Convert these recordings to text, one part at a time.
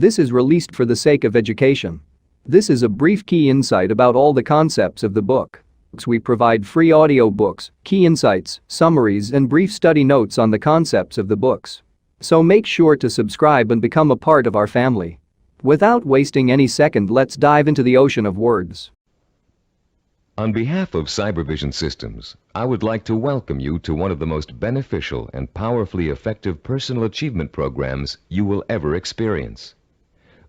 This is released for the sake of education. This is a brief key insight about all the concepts of the book. We provide free audiobooks, key insights, summaries and brief study notes on the concepts of the books. So make sure to subscribe and become a part of our family. Without wasting any second, let's dive into the ocean of words. On behalf of Cybervision Systems, I would like to welcome you to one of the most beneficial and powerfully effective personal achievement programs you will ever experience.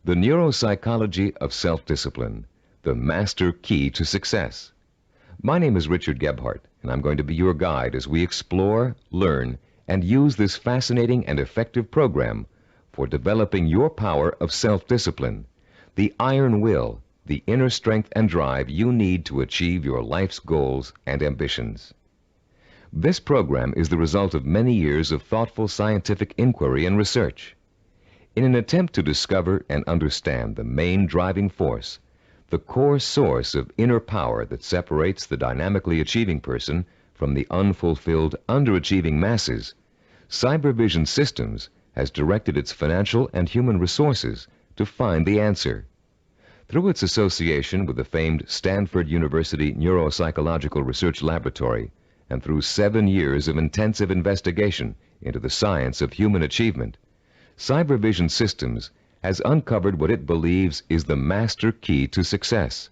The Neuropsychology of Self-Discipline, the Master Key to Success. My name is Richard Gebhardt, and I'm going to be your guide as we explore, learn, and use this fascinating and effective program for developing your power of self-discipline, the iron will, the inner strength and drive you need to achieve your life's goals and ambitions. This program is the result of many years of thoughtful scientific inquiry and research. In an attempt to discover and understand the main driving force, the core source of inner power that separates the dynamically achieving person from the unfulfilled, underachieving masses, Cybervision Systems has directed its financial and human resources to find the answer. Through its association with the famed Stanford University Neuropsychological Research Laboratory, and through 7 years of intensive investigation into the science of human achievement, Cybervision Systems has uncovered what it believes is the master key to success.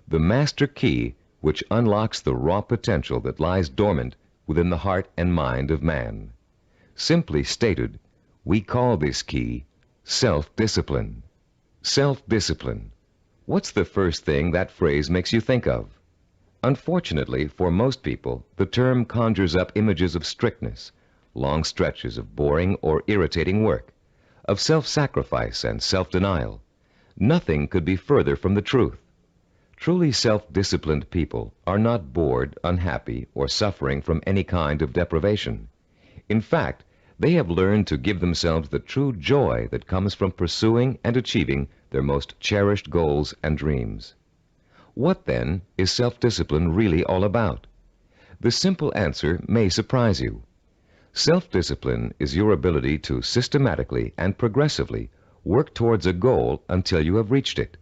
The master key which unlocks the raw potential that lies dormant within the heart and mind of man. Simply stated, we call this key self-discipline. Self-discipline. What's the first thing that phrase makes you think of? Unfortunately, for most people, the term conjures up images of strictness, long stretches of boring or irritating work, of self-sacrifice and self-denial. Nothing could be further from the truth. Truly self-disciplined people are not bored, unhappy, or suffering from any kind of deprivation. In fact, they have learned to give themselves the true joy that comes from pursuing and achieving their most cherished goals and dreams. What, then, is self-discipline really all about? The simple answer may surprise you. Self-discipline is your ability to systematically and progressively work towards a goal until you have reached it.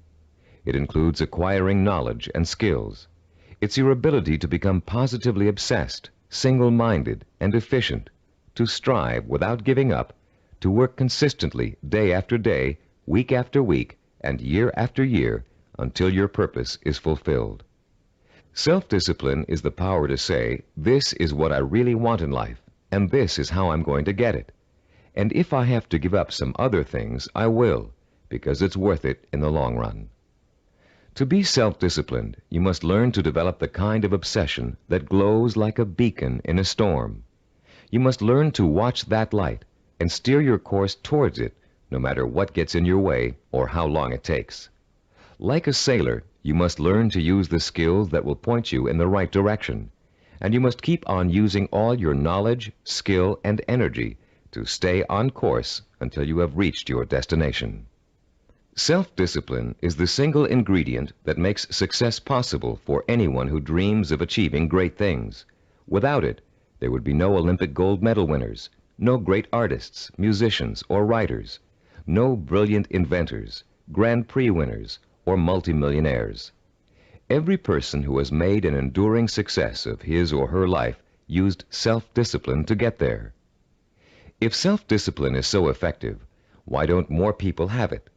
It includes acquiring knowledge and skills. It's your ability to become positively obsessed, single-minded, and efficient, to strive without giving up, to work consistently day after day, week after week, and year after year until your purpose is fulfilled. Self-discipline is the power to say, this is what I really want in life, and this is how I'm going to get it. And if I have to give up some other things, I will, because it's worth it in the long run. To be self-disciplined, you must learn to develop the kind of obsession that glows like a beacon in a storm. You must learn to watch that light and steer your course towards it, no matter what gets in your way or how long it takes. Like a sailor, you must learn to use the skills that will point you in the right direction, and you must keep on using all your knowledge, skill, and energy to stay on course until you have reached your destination. Self-discipline is the single ingredient that makes success possible for anyone who dreams of achieving great things. Without it, there would be no Olympic gold medal winners, no great artists, musicians, or writers, no brilliant inventors, Grand Prix winners, or multimillionaires. Every person who has made an enduring success of his or her life used self-discipline to get there. If self-discipline is so effective, why don't more people have it?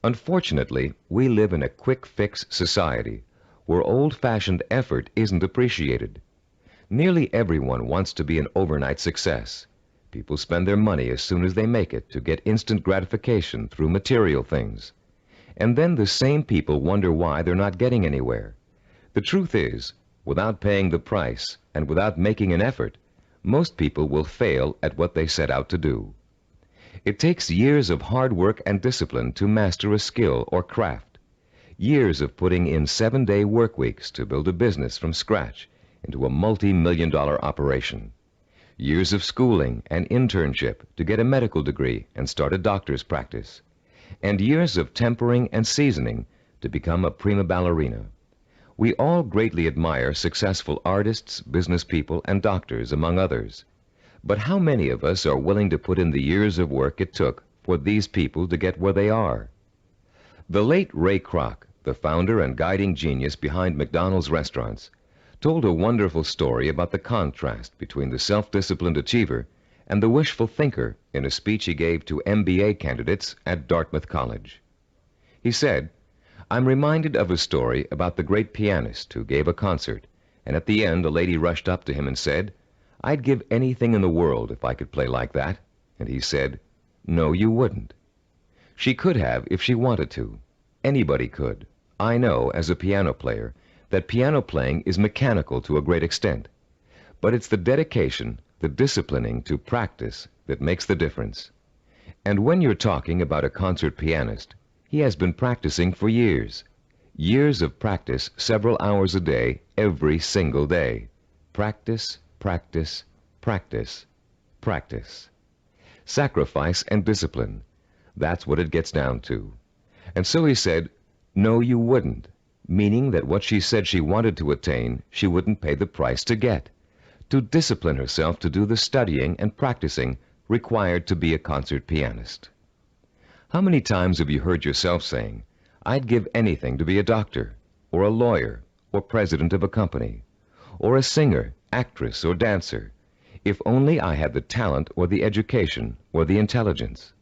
Unfortunately, we live in a quick-fix society where old-fashioned effort isn't appreciated. Nearly everyone wants to be an overnight success. People spend their money as soon as they make it to get instant gratification through material things. And then the same people wonder why they're not getting anywhere. The truth is, without paying the price and without making an effort, most people will fail at what they set out to do. It takes years of hard work and discipline to master a skill or craft. Years of putting in 7-day work weeks to build a business from scratch into a multi-million-dollar operation. Years of schooling and internship to get a medical degree and start a doctor's practice. And years of tempering and seasoning to become a prima ballerina. We all greatly admire successful artists, business people, and doctors, among others. But how many of us are willing to put in the years of work it took for these people to get where they are. The late Ray Kroc, the founder and guiding genius behind McDonald's restaurants, told a wonderful story about the contrast between the self-disciplined achiever and the wishful thinker in a speech he gave to MBA candidates at Dartmouth College. He said, "I'm reminded of a story about the great pianist who gave a concert, and at the end a lady rushed up to him and said, 'I'd give anything in the world if I could play like that.' And he said, 'No, you wouldn't.' She could have if she wanted to. Anybody could. I know, as a piano player, that piano playing is mechanical to a great extent. But it's the dedication, the disciplining to practice that makes the difference. And when you're talking about a concert pianist, he has been practicing for years. Years of practice, several hours a day, every single day. Practice, practice, practice, practice. Sacrifice and discipline. That's what it gets down to. And so he said, 'No, you wouldn't,' meaning that what she said she wanted to attain, she wouldn't pay the price to get. To discipline herself to do the studying and practicing required to be a concert pianist. How many times have you heard yourself saying, 'I'd give anything to be a doctor, or a lawyer, or president of a company, or a singer, actress, or dancer, if only I had the talent or the education or the intelligence?'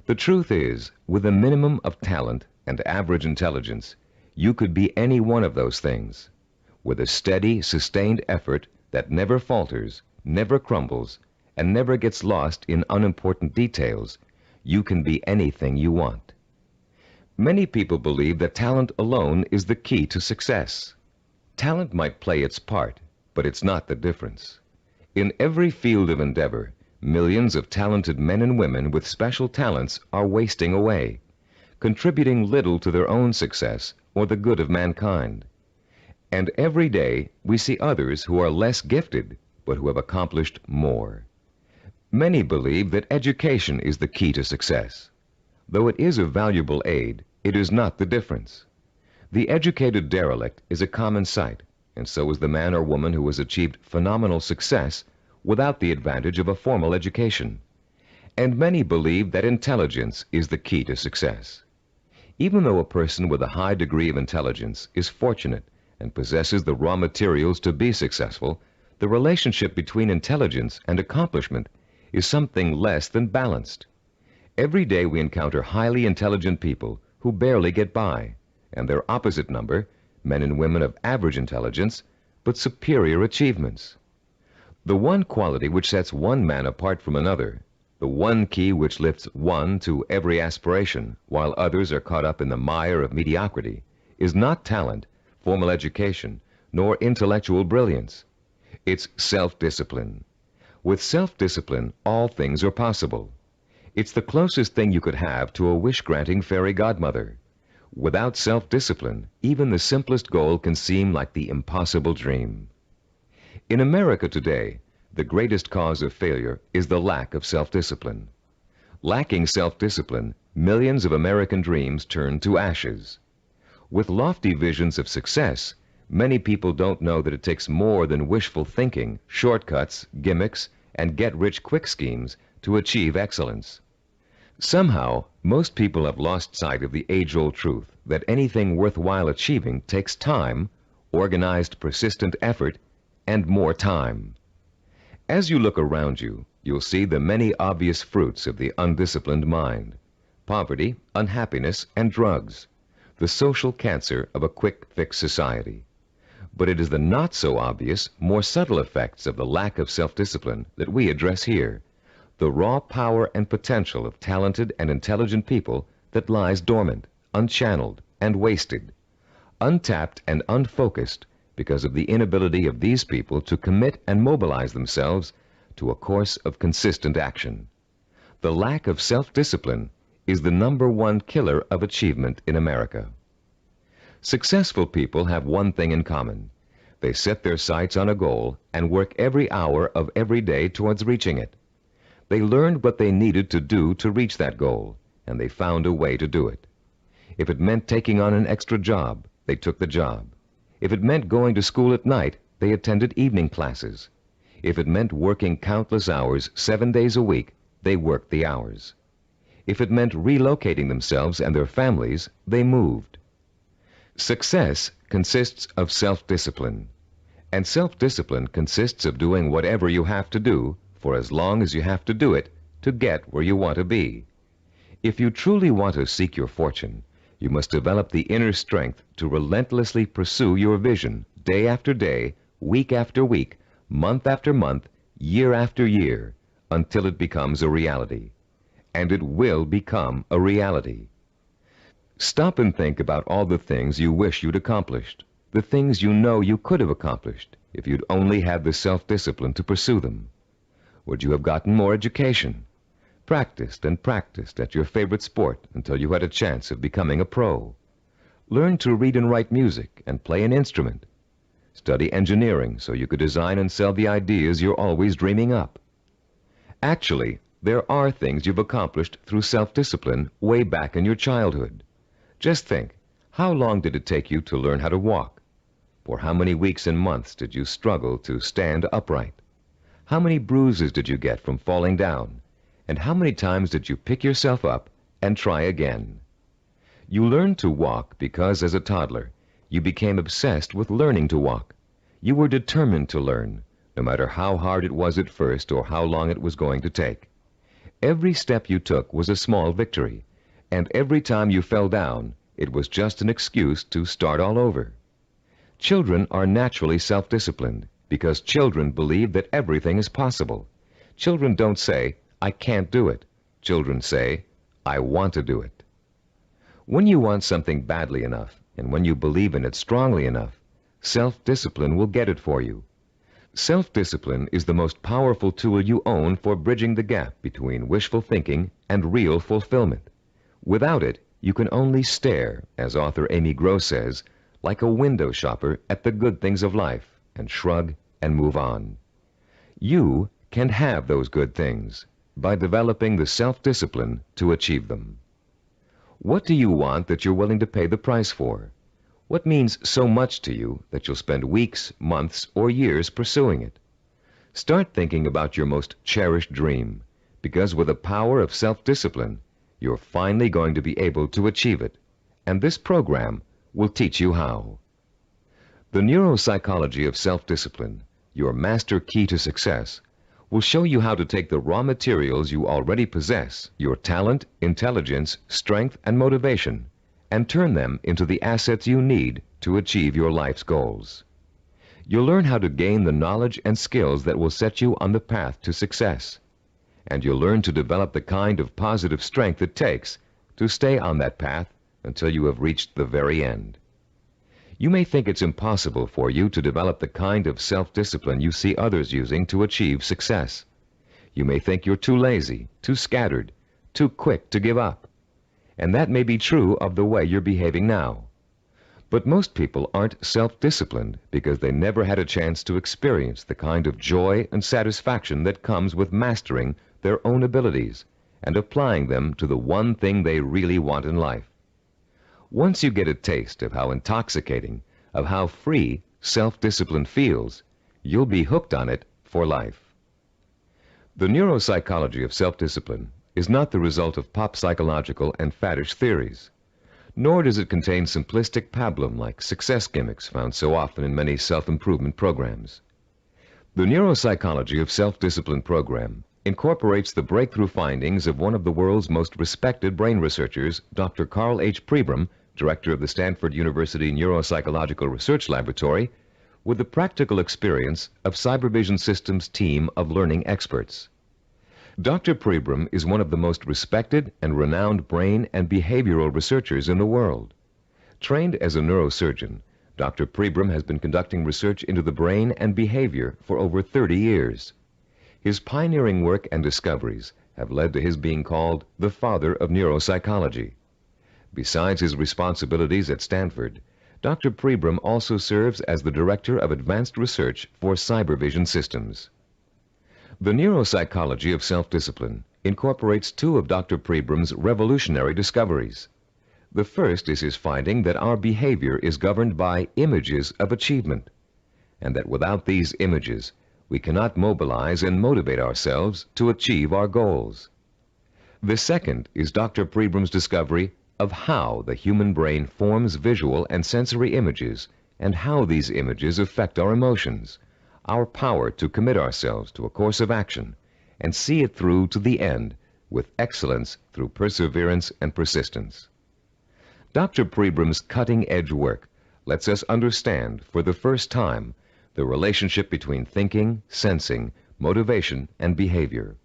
The truth is, with a minimum of talent and average intelligence, you could be any one of those things. With a steady, sustained effort that never falters, never crumbles, and never gets lost in unimportant details, you can be anything you want. Many people believe that talent alone is the key to success. Talent might play its part, but it's not the difference. In every field of endeavor, millions of talented men and women with special talents are wasting away, contributing little to their own success or the good of mankind. And every day we see others who are less gifted, but who have accomplished more. Many believe that education is the key to success. Though it is a valuable aid, it is not the difference. The educated derelict is a common sight, and so is the man or woman who has achieved phenomenal success without the advantage of a formal education. And many believe that intelligence is the key to success. Even though a person with a high degree of intelligence is fortunate and possesses the raw materials to be successful, the relationship between intelligence and accomplishment is something less than balanced. Every day we encounter highly intelligent people who barely get by, and their opposite number, men and women of average intelligence, but superior achievements. The one quality which sets one man apart from another, the one key which lifts one to every aspiration while others are caught up in the mire of mediocrity, is not talent, formal education, nor intellectual brilliance. It's self-discipline. With self-discipline, all things are possible. It's the closest thing you could have to a wish-granting fairy godmother. Without self-discipline, even the simplest goal can seem like the impossible dream. In America today, the greatest cause of failure is the lack of self-discipline. Lacking self-discipline, millions of American dreams turn to ashes. With lofty visions of success, many people don't know that it takes more than wishful thinking, shortcuts, gimmicks, and get-rich-quick schemes to achieve excellence. Somehow, most people have lost sight of the age-old truth that anything worthwhile achieving takes time, organized, persistent effort, and more time. As you look around you, you'll see the many obvious fruits of the undisciplined mind: poverty, unhappiness, and drugs, the social cancer of a quick-fix society. But it is the not-so-obvious, more subtle effects of the lack of self-discipline that we address here, the raw power and potential of talented and intelligent people that lies dormant, unchanneled, and wasted, untapped and unfocused because of the inability of these people to commit and mobilize themselves to a course of consistent action. The lack of self-discipline is the #1 killer of achievement in America. Successful people have one thing in common. They set their sights on a goal and work every hour of every day towards reaching it. They learned what they needed to do to reach that goal, and they found a way to do it. If it meant taking on an extra job, they took the job. If it meant going to school at night, they attended evening classes. If it meant working countless hours 7 days a week, they worked the hours. If it meant relocating themselves and their families, they moved. Success consists of self-discipline, and self-discipline consists of doing whatever you have to do for as long as you have to do it to get where you want to be. If you truly want to seek your fortune, you must develop the inner strength to relentlessly pursue your vision day after day, week after week, month after month, year after year, until it becomes a reality. And it will become a reality. Stop and think about all the things you wish you'd accomplished, the things you know you could have accomplished if you'd only had the self-discipline to pursue them. Would you have gotten more education? Practiced and practiced at your favorite sport until you had a chance of becoming a pro? Learn to read and write music and play an instrument? Study engineering so you could design and sell the ideas you're always dreaming up? Actually, there are things you've accomplished through self-discipline way back in your childhood. Just think, how long did it take you to learn how to walk? For how many weeks and months did you struggle to stand upright? How many bruises did you get from falling down? And how many times did you pick yourself up and try again? You learned to walk because as a toddler, you became obsessed with learning to walk. You were determined to learn, no matter how hard it was at first or how long it was going to take. Every step you took was a small victory, and every time you fell down, it was just an excuse to start all over. Children are naturally self-disciplined because children believe that everything is possible. Children don't say, "I can't do it." Children say, "I want to do it." When you want something badly enough, and when you believe in it strongly enough, self-discipline will get it for you. Self-discipline is the most powerful tool you own for bridging the gap between wishful thinking and real fulfillment. Without it, you can only stare, as author Amy Gross says, like a window shopper at the good things of life, and shrug and move on. You can have those good things by developing the self-discipline to achieve them. What do you want that you're willing to pay the price for? What means so much to you that you'll spend weeks, months, or years pursuing it? Start thinking about your most cherished dream, because with the power of self-discipline, you're finally going to be able to achieve it, and this program will teach you how. The neuropsychology of self-discipline, your master key to success, will show you how to take the raw materials you already possess, your talent, intelligence, strength, and motivation, and turn them into the assets you need to achieve your life's goals. You'll learn how to gain the knowledge and skills that will set you on the path to success. And you'll learn to develop the kind of positive strength it takes to stay on that path until you have reached the very end. You may think it's impossible for you to develop the kind of self-discipline you see others using to achieve success. You may think you're too lazy, too scattered, too quick to give up. And that may be true of the way you're behaving now. But most people aren't self-disciplined because they never had a chance to experience the kind of joy and satisfaction that comes with mastering their own abilities and applying them to the one thing they really want in life. Once you get a taste of how intoxicating, of how free self-discipline feels, you'll be hooked on it for life. The neuropsychology of self-discipline is not the result of pop psychological and faddish theories, nor does it contain simplistic pablum-like success gimmicks found so often in many self-improvement programs. The neuropsychology of self-discipline program incorporates the breakthrough findings of one of the world's most respected brain researchers, Dr. Carl H. Pribram, director of the Stanford University Neuropsychological Research Laboratory, with the practical experience of Cybervision Systems' team of learning experts. Dr. Pribram is one of the most respected and renowned brain and behavioral researchers in the world. Trained as a neurosurgeon, Dr. Pribram has been conducting research into the brain and behavior for over 30 years. His pioneering work and discoveries have led to his being called the father of neuropsychology. Besides his responsibilities at Stanford, Dr. Pribram also serves as the Director of Advanced Research for Cybervision Systems. The neuropsychology of self-discipline incorporates two of Dr. Pribram's revolutionary discoveries. The first is his finding that our behavior is governed by images of achievement, and that without these images, we cannot mobilize and motivate ourselves to achieve our goals. The second is Dr. Prebram's discovery of how the human brain forms visual and sensory images and how these images affect our emotions, our power to commit ourselves to a course of action and see it through to the end with excellence through perseverance and persistence. Dr. Prebram's cutting-edge work lets us understand for the first time the relationship between thinking, sensing, motivation, and behavior.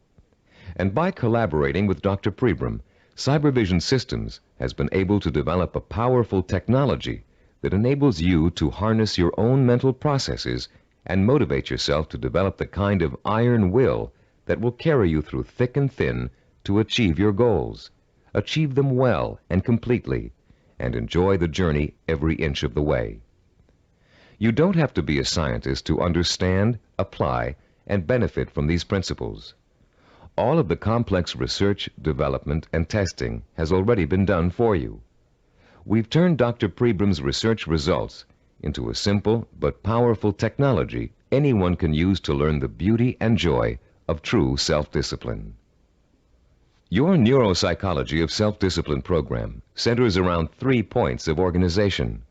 And by collaborating with Dr. Prebram, Cybervision Systems has been able to develop a powerful technology that enables you to harness your own mental processes and motivate yourself to develop the kind of iron will that will carry you through thick and thin to achieve your goals, achieve them well and completely, and enjoy the journey every inch of the way. You don't have to be a scientist to understand, apply, and benefit from these principles. All of the complex research, development, and testing has already been done for you. We've turned Dr. Prebram's research results into a simple but powerful technology anyone can use to learn the beauty and joy of true self-discipline. Your Neuropsychology of Self-Discipline program centers around 3 points of organization.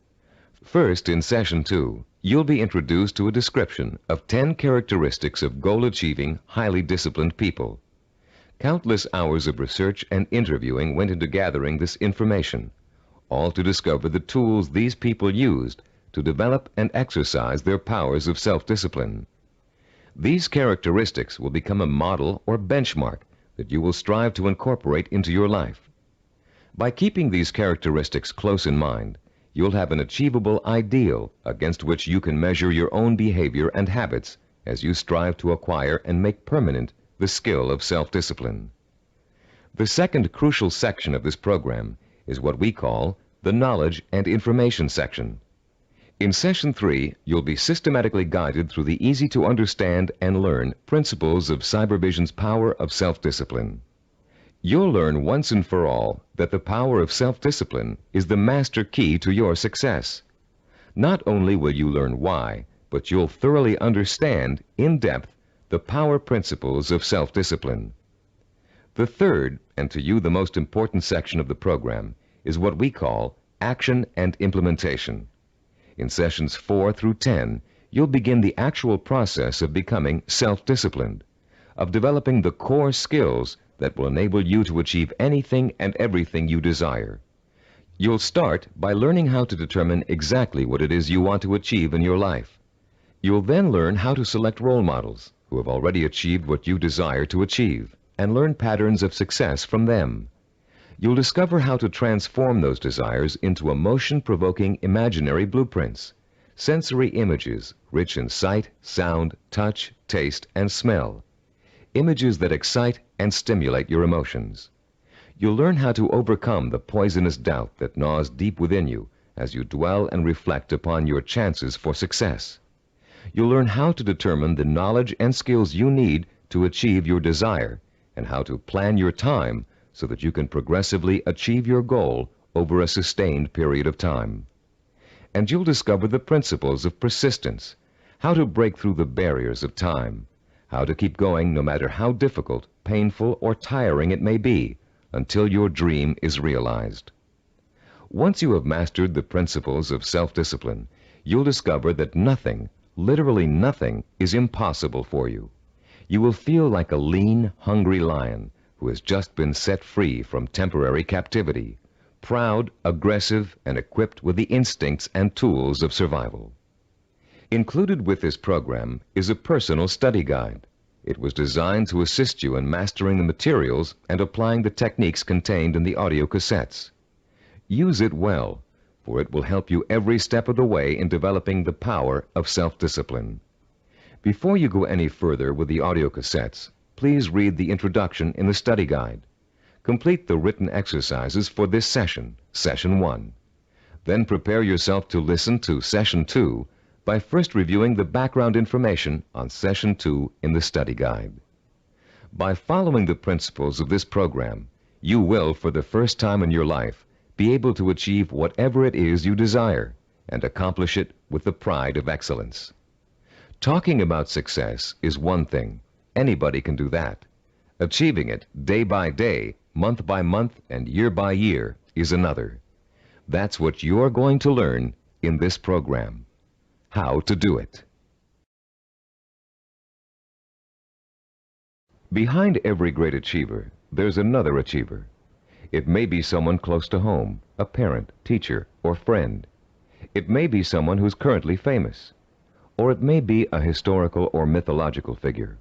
First, in Session 2, you'll be introduced to a description of 10 characteristics of goal-achieving, highly disciplined people. Countless hours of research and interviewing went into gathering this information, all to discover the tools these people used to develop and exercise their powers of self-discipline. These characteristics will become a model or benchmark that you will strive to incorporate into your life. By keeping these characteristics close in mind, you'll have an achievable ideal against which you can measure your own behavior and habits as you strive to acquire and make permanent the skill of self-discipline. The second crucial section of this program is what we call the Knowledge and Information section. In Session 3, you'll be systematically guided through the easy-to-understand and learn principles of Cybervision's power of self-discipline. You'll learn once and for all that the power of self-discipline is the master key to your success. Not only will you learn why, but you'll thoroughly understand, in depth, the power principles of self-discipline. The third, and to you the most important section of the program, is what we call Action and Implementation. In Sessions 4 through 10, you'll begin the actual process of becoming self-disciplined, of developing the core skills that will enable you to achieve anything and everything you desire. You'll start by learning how to determine exactly what it is you want to achieve in your life. You'll then learn how to select role models who have already achieved what you desire to achieve and learn patterns of success from them. You'll discover how to transform those desires into emotion-provoking imaginary blueprints, sensory images rich in sight, sound, touch, taste, and smell, images that excite and stimulate your emotions. You'll learn how to overcome the poisonous doubt that gnaws deep within you as you dwell and reflect upon your chances for success. You'll learn how to determine the knowledge and skills you need to achieve your desire and how to plan your time so that you can progressively achieve your goal over a sustained period of time. And you'll discover the principles of persistence, how to break through the barriers of time, how to keep going no matter how difficult, painful, or tiring it may be, until your dream is realized. Once you have mastered the principles of self-discipline, you'll discover that nothing, literally nothing, is impossible for you. You will feel like a lean, hungry lion who has just been set free from temporary captivity, proud, aggressive, and equipped with the instincts and tools of survival. Included with this program is a personal study guide. It was designed to assist you in mastering the materials and applying the techniques contained in the audio cassettes. Use it well, for it will help you every step of the way in developing the power of self-discipline. Before you go any further with the audio cassettes, please read the introduction in the study guide. Complete the written exercises for this session, Session 1. Then prepare yourself to listen to Session 2 by first reviewing the background information on Session 2 in the study guide. By following the principles of this program, you will, for the first time in your life, be able to achieve whatever it is you desire and accomplish it with the pride of excellence. Talking about success is one thing. Anybody can do that. Achieving it day by day month by month, and year by year is another. That's what you're going to learn in this program. How to do it. Behind every great achiever, there's another achiever. It may be someone close to home, a parent, teacher, or friend. It may be someone who's currently famous. Or it may be a historical or mythological figure.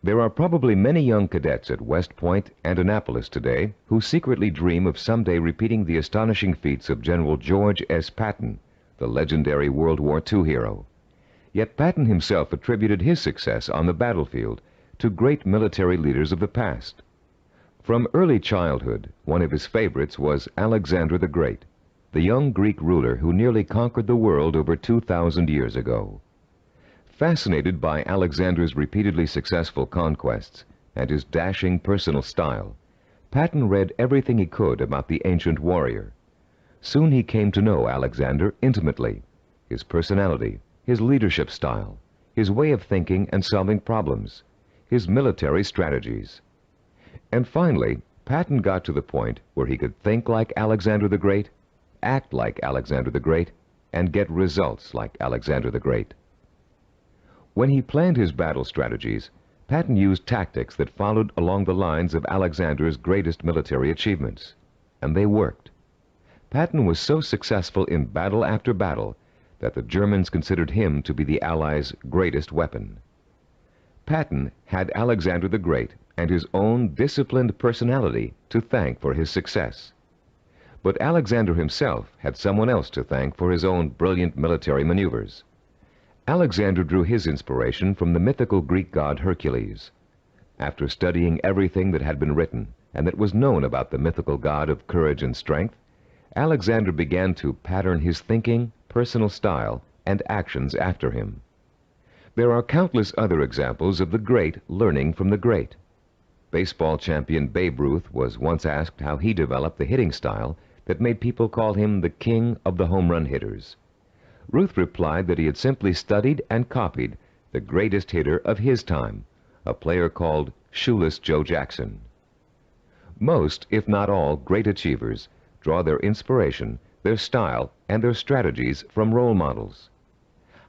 There are probably many young cadets at West Point and Annapolis today who secretly dream of someday repeating the astonishing feats of General George S. Patton, the legendary World War II hero. Yet Patton himself attributed his success on the battlefield to great military leaders of the past. From early childhood, one of his favorites was Alexander the Great, the young Greek ruler who nearly conquered the world over 2,000 years ago. Fascinated by Alexander's repeatedly successful conquests and his dashing personal style, Patton read everything he could about the ancient warrior. Soon he came to know Alexander intimately, his personality, his leadership style, his way of thinking and solving problems, his military strategies. And finally, Patton got to the point where he could think like Alexander the Great, act like Alexander the Great, and get results like Alexander the Great. When he planned his battle strategies, Patton used tactics that followed along the lines of Alexander's greatest military achievements, and they worked. Patton was so successful in battle after battle that the Germans considered him to be the Allies' greatest weapon. Patton had Alexander the Great and his own disciplined personality to thank for his success. But Alexander himself had someone else to thank for his own brilliant military maneuvers. Alexander drew his inspiration from the mythical Greek god Hercules. After studying everything that had been written and that was known about the mythical god of courage and strength, Alexander began to pattern his thinking, personal style, and actions after him. There are countless other examples of the great learning from the great. Baseball champion Babe Ruth was once asked how he developed the hitting style that made people call him the king of the home run hitters. Ruth replied that he had simply studied and copied the greatest hitter of his time, a player called Shoeless Joe Jackson. Most, if not all, great achievers draw their inspiration, their style, and their strategies from role models.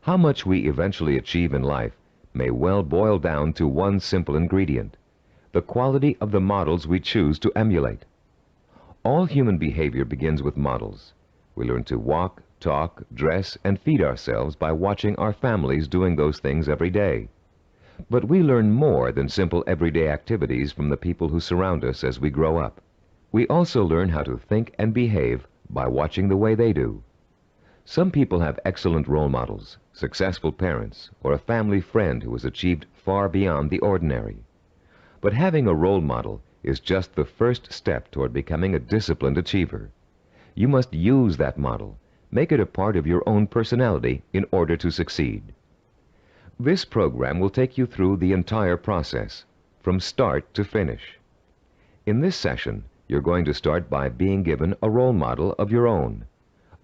How much we eventually achieve in life may well boil down to one simple ingredient: the quality of the models we choose to emulate. All human behavior begins with models. We learn to walk, talk, dress, and feed ourselves by watching our families doing those things every day. But we learn more than simple everyday activities from the people who surround us as we grow up. We also learn how to think and behave by watching the way they do. Some people have excellent role models, successful parents, or a family friend who has achieved far beyond the ordinary. But having a role model is just the first step toward becoming a disciplined achiever. You must use that model, make it a part of your own personality in order to succeed. This program will take you through the entire process, from start to finish. In this session, you're going to start by being given a role model of your own,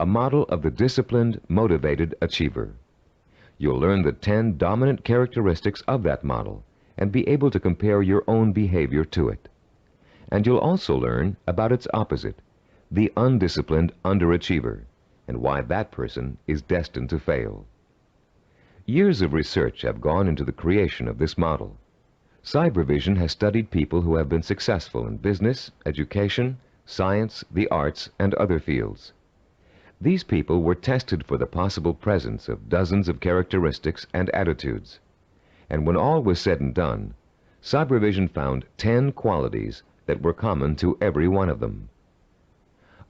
a model of the disciplined, motivated achiever. You'll learn the 10 dominant characteristics of that model and be able to compare your own behavior to it. And you'll also learn about its opposite, the undisciplined underachiever, and why that person is destined to fail. Years of research have gone into the creation of this model. Cybervision has studied people who have been successful in business, education, science, the arts, and other fields. These people were tested for the possible presence of dozens of characteristics and attitudes. And when all was said and done, Cybervision found 10 qualities that were common to every one of them.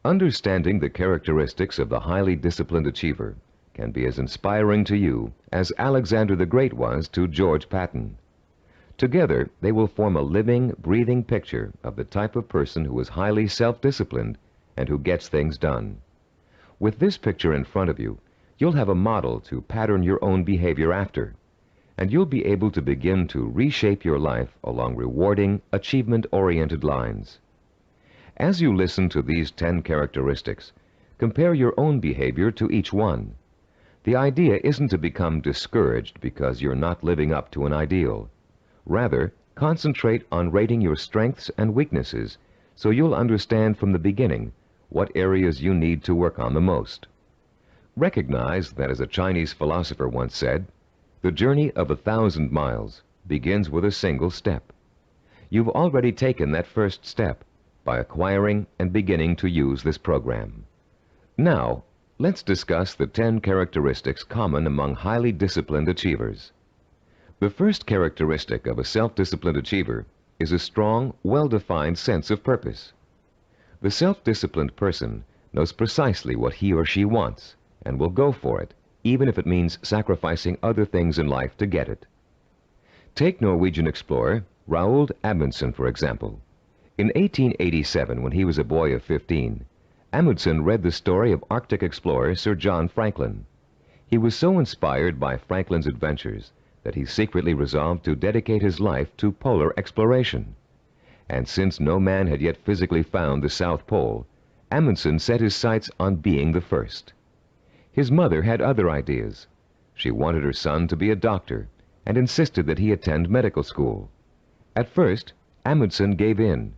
Understanding the characteristics of the highly disciplined achiever can be as inspiring to you as Alexander the Great was to George Patton. Together, they will form a living, breathing picture of the type of person who is highly self-disciplined and who gets things done. With this picture in front of you, you'll have a model to pattern your own behavior after, and you'll be able to begin to reshape your life along rewarding, achievement-oriented lines. As you listen to these 10 characteristics, compare your own behavior to each one. The idea isn't to become discouraged because you're not living up to an ideal. Rather, concentrate on rating your strengths and weaknesses so you'll understand from the beginning what areas you need to work on the most. Recognize that, as a Chinese philosopher once said, the journey of 1,000 miles begins with a single step. You've already taken that first step by acquiring and beginning to use this program. Now, let's discuss the 10 characteristics common among highly disciplined achievers. The first characteristic of a self-disciplined achiever is a strong, well-defined sense of purpose. The self-disciplined person knows precisely what he or she wants and will go for it, even if it means sacrificing other things in life to get it. Take Norwegian explorer Roald Amundsen, for example. In 1887, when he was a boy of 15, Amundsen read the story of Arctic explorer Sir John Franklin. He was so inspired by Franklin's adventures that he secretly resolved to dedicate his life to polar exploration. And since no man had yet physically found the South Pole, Amundsen set his sights on being the first. His mother had other ideas. She wanted her son to be a doctor and insisted that he attend medical school. At first, Amundsen gave in,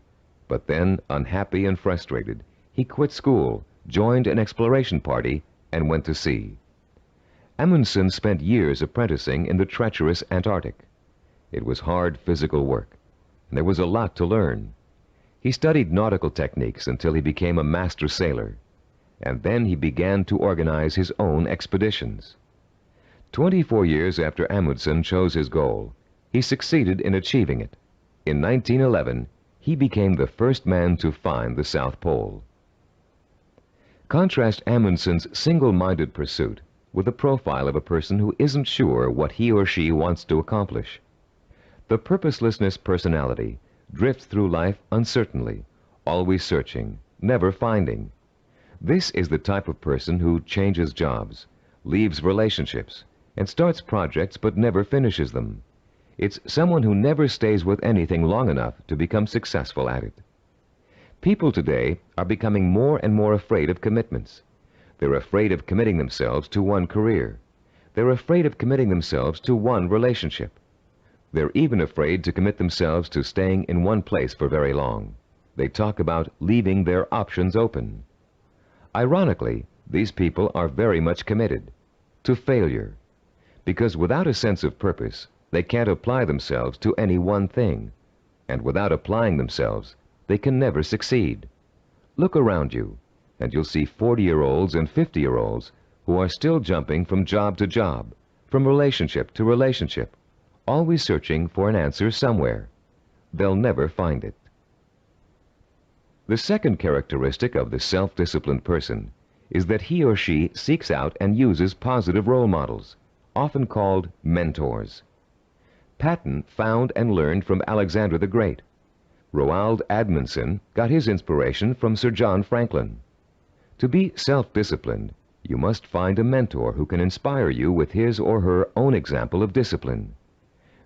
but then, unhappy and frustrated, he quit school, joined an exploration party, and went to sea. Amundsen spent years apprenticing in the treacherous Antarctic. It was hard physical work, and there was a lot to learn. He studied nautical techniques until he became a master sailor, and then he began to organize his own expeditions. 24 years after Amundsen chose his goal, he succeeded in achieving it. In 1911, he became the first man to find the South Pole. Contrast Amundsen's single-minded pursuit with the profile of a person who isn't sure what he or she wants to accomplish. The purposelessness personality drifts through life uncertainly, always searching, never finding. This is the type of person who changes jobs, leaves relationships, and starts projects but never finishes them. It's someone who never stays with anything long enough to become successful at it. People today are becoming more and more afraid of commitments. They're afraid of committing themselves to one career. They're afraid of committing themselves to one relationship. They're even afraid to commit themselves to staying in one place for very long. They talk about leaving their options open. Ironically, these people are very much committed to failure, because without a sense of purpose, they can't apply themselves to any one thing, and without applying themselves, they can never succeed. Look around you, and you'll see 40-year-olds and 50-year-olds who are still jumping from job to job, from relationship to relationship, always searching for an answer somewhere. They'll never find it. The second characteristic of the self-disciplined person is that he or she seeks out and uses positive role models, often called mentors. Patton found and learned from Alexander the Great. Roald Amundsen got his inspiration from Sir John Franklin. To be self-disciplined, you must find a mentor who can inspire you with his or her own example of discipline.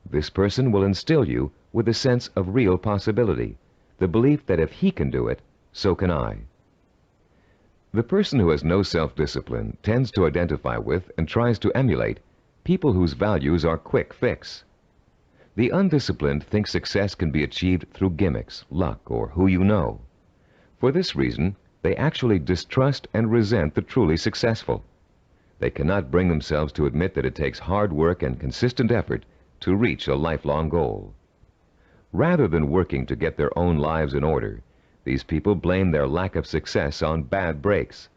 This person will instill you with a sense of real possibility, the belief that if he can do it, so can I. The person who has no self-discipline tends to identify with and tries to emulate people whose values are quick fix. The undisciplined think success can be achieved through gimmicks, luck, or who you know. For this reason, they actually distrust and resent the truly successful. They cannot bring themselves to admit that it takes hard work and consistent effort to reach a lifelong goal. Rather than working to get their own lives in order, these people blame their lack of success on bad breaks.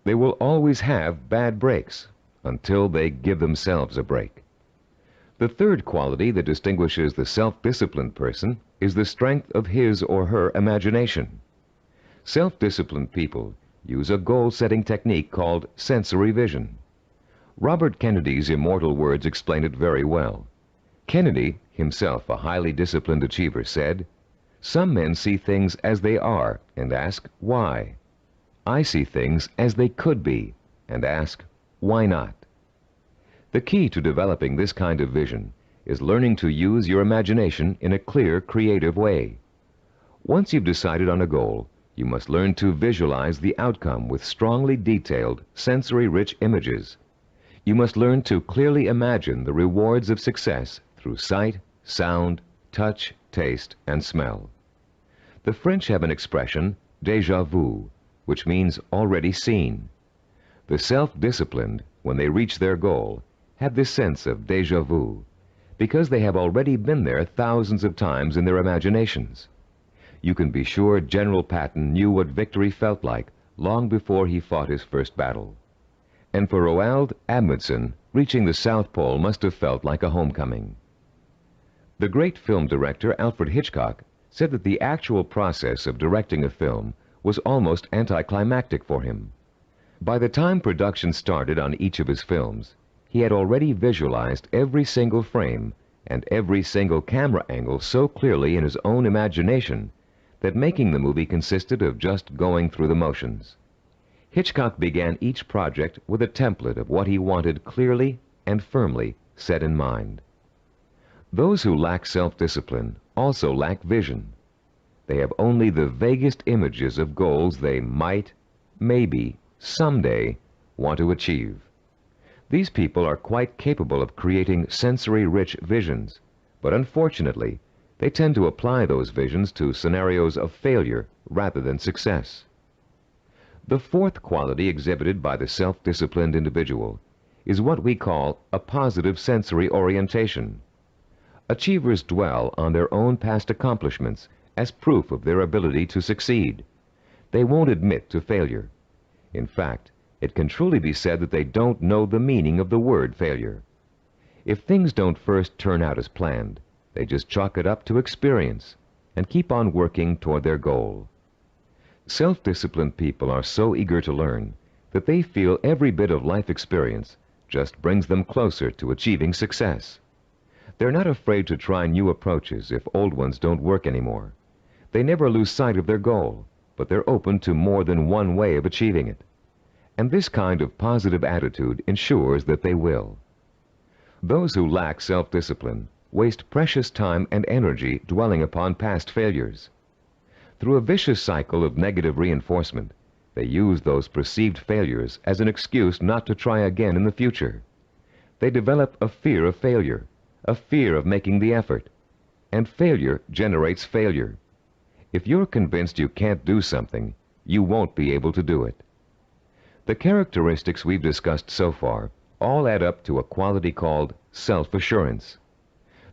They will always have bad breaks until they give themselves a break. The third quality that distinguishes the self-disciplined person is the strength of his or her imagination. Self-disciplined people use a goal-setting technique called sensory vision. Robert Kennedy's immortal words explain it very well. Kennedy, himself a highly disciplined achiever, said, "Some men see things as they are and ask, why? I see things as they could be and ask, why not?" The key to developing this kind of vision is learning to use your imagination in a clear, creative way. Once you've decided on a goal, you must learn to visualize the outcome with strongly detailed, sensory-rich images. You must learn to clearly imagine the rewards of success through sight, sound, touch, taste, and smell. The French have an expression, déjà vu, which means already seen. The self-disciplined, when they reach their goal, have this sense of déjà vu, because they have already been there thousands of times in their imaginations. You can be sure General Patton knew what victory felt like long before he fought his first battle. And for Roald Amundsen, reaching the South Pole must have felt like a homecoming. The great film director Alfred Hitchcock said that the actual process of directing a film was almost anticlimactic for him. By the time production started on each of his films, he had already visualized every single frame and every single camera angle so clearly in his own imagination that making the movie consisted of just going through the motions. Hitchcock began each project with a template of what he wanted clearly and firmly set in mind. Those who lack self-discipline also lack vision. They have only the vaguest images of goals they might, maybe, someday want to achieve. These people are quite capable of creating sensory-rich visions, but unfortunately, they tend to apply those visions to scenarios of failure rather than success. The fourth quality exhibited by the self-disciplined individual is what we call a positive sensory orientation. Achievers dwell on their own past accomplishments as proof of their ability to succeed. They won't admit to failure. In fact, it can truly be said that they don't know the meaning of the word failure. If things don't first turn out as planned, they just chalk it up to experience and keep on working toward their goal. Self-disciplined people are so eager to learn that they feel every bit of life experience just brings them closer to achieving success. They're not afraid to try new approaches if old ones don't work anymore. They never lose sight of their goal, but they're open to more than one way of achieving it. And this kind of positive attitude ensures that they will. Those who lack self-discipline waste precious time and energy dwelling upon past failures. Through a vicious cycle of negative reinforcement, they use those perceived failures as an excuse not to try again in the future. They develop a fear of failure, a fear of making the effort, and failure generates failure. If you're convinced you can't do something, you won't be able to do it. The characteristics we've discussed so far all add up to a quality called self-assurance.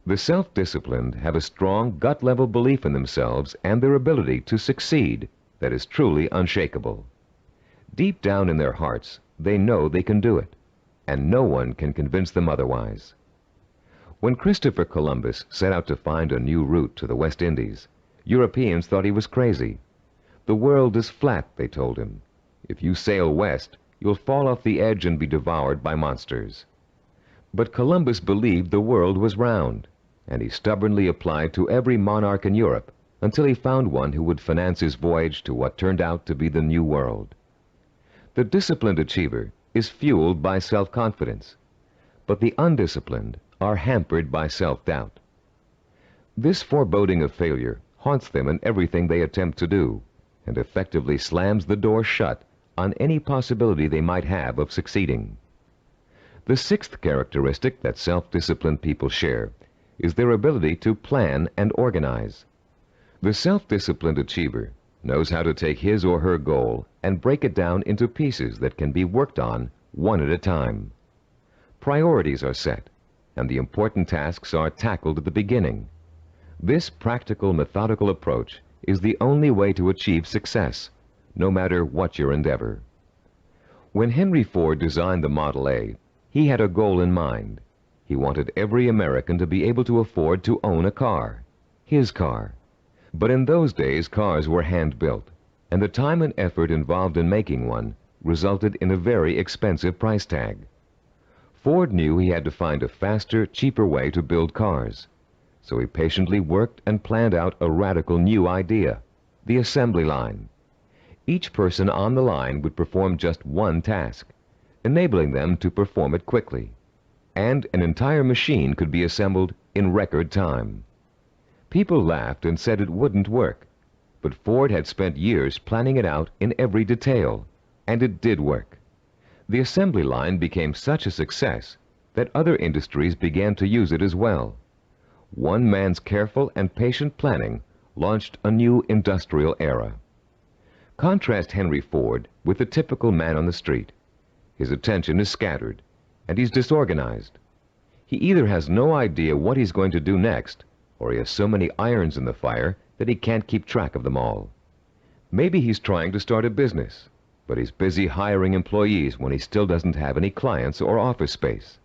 The self-disciplined have a strong gut-level belief in themselves and their ability to succeed that is truly unshakable. Deep down in their hearts, they know they can do it, and no one can convince them otherwise. When Christopher Columbus set out to find a new route to the West Indies, Europeans thought he was crazy. The world is flat, they told him. If you sail west, you'll fall off the edge and be devoured by monsters. But Columbus believed the world was round, and he stubbornly applied to every monarch in Europe until he found one who would finance his voyage to what turned out to be the New World. The disciplined achiever is fueled by self-confidence, but the undisciplined are hampered by self-doubt. This foreboding of failure haunts them in everything they attempt to do, and effectively slams the door shut on any possibility they might have of succeeding. The sixth characteristic that self-disciplined people share is their ability to plan and organize. The self-disciplined achiever knows how to take his or her goal and break it down into pieces that can be worked on one at a time. Priorities are set, and the important tasks are tackled at the beginning. This practical, methodical approach is the only way to achieve success, no matter what your endeavor. When Henry Ford designed the Model A, he had a goal in mind. He wanted every American to be able to afford to own a car, his car. But in those days, cars were hand-built, and the time and effort involved in making one resulted in a very expensive price tag. Ford knew he had to find a faster, cheaper way to build cars, so he patiently worked and planned out a radical new idea, the assembly line. Each person on the line would perform just one task, enabling them to perform it quickly, and an entire machine could be assembled in record time. People laughed and said it wouldn't work, but Ford had spent years planning it out in every detail, and it did work. The assembly line became such a success that other industries began to use it as well. One man's careful and patient planning launched a new industrial era. Contrast Henry Ford with the typical man on the street. His attention is scattered, and he's disorganized. He either has no idea what he's going to do next, or he has so many irons in the fire that he can't keep track of them all. Maybe he's trying to start a business, but he's busy hiring employees when he still doesn't have any clients or office space.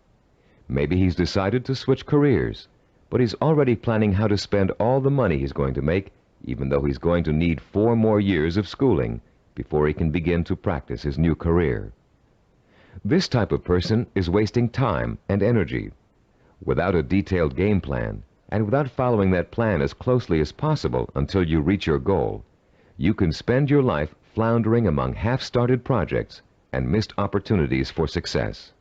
Maybe he's decided to switch careers, but he's already planning how to spend all the money he's going to make, even though he's going to need 4 more years of schooling before he can begin to practice his new career. This type of person is wasting time and energy. Without a detailed game plan, and without following that plan as closely as possible until you reach your goal, you can spend your life floundering among half-started projects and missed opportunities for success.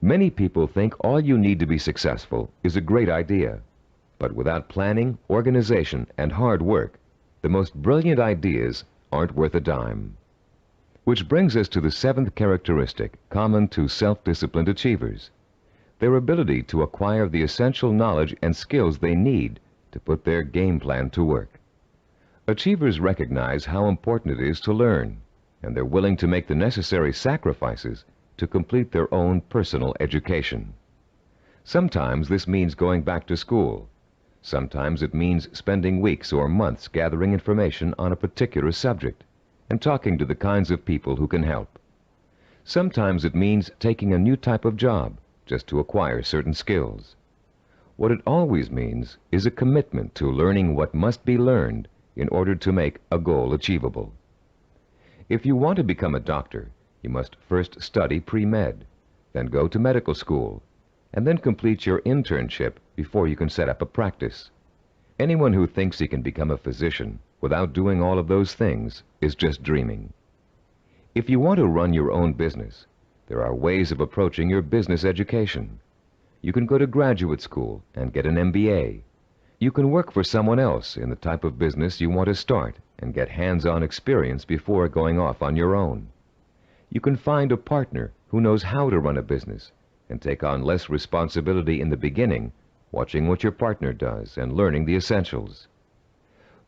Many people think all you need to be successful is a great idea, but without planning, organization, and hard work, the most brilliant ideas aren't worth a dime. Which brings us to the 7th characteristic common to self-disciplined achievers: their ability to acquire the essential knowledge and skills they need to put their game plan to work. Achievers recognize how important it is to learn, and they're willing to make the necessary sacrifices to complete their own personal education. Sometimes this means going back to school. Sometimes it means spending weeks or months gathering information on a particular subject and talking to the kinds of people who can help. Sometimes it means taking a new type of job just to acquire certain skills. What it always means is a commitment to learning what must be learned in order to make a goal achievable. If you want to become a doctor, you must first study pre-med, then go to medical school, and then complete your internship before you can set up a practice. Anyone who thinks he can become a physician without doing all of those things is just dreaming. If you want to run your own business, there are ways of approaching your business education. You can go to graduate school and get an MBA. You can work for someone else in the type of business you want to start and get hands-on experience before going off on your own. You can find a partner who knows how to run a business and take on less responsibility in the beginning, watching what your partner does and learning the essentials.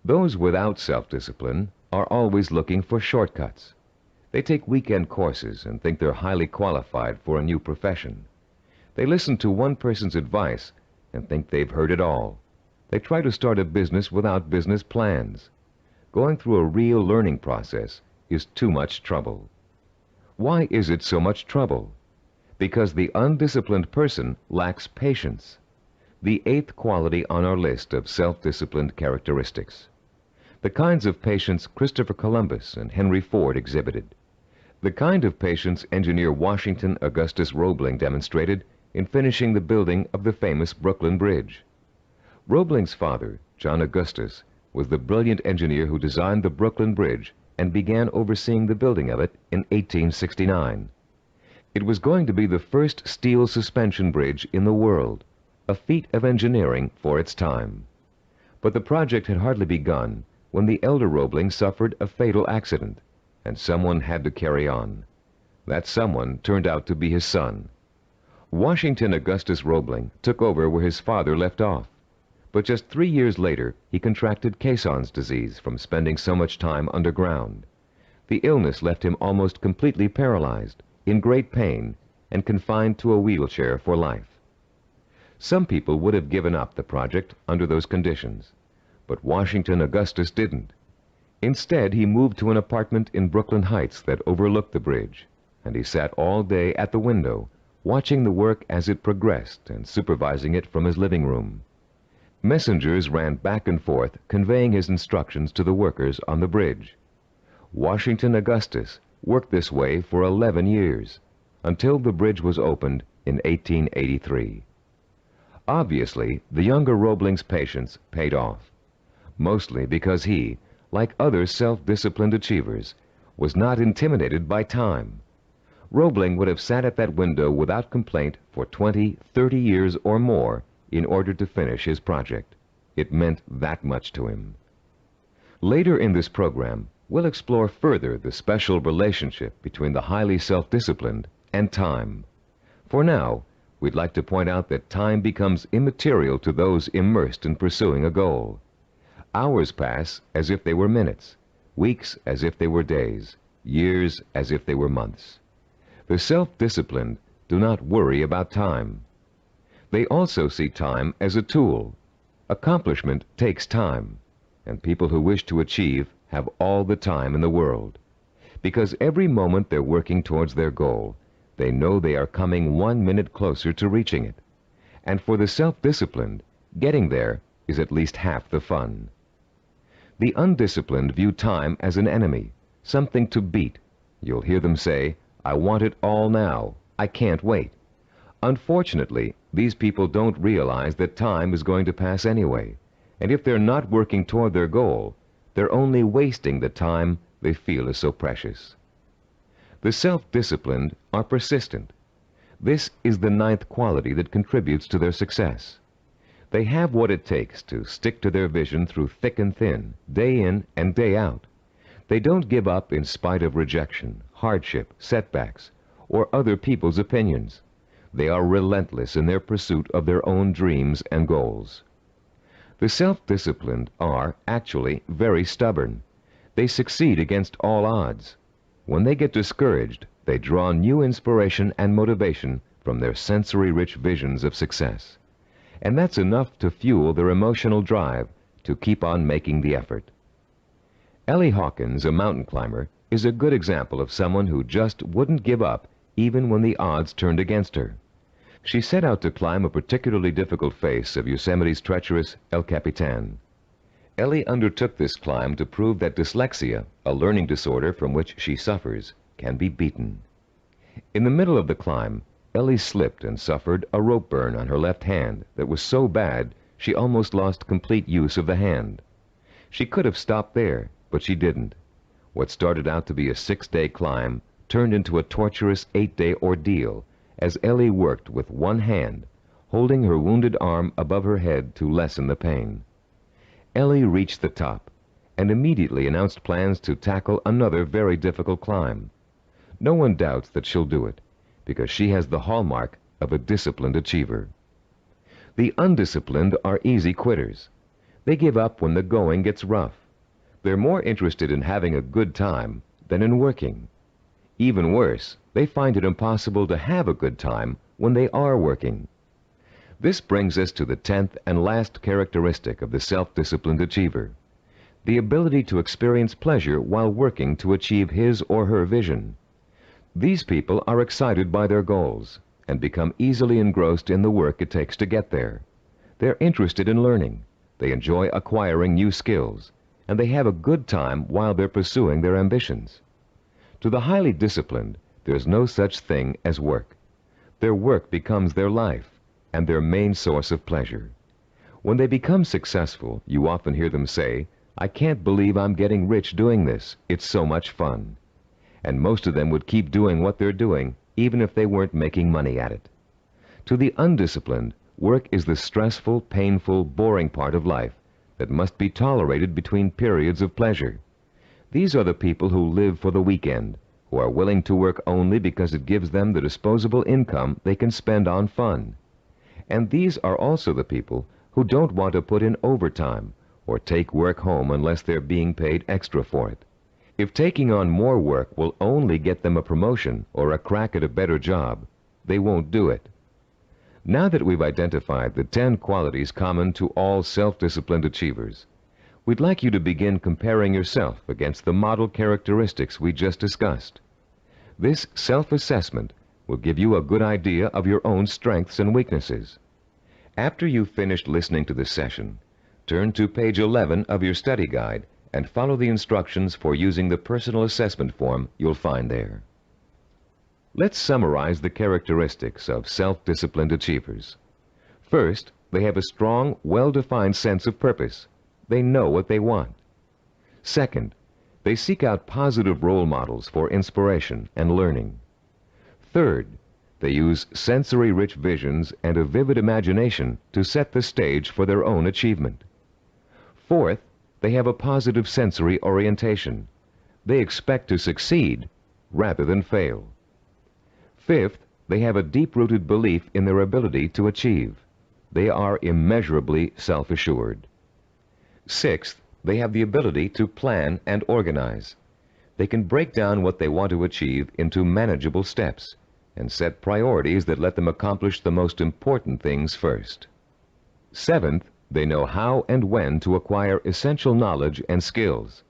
Those without self-discipline are always looking for shortcuts. They take weekend courses and think they're highly qualified for a new profession. They listen to one person's advice and think they've heard it all. They try to start a business without business plans. Going through a real learning process is too much trouble. Why is it so much trouble? Because the undisciplined person lacks patience, the 8th quality on our list of self-disciplined characteristics. The kinds of patience Christopher Columbus and Henry Ford exhibited. The kind of patience engineer Washington Augustus Roebling demonstrated in finishing the building of the famous Brooklyn Bridge. Roebling's father, John Augustus, was the brilliant engineer who designed the Brooklyn Bridge and began overseeing the building of it in 1869. It was going to be the first steel suspension bridge in the world, a feat of engineering for its time. But the project had hardly begun when the elder Roebling suffered a fatal accident, and someone had to carry on. That someone turned out to be his son. Washington Augustus Roebling took over where his father left off. But just 3 years later, he contracted Caisson's disease from spending so much time underground. The illness left him almost completely paralyzed, in great pain, and confined to a wheelchair for life. Some people would have given up the project under those conditions, but Washington Augustus didn't. Instead, he moved to an apartment in Brooklyn Heights that overlooked the bridge, and he sat all day at the window, watching the work as it progressed and supervising it from his living room. Messengers ran back and forth, conveying his instructions to the workers on the bridge. Washington Augustus worked this way for 11 years, until the bridge was opened in 1883. Obviously, the younger Roebling's patience paid off, mostly because he, like other self-disciplined achievers, was not intimidated by time. Roebling would have sat at that window without complaint for 20, 30 years or more in order to finish his project. It meant that much to him. Later in this program, we'll explore further the special relationship between the highly self-disciplined and time. For now, we'd like to point out that time becomes immaterial to those immersed in pursuing a goal. Hours pass as if they were minutes, weeks as if they were days, years as if they were months. The self-disciplined do not worry about time. They also see time as a tool. Accomplishment takes time, and people who wish to achieve have all the time in the world. Because every moment they're working towards their goal, they know they are coming 1 minute closer to reaching it. And for the self-disciplined, getting there is at least half the fun. The undisciplined view time as an enemy, something to beat. You'll hear them say, "I want it all now. I can't wait." Unfortunately, these people don't realize that time is going to pass anyway, and if they're not working toward their goal, they're only wasting the time they feel is so precious. The self-disciplined are persistent. This is the 9th quality that contributes to their success. They have what it takes to stick to their vision through thick and thin, day in and day out. They don't give up in spite of rejection, hardship, setbacks, or other people's opinions. They are relentless in their pursuit of their own dreams and goals. The self-disciplined are actually very stubborn. They succeed against all odds. When they get discouraged, they draw new inspiration and motivation from their sensory-rich visions of success. And that's enough to fuel their emotional drive to keep on making the effort. Ellie Hawkins, a mountain climber, is a good example of someone who just wouldn't give up even when the odds turned against her. She set out to climb a particularly difficult face of Yosemite's treacherous El Capitan. Ellie undertook this climb to prove that dyslexia, a learning disorder from which she suffers, can be beaten. In the middle of the climb, Ellie slipped and suffered a rope burn on her left hand that was so bad she almost lost complete use of the hand. She could have stopped there, but she didn't. What started out to be a 6-day climb turned into a torturous 8-day ordeal as Ellie worked with one hand, holding her wounded arm above her head to lessen the pain. Ellie reached the top and immediately announced plans to tackle another very difficult climb. No one doubts that she'll do it, because she has the hallmark of a disciplined achiever. The undisciplined are easy quitters. They give up when the going gets rough. They're more interested in having a good time than in working. Even worse, they find it impossible to have a good time when they are working. This brings us to the 10th and last characteristic of the self-disciplined achiever, the ability to experience pleasure while working to achieve his or her vision. These people are excited by their goals and become easily engrossed in the work it takes to get there. They're interested in learning, they enjoy acquiring new skills, and they have a good time while they're pursuing their ambitions. To the highly disciplined, there's no such thing as work. Their work becomes their life and their main source of pleasure. When they become successful, you often hear them say, "I can't believe I'm getting rich doing this. It's so much fun." And most of them would keep doing what they're doing, even if they weren't making money at it. To the undisciplined, work is the stressful, painful, boring part of life that must be tolerated between periods of pleasure. These are the people who live for the weekend, who are willing to work only because it gives them the disposable income they can spend on fun. And these are also the people who don't want to put in overtime or take work home unless they're being paid extra for it. If taking on more work will only get them a promotion or a crack at a better job, they won't do it. Now that we've identified the 10 qualities common to all self-disciplined achievers, we'd like you to begin comparing yourself against the model characteristics we just discussed. This self-assessment will give you a good idea of your own strengths and weaknesses. After you've finished listening to this session, turn to page 11 of your study guide and follow the instructions for using the personal assessment form you'll find there. Let's summarize the characteristics of self-disciplined achievers. First, they have a strong, well-defined sense of purpose. They know what they want. Second, they seek out positive role models for inspiration and learning. Third, they use sensory-rich visions and a vivid imagination to set the stage for their own achievement. Fourth, they have a positive sensory orientation. They expect to succeed rather than fail. Fifth, they have a deep-rooted belief in their ability to achieve. They are immeasurably self-assured. Sixth, They have the ability to plan and organize. They can break down what they want to achieve into manageable steps and set priorities that let them accomplish the most important things first. Seventh, they know how and when to acquire essential knowledge and skills.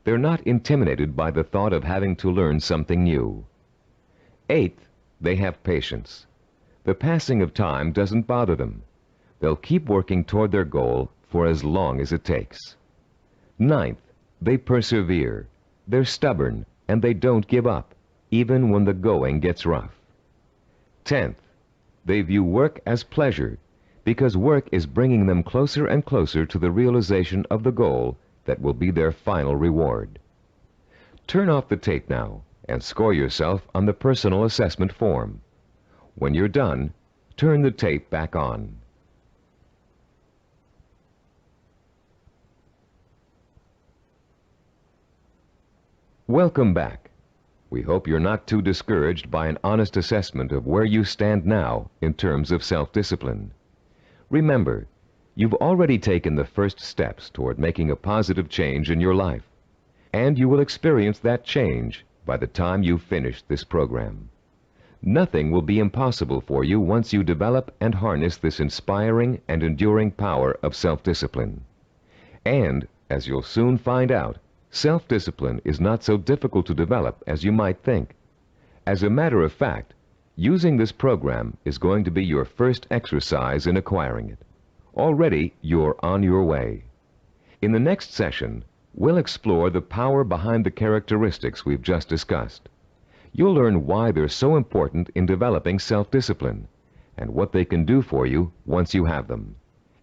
They're not intimidated by the thought of having to learn something new. Eighth, they have patience. The passing of time doesn't bother them. They'll keep working toward their goal for as long as it takes. Ninth, they persevere. They're stubborn, and they don't give up, even when the going gets rough. 10th, they view work as pleasure, because work is bringing them closer and closer to the realization of the goal that will be their final reward. Turn off the tape now and score yourself on the personal assessment form. When you're done, turn the tape back on. Welcome back. We hope you're not too discouraged by an honest assessment of where you stand now in terms of self-discipline. Remember, you've already taken the first steps toward making a positive change in your life, and you will experience that change by the time you finish this program. Nothing will be impossible for you once you develop and harness this inspiring and enduring power of self-discipline. And, as you'll soon find out, self-discipline is not so difficult to develop as you might think. As a matter of fact, using this program is going to be your first exercise in acquiring it. Already, you're on your way. In the next session, we'll explore the power behind the characteristics we've just discussed. You'll learn why they're so important in developing self-discipline and what they can do for you once you have them.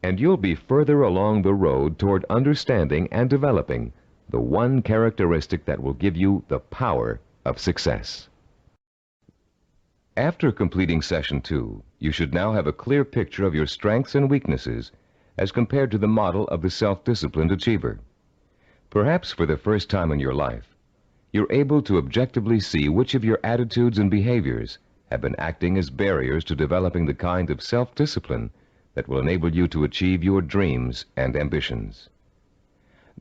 And you'll be further along the road toward understanding and developing the one characteristic that will give you the power of success. After completing Session 2, you should now have a clear picture of your strengths and weaknesses as compared to the model of the self-disciplined achiever. Perhaps for the first time in your life, you're able to objectively see which of your attitudes and behaviors have been acting as barriers to developing the kind of self-discipline that will enable you to achieve your dreams and ambitions.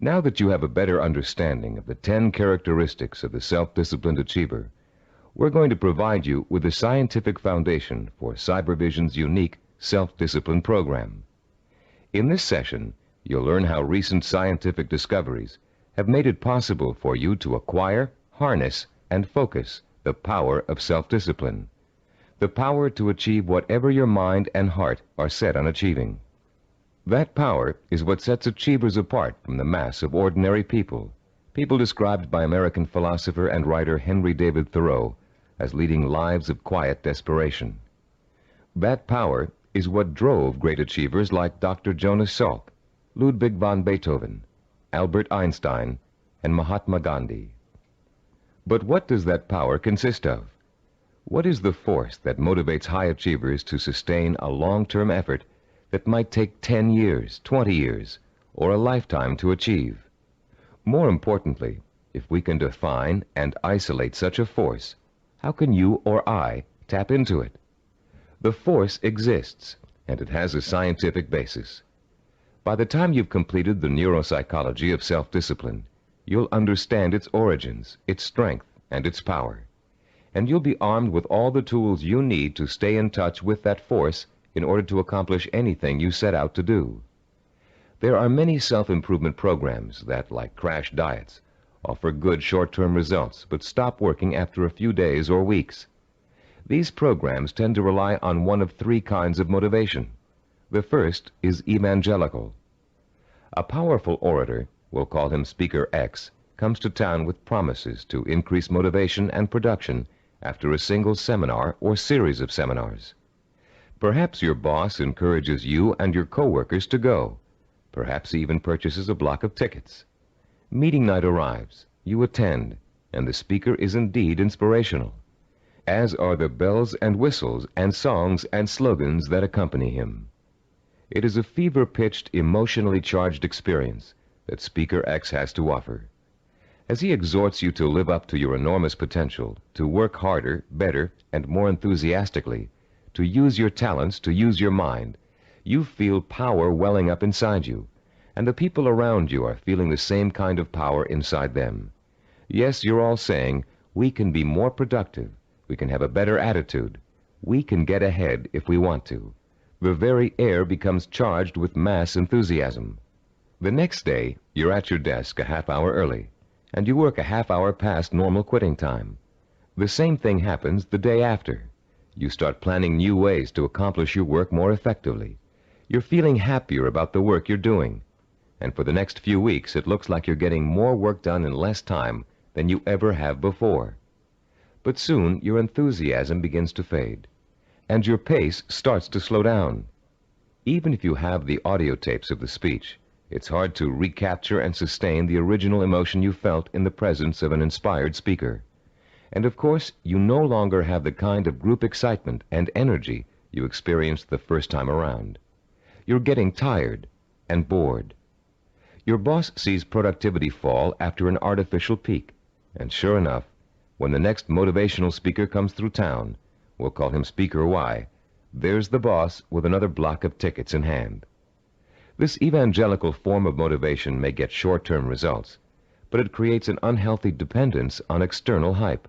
Now that you have a better understanding of the 10 characteristics of the self-disciplined achiever, we're going to provide you with the scientific foundation for Cybervision's unique self-discipline program. In this session, you'll learn how recent scientific discoveries have made it possible for you to acquire, harness, and focus the power of self-discipline, the power to achieve whatever your mind and heart are set on achieving. That power is what sets achievers apart from the mass of ordinary people, people described by American philosopher and writer Henry David Thoreau as leading lives of quiet desperation. That power is what drove great achievers like Dr. Jonas Salk, Ludwig von Beethoven, Albert Einstein, and Mahatma Gandhi. But what does that power consist of? What is the force that motivates high achievers to sustain a long-term effort that might take 10 years, 20 years, or a lifetime to achieve? More importantly, if we can define and isolate such a force, how can you or I tap into it? The force exists, and it has a scientific basis. By the time you've completed the neuropsychology of self-discipline, you'll understand its origins, its strength, and its power. And you'll be armed with all the tools you need to stay in touch with that force in order to accomplish anything you set out to do. There are many self-improvement programs that, like crash diets, offer good short-term results but stop working after a few days or weeks. These programs tend to rely on one of 3 kinds of motivation. The first is evangelical. A powerful orator, we'll call him Speaker X, comes to town with promises to increase motivation and production after a single seminar or series of seminars. Perhaps your boss encourages you and your coworkers to go. Perhaps he even purchases a block of tickets. Meeting night arrives, you attend, and the speaker is indeed inspirational, as are the bells and whistles and songs and slogans that accompany him. It is a fever-pitched, emotionally charged experience that Speaker X has to offer. As he exhorts you to live up to your enormous potential, to work harder, better, and more enthusiastically, to use your talents, to use your mind, you feel power welling up inside you, and the people around you are feeling the same kind of power inside them. Yes, you're all saying, we can be more productive, we can have a better attitude, we can get ahead if we want to. The very air becomes charged with mass enthusiasm. The next day, you're at your desk a half hour early, and you work a half hour past normal quitting time. The same thing happens the day after. You start planning new ways to accomplish your work more effectively. You're feeling happier about the work you're doing. And for the next few weeks, it looks like you're getting more work done in less time than you ever have before. But soon, your enthusiasm begins to fade, and your pace starts to slow down. Even if you have the audio tapes of the speech, it's hard to recapture and sustain the original emotion you felt in the presence of an inspired speaker. And of course, you no longer have the kind of group excitement and energy you experienced the first time around. You're getting tired and bored. Your boss sees productivity fall after an artificial peak, and sure enough, when the next motivational speaker comes through town, we'll call him Speaker Y, there's the boss with another block of tickets in hand. This evangelical form of motivation may get short-term results, but it creates an unhealthy dependence on external hype.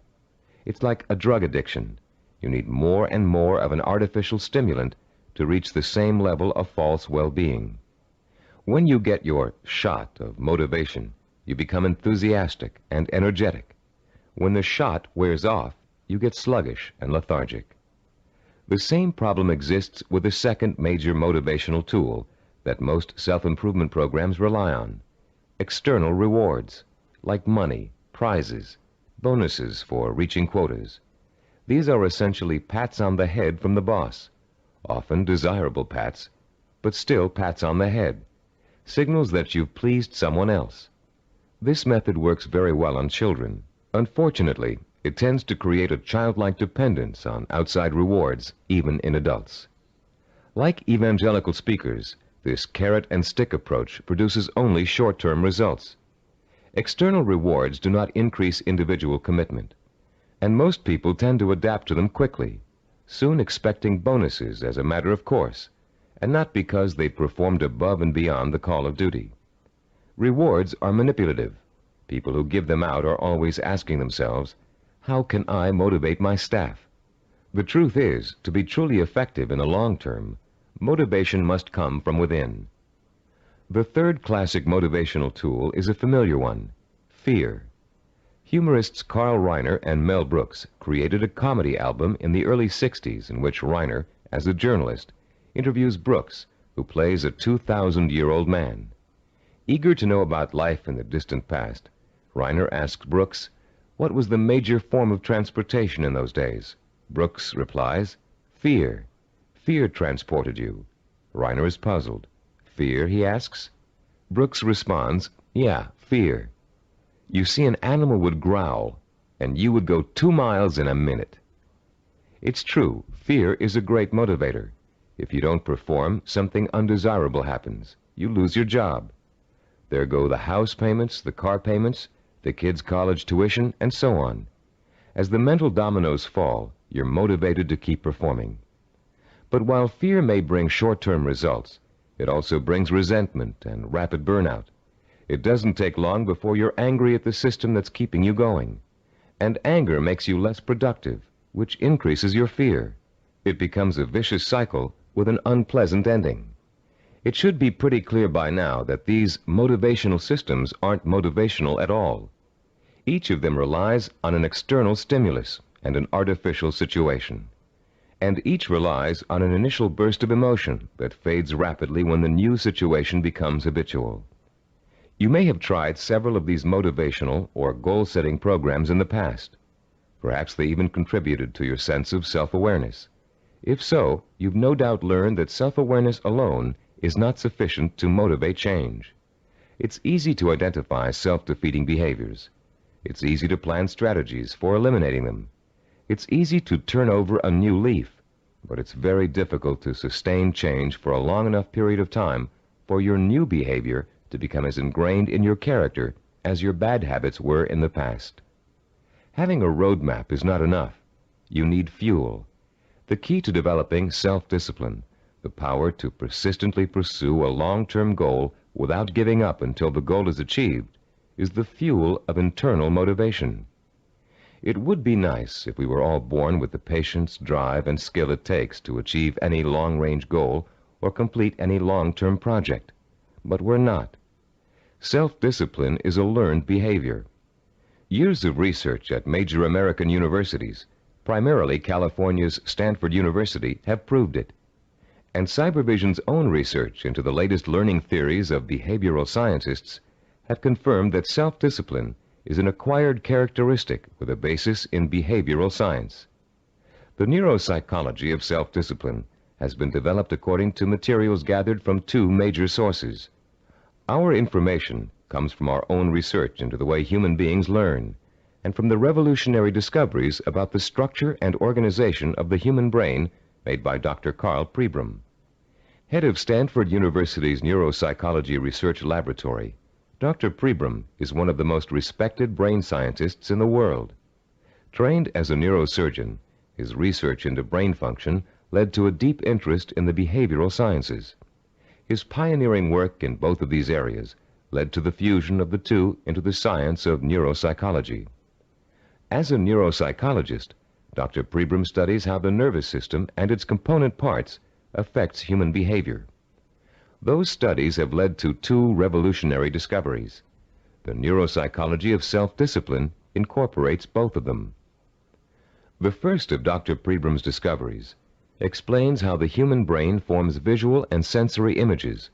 It's like a drug addiction. You need more and more of an artificial stimulant to reach the same level of false well-being. When you get your shot of motivation, you become enthusiastic and energetic. When the shot wears off, you get sluggish and lethargic. The same problem exists with the second major motivational tool that most self-improvement programs rely on: external rewards, like money, prizes, bonuses for reaching quotas. These are essentially pats on the head from the boss, often desirable pats, but still pats on the head, signals that you've pleased someone else. This method works very well on children. Unfortunately, it tends to create a childlike dependence on outside rewards, even in adults. Like evangelical speakers, this carrot and stick approach produces only short-term results. External rewards do not increase individual commitment, and most people tend to adapt to them quickly, soon expecting bonuses as a matter of course, and not because they performed above and beyond the call of duty. Rewards are manipulative. People who give them out are always asking themselves, how can I motivate my staff? The truth is, to be truly effective in the long term, motivation must come from within. The third classic motivational tool is a familiar one: fear. Humorists Carl Reiner and Mel Brooks created a comedy album in the early 60s in which Reiner, as a journalist, interviews Brooks, who plays a 2,000-year-old man. Eager to know about life in the distant past, Reiner asks Brooks, what was the major form of transportation in those days? Brooks replies, fear. Fear transported you. Reiner is puzzled. Fear, he asks. Brooks responds, yeah, fear. You see, an animal would growl, and you would go 2 miles in a minute. It's true, fear is a great motivator. If you don't perform, something undesirable happens. You lose your job. There go the house payments, the car payments, the kids' college tuition, and so on. As the mental dominoes fall, you're motivated to keep performing. But while fear may bring short-term results, it also brings resentment and rapid burnout. It doesn't take long before you're angry at the system that's keeping you going. And anger makes you less productive, which increases your fear. It becomes a vicious cycle with an unpleasant ending. It should be pretty clear by now that these motivational systems aren't motivational at all. Each of them relies on an external stimulus and an artificial situation. And each relies on an initial burst of emotion that fades rapidly when the new situation becomes habitual. You may have tried several of these motivational or goal-setting programs in the past. Perhaps they even contributed to your sense of self-awareness. If so, you've no doubt learned that self-awareness alone is not sufficient to motivate change. It's easy to identify self-defeating behaviors. It's easy to plan strategies for eliminating them. It's easy to turn over a new leaf, but it's very difficult to sustain change for a long enough period of time for your new behavior to become as ingrained in your character as your bad habits were in the past. Having a roadmap is not enough. You need fuel. The key to developing self-discipline, the power to persistently pursue a long-term goal without giving up until the goal is achieved, is the fuel of internal motivation. It would be nice if we were all born with the patience, drive, and skill it takes to achieve any long-range goal or complete any long-term project. But we're not. Self-discipline is a learned behavior. Years of research at major American universities, primarily California's Stanford University, have proved it. And Cybervision's own research into the latest learning theories of behavioral scientists have confirmed that self-discipline is an acquired characteristic with a basis in behavioral science. The neuropsychology of self-discipline has been developed according to materials gathered from two major sources. Our information comes from our own research into the way human beings learn, and from the revolutionary discoveries about the structure and organization of the human brain made by Dr. Carl Pribram. Head of Stanford University's Neuropsychology Research Laboratory, Dr. Pribram is one of the most respected brain scientists in the world. Trained as a neurosurgeon, his research into brain function led to a deep interest in the behavioral sciences. His pioneering work in both of these areas led to the fusion of the two into the science of neuropsychology. As a neuropsychologist, Dr. Pribram studies how the nervous system and its component parts affects human behavior. Those studies have led to two revolutionary discoveries. The neuropsychology of self-discipline incorporates both of them. The first of Dr. Pribram's discoveries explains how the human brain forms visual and sensory images,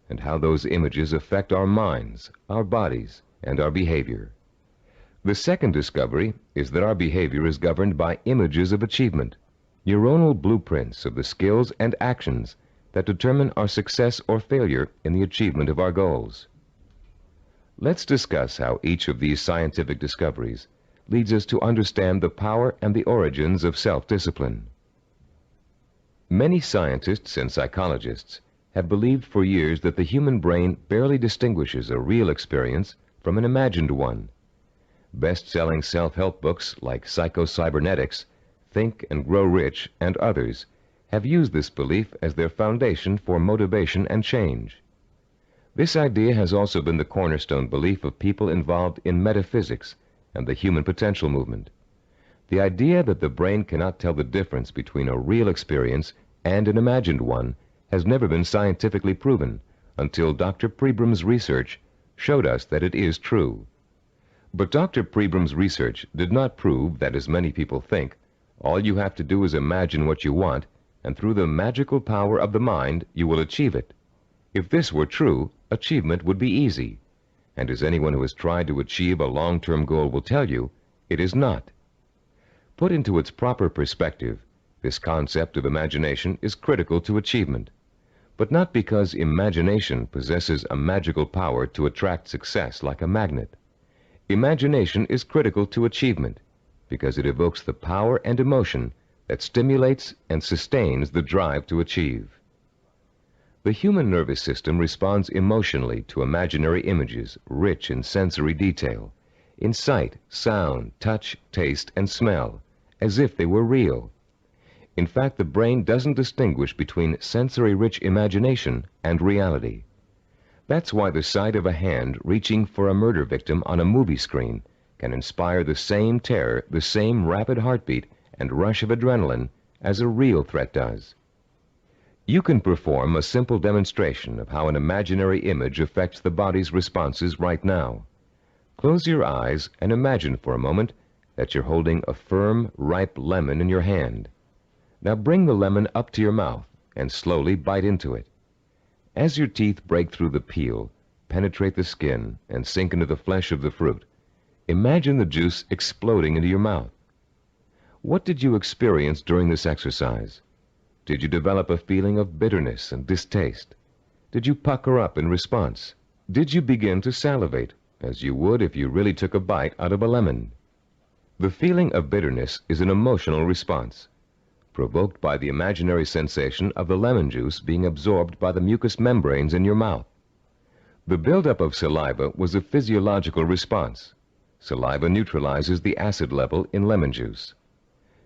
and how those images affect our minds, our bodies, and our behavior. The second discovery is that our behavior is governed by images of achievement, neuronal blueprints of the skills and actions that determine our success or failure in the achievement of our goals. Let's discuss how each of these scientific discoveries leads us to understand the power and the origins of self-discipline. Many scientists and psychologists have believed for years that the human brain barely distinguishes a real experience from an imagined one. Best-selling self-help books like Psycho-Cybernetics, Think and Grow Rich, and others have used this belief as their foundation for motivation and change. This idea has also been the cornerstone belief of people involved in metaphysics and the human potential movement. The idea that the brain cannot tell the difference between a real experience and an imagined one has never been scientifically proven until Dr. Pribram's research showed us that it is true. But Dr. Pribram's research did not prove that, as many people think, all you have to do is imagine what you want, and through the magical power of the mind, you will achieve it. If this were true, achievement would be easy. And as anyone who has tried to achieve a long-term goal will tell you, it is not. Put into its proper perspective, this concept of imagination is critical to achievement, but not because imagination possesses a magical power to attract success like a magnet. Imagination is critical to achievement because it evokes the power and emotion that stimulates and sustains the drive to achieve. The human nervous system responds emotionally to imaginary images rich in sensory detail, in sight, sound, touch, taste, and smell, as if they were real. In fact, the brain doesn't distinguish between sensory-rich imagination and reality. That's why the sight of a hand reaching for a murder victim on a movie screen can inspire the same terror, the same rapid heartbeat, and rush of adrenaline as a real threat does. You can perform a simple demonstration of how an imaginary image affects the body's responses right now. Close your eyes and imagine for a moment that you're holding a firm, ripe lemon in your hand. Now bring the lemon up to your mouth and slowly bite into it. As your teeth break through the peel, penetrate the skin, and sink into the flesh of the fruit, imagine the juice exploding into your mouth. What did you experience during this exercise? Did you develop a feeling of bitterness and distaste? Did you pucker up in response? Did you begin to salivate, as you would if you really took a bite out of a lemon? The feeling of bitterness is an emotional response, provoked by the imaginary sensation of the lemon juice being absorbed by the mucous membranes in your mouth. The buildup of saliva was a physiological response. Saliva neutralizes the acid level in lemon juice.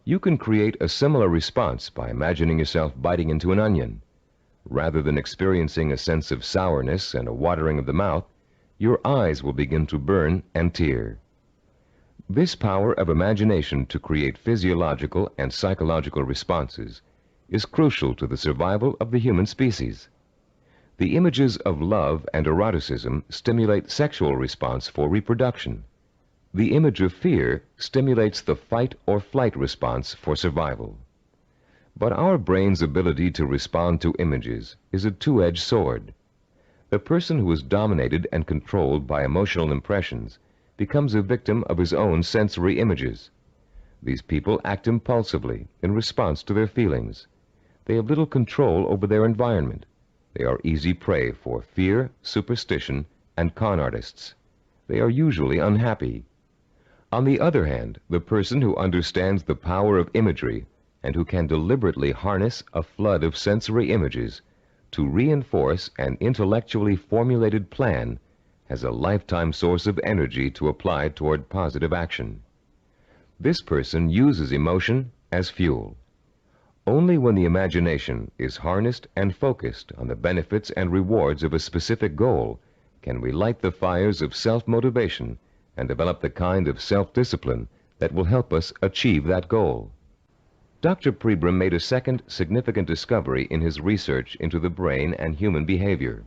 You can create a similar response by imagining yourself biting into an onion. rather than experiencing a sense of sourness and a watering of the mouth, your eyes will begin to burn and tear. This power of imagination to create physiological and psychological responses is crucial to the survival of the human species. The images of love and eroticism stimulate sexual response for reproduction. The image of fear stimulates the fight or flight response for survival. But our brain's ability to respond to images is a two-edged sword. The person who is dominated and controlled by emotional impressions becomes a victim of his own sensory images. These people act impulsively in response to their feelings. They have little control over their environment. They are easy prey for fear, superstition, and con artists. They are usually unhappy. On the other hand, the person who understands the power of imagery and who can deliberately harness a flood of sensory images to reinforce an intellectually formulated plan has a lifetime source of energy to apply toward positive action. This person uses emotion as fuel. Only when the imagination is harnessed and focused on the benefits and rewards of a specific goal can we light the fires of self-motivation and develop the kind of self-discipline that will help us achieve that goal. Dr. Pribram made a second significant discovery in his research into the brain and human behavior.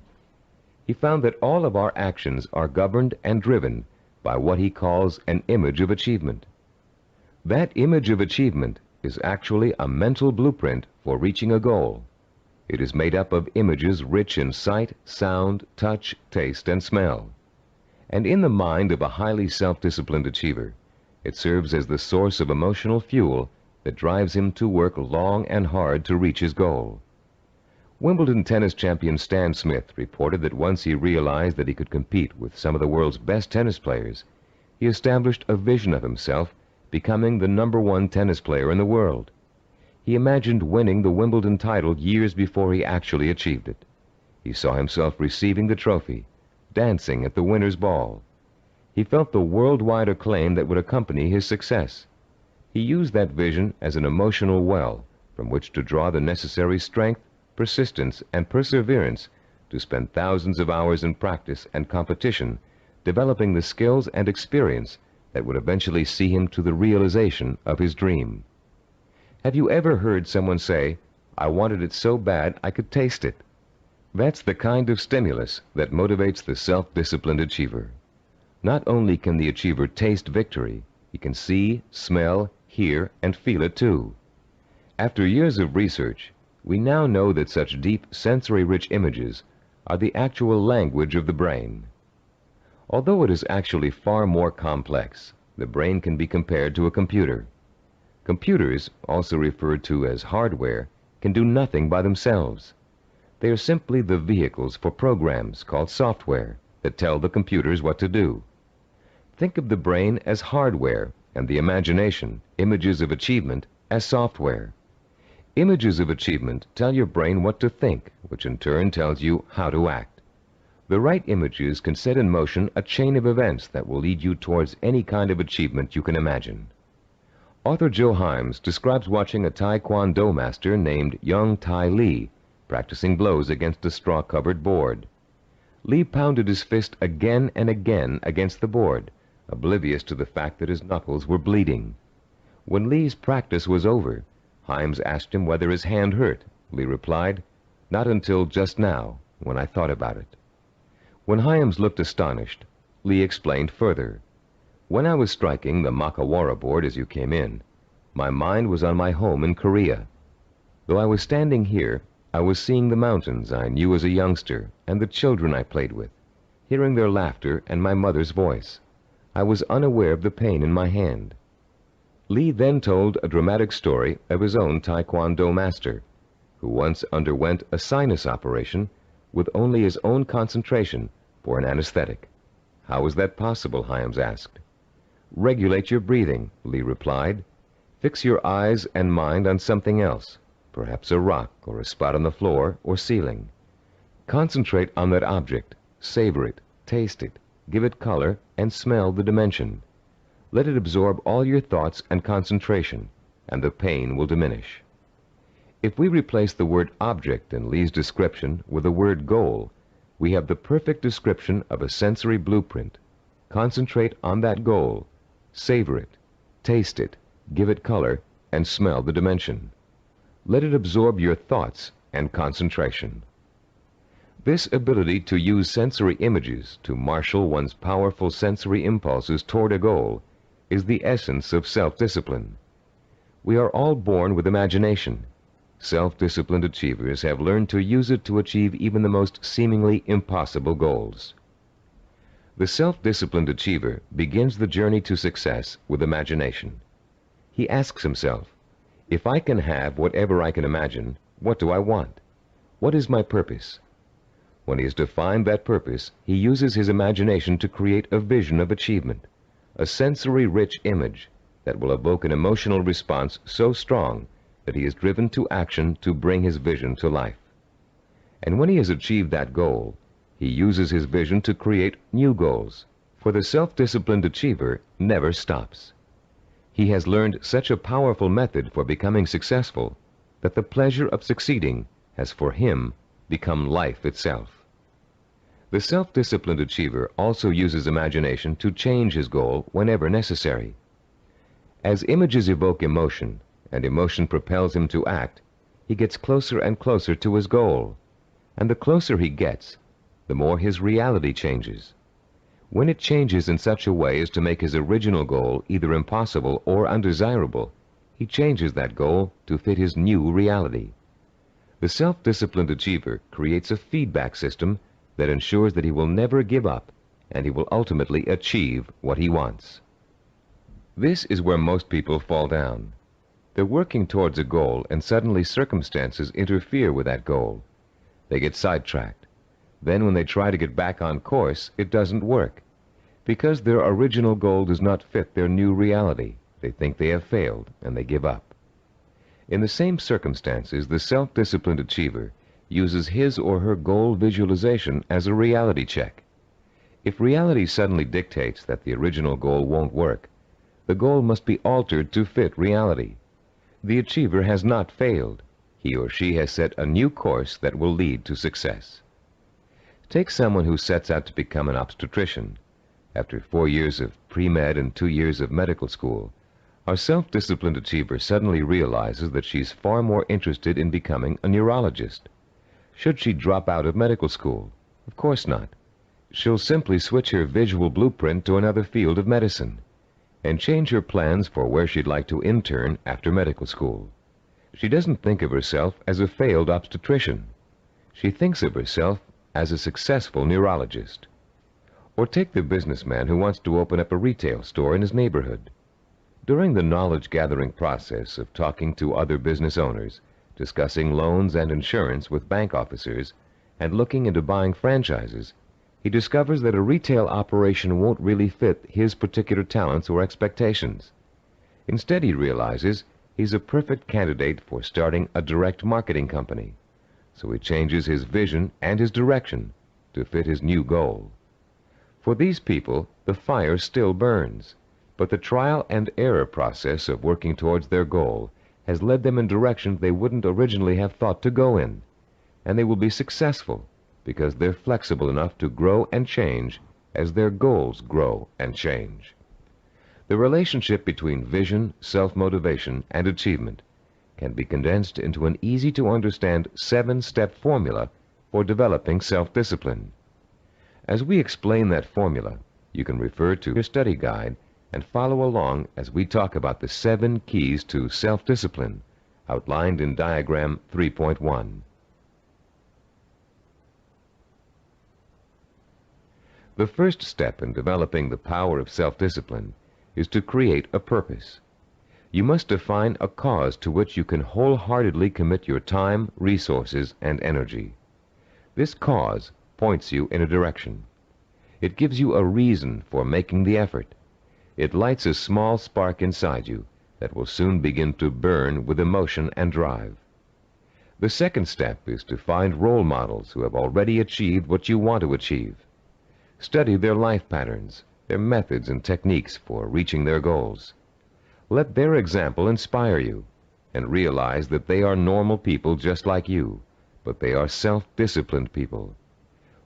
He found that all of our actions are governed and driven by what he calls an image of achievement. That image of achievement is actually a mental blueprint for reaching a goal. It is made up of images rich in sight, sound, touch, taste, and smell. And in the mind of a highly self-disciplined achiever, it serves as the source of emotional fuel that drives him to work long and hard to reach his goal. Wimbledon tennis champion Stan Smith reported that once he realized that he could compete with some of the world's best tennis players, he established a vision of himself becoming the #1 tennis player in the world. He imagined winning the Wimbledon title years before he actually achieved it. He saw himself receiving the trophy, dancing at the winner's ball. He felt the worldwide acclaim that would accompany his success. He used that vision as an emotional well from which to draw the necessary strength, persistence, and perseverance to spend thousands of hours in practice and competition, developing the skills and experience that would eventually see him to the realization of his dream. Have you ever heard someone say, "I wanted it so bad I could taste it"? That's the kind of stimulus that motivates the self-disciplined achiever. Not only can the achiever taste victory, he can see, smell, hear, and feel it too. After years of research, we now know that such deep, sensory-rich images are the actual language of the brain. Although it is actually far more complex, the brain can be compared to a computer. Computers, also referred to as hardware, can do nothing by themselves. They are simply the vehicles for programs called software that tell the computers what to do. Think of the brain as hardware and the imagination, images of achievement, as software. Images of achievement tell your brain what to think, which in turn tells you how to act. The right images can set in motion a chain of events that will lead you towards any kind of achievement you can imagine. Author Joe Himes describes watching a Taekwondo master named Young Tai Lee practicing blows against a straw-covered board. Lee pounded his fist again and again against the board, oblivious to the fact that his knuckles were bleeding. When Lee's practice was over, Himes asked him whether his hand hurt. Lee replied, "Not until just now, when I thought about it." When Himes looked astonished, Lee explained further, "When I was striking the Makawara board as you came in, my mind was on my home in Korea. Though I was standing here, I was seeing the mountains I knew as a youngster and the children I played with, hearing their laughter and my mother's voice. I was unaware of the pain in my hand." Lee then told a dramatic story of his own Taekwondo master, who once underwent a sinus operation with only his own concentration for an anesthetic. "How was that possible?" Himes asked. "Regulate your breathing," Lee replied. "Fix your eyes and mind on something else, perhaps a rock or a spot on the floor or ceiling. Concentrate on that object, savor it, taste it, give it color, and smell the dimension. Let it absorb all your thoughts and concentration, and the pain will diminish." If we replace the word object in Lee's description with the word goal, we have the perfect description of a sensory blueprint. Concentrate on that goal, savor it, taste it, give it color, and smell the dimension. Let it absorb your thoughts and concentration. This ability to use sensory images to marshal one's powerful sensory impulses toward a goal is the essence of self-discipline. We are all born with imagination. Self-disciplined achievers have learned to use it to achieve even the most seemingly impossible goals. The self-disciplined achiever begins the journey to success with imagination. He asks himself, if I can have whatever I can imagine, what do I want? What is my purpose? When he has defined that purpose, he uses his imagination to create a vision of achievement, a sensory-rich image that will evoke an emotional response so strong that he is driven to action to bring his vision to life. And when he has achieved that goal, he uses his vision to create new goals, for the self-disciplined achiever never stops. He has learned such a powerful method for becoming successful that the pleasure of succeeding has for him become life itself. The self-disciplined achiever also uses imagination to change his goal whenever necessary. As images evoke emotion, and emotion propels him to act, he gets closer and closer to his goal. And the closer he gets, the more his reality changes. When it changes in such a way as to make his original goal either impossible or undesirable, he changes that goal to fit his new reality. The self-disciplined achiever creates a feedback system that ensures that he will never give up and he will ultimately achieve what he wants. This is where most people fall down. They're working towards a goal and suddenly circumstances interfere with that goal. They get sidetracked. Then when they try to get back on course, it doesn't work. Because their original goal does not fit their new reality, they think they have failed and they give up. In the same circumstances, the self-disciplined achiever uses his or her goal visualization as a reality check. If reality suddenly dictates that the original goal won't work, the goal must be altered to fit reality. The achiever has not failed. He or she has set a new course that will lead to success. Take someone who sets out to become an obstetrician. After 4 years of pre-med and 2 years of medical school, our self-disciplined achiever suddenly realizes that she's far more interested in becoming a neurologist. Should she drop out of medical school? Of course not. She'll simply switch her visual blueprint to another field of medicine and change her plans for where she'd like to intern after medical school. She doesn't think of herself as a failed obstetrician. She thinks of herself as a successful neurologist. Or take the businessman who wants to open up a retail store in his neighborhood. During the knowledge-gathering process of talking to other business owners, discussing loans and insurance with bank officers, and looking into buying franchises, he discovers that a retail operation won't really fit his particular talents or expectations. Instead, he realizes he's a perfect candidate for starting a direct marketing company. So he changes his vision and his direction to fit his new goal. For these people, the fire still burns, but the trial and error process of working towards their goal has led them in directions they wouldn't originally have thought to go in, and they will be successful because they're flexible enough to grow and change as their goals grow and change. The relationship between vision, self-motivation, and achievement can be condensed into an easy-to-understand 7-step formula for developing self-discipline. As we explain that formula, you can refer to your study guide and follow along as we talk about the 7 keys to self-discipline outlined in diagram 3.1. The first step in developing the power of self-discipline is to create a purpose. You must define a cause to which you can wholeheartedly commit your time, resources, and energy. This cause points you in a direction. It gives you a reason for making the effort. It lights a small spark inside you that will soon begin to burn with emotion and drive. The second step is to find role models who have already achieved what you want to achieve. Study their life patterns, their methods and techniques for reaching their goals. Let their example inspire you. and realize that they are normal people just like you, but they are self-disciplined people.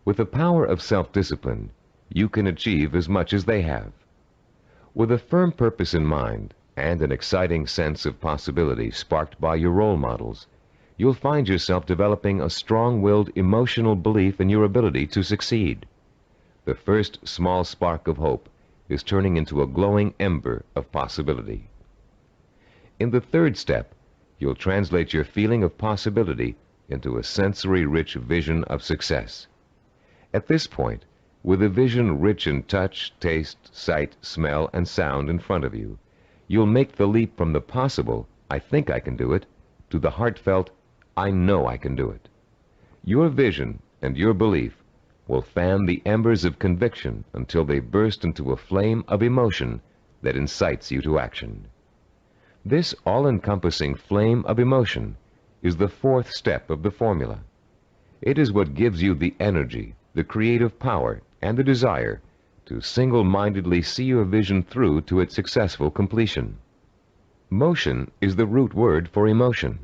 With the power of self-discipline, you can achieve as much as they have. With a firm purpose in mind and an exciting sense of possibility sparked by your role models, you'll find yourself developing a strong-willed emotional belief in your ability to succeed. The first small spark of hope is turning into a glowing ember of possibility. In the third step, you'll translate your feeling of possibility into a sensory-rich vision of success. At this point, with a vision rich in touch, taste, sight, smell, and sound in front of you, you'll make the leap from the possible, "I think I can do it," to the heartfelt, "I know I can do it." Your vision and your belief will fan the embers of conviction until they burst into a flame of emotion that incites you to action. This all-encompassing flame of emotion is the fourth step of the formula. It is what gives you the energy, the creative power, and the desire to single-mindedly see your vision through to its successful completion. Motion is the root word for emotion.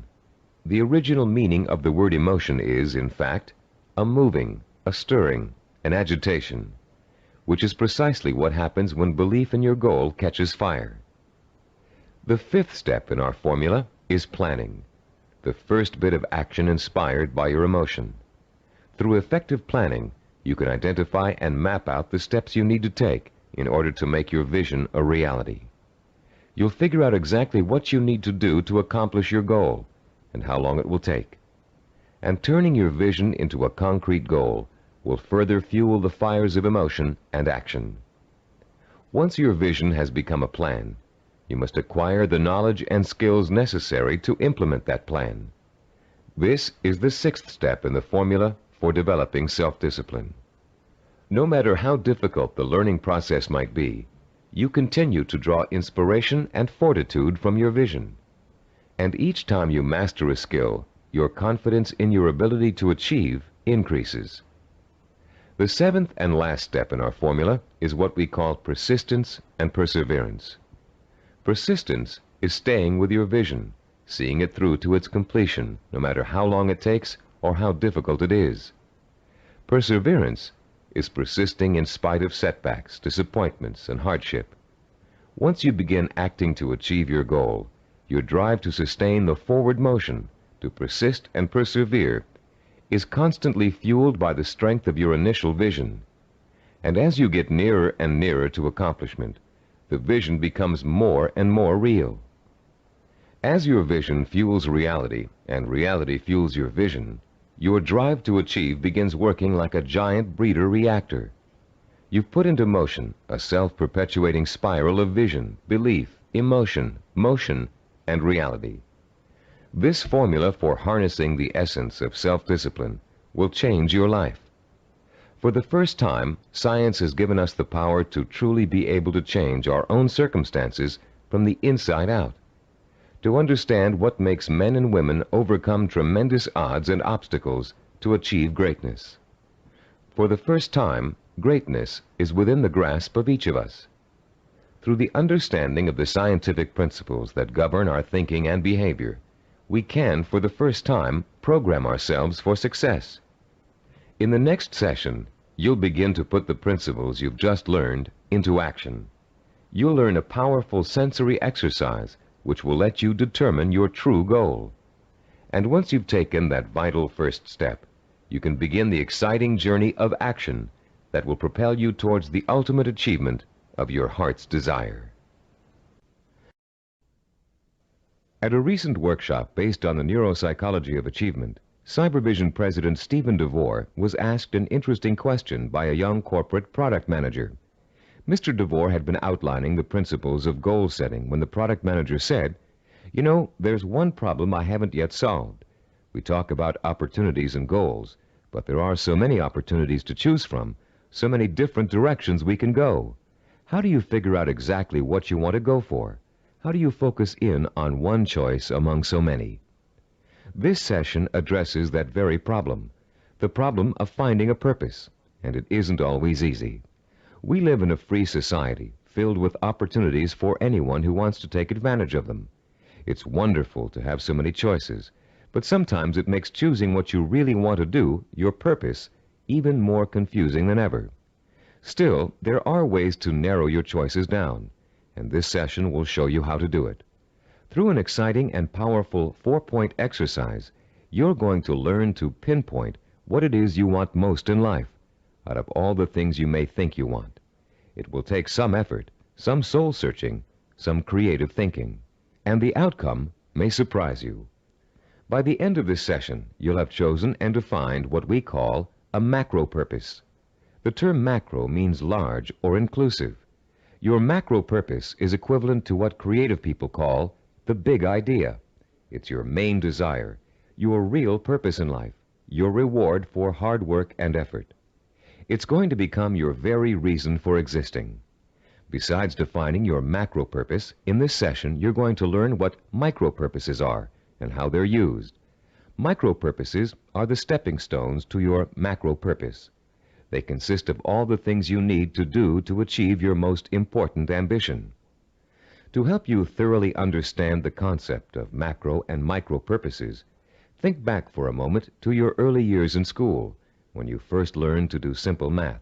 The original meaning of the word emotion is, in fact, a moving, a stirring, an agitation, which is precisely what happens when belief in your goal catches fire. The fifth step in our formula is planning, the first bit of action inspired by your emotion. Through effective planning, you can identify and map out the steps you need to take in order to make your vision a reality. You'll figure out exactly what you need to do to accomplish your goal and how long it will take. And turning your vision into a concrete goal will further fuel the fires of emotion and action. Once your vision has become a plan, you must acquire the knowledge and skills necessary to implement that plan. This is the sixth step in the formula for developing self-discipline. No matter how difficult the learning process might be, you continue to draw inspiration and fortitude from your vision. And each time you master a skill, your confidence in your ability to achieve increases. The seventh and last step in our formula is what we call persistence and perseverance. Persistence is staying with your vision, seeing it through to its completion, no matter how long it takes or how difficult it is. Perseverance is persisting in spite of setbacks, disappointments, and hardship. Once you begin acting to achieve your goal, your drive to sustain the forward motion, to persist and persevere, is constantly fueled by the strength of your initial vision. And as you get nearer and nearer to accomplishment, the vision becomes more and more real. As your vision fuels reality, and reality fuels your vision, your drive to achieve begins working like a giant breeder reactor. You've put into motion a self-perpetuating spiral of vision, belief, emotion, motion, and reality. This formula for harnessing the essence of self-discipline will change your life. For the first time, science has given us the power to truly be able to change our own circumstances from the inside out, to understand what makes men and women overcome tremendous odds and obstacles to achieve greatness. For the first time, greatness is within the grasp of each of us. Through the understanding of the scientific principles that govern our thinking and behavior, we can, for the first time, program ourselves for success. In the next session, you'll begin to put the principles you've just learned into action. You'll learn a powerful sensory exercise which will let you determine your true goal. And once you've taken that vital first step, you can begin the exciting journey of action that will propel you towards the ultimate achievement of your heart's desire. At a recent workshop based on the neuropsychology of achievement, Cybervision President Stephen DeVore was asked an interesting question by a young corporate product manager. Mr. DeVore had been outlining the principles of goal setting when the product manager said, "You know, there's one problem I haven't yet solved. We talk about opportunities and goals, but there are so many opportunities to choose from, so many different directions we can go. How do you figure out exactly what you want to go for? How do you focus in on one choice among so many?" This session addresses that very problem, the problem of finding a purpose, and it isn't always easy. We live in a free society filled with opportunities for anyone who wants to take advantage of them. It's wonderful to have so many choices, but sometimes it makes choosing what you really want to do, your purpose, even more confusing than ever. Still, there are ways to narrow your choices down, and this session will show you how to do it. Through an exciting and powerful 4-point exercise, you're going to learn to pinpoint what it is you want most in life, out of all the things you may think you want. It will take some effort, some soul-searching, some creative thinking, and the outcome may surprise you. By the end of this session, you'll have chosen and defined what we call a macro purpose. The term macro means large or inclusive. Your macro purpose is equivalent to what creative people call the big idea. It's your main desire, your real purpose in life, your reward for hard work and effort. It's going to become your very reason for existing. Besides defining your macro purpose, in this session you're going to learn what micro purposes are and how they're used. Micro purposes are the stepping stones to your macro purpose. They consist of all the things you need to do to achieve your most important ambition. To help you thoroughly understand the concept of macro and micro purposes, think back for a moment to your early years in school, when you first learned to do simple math.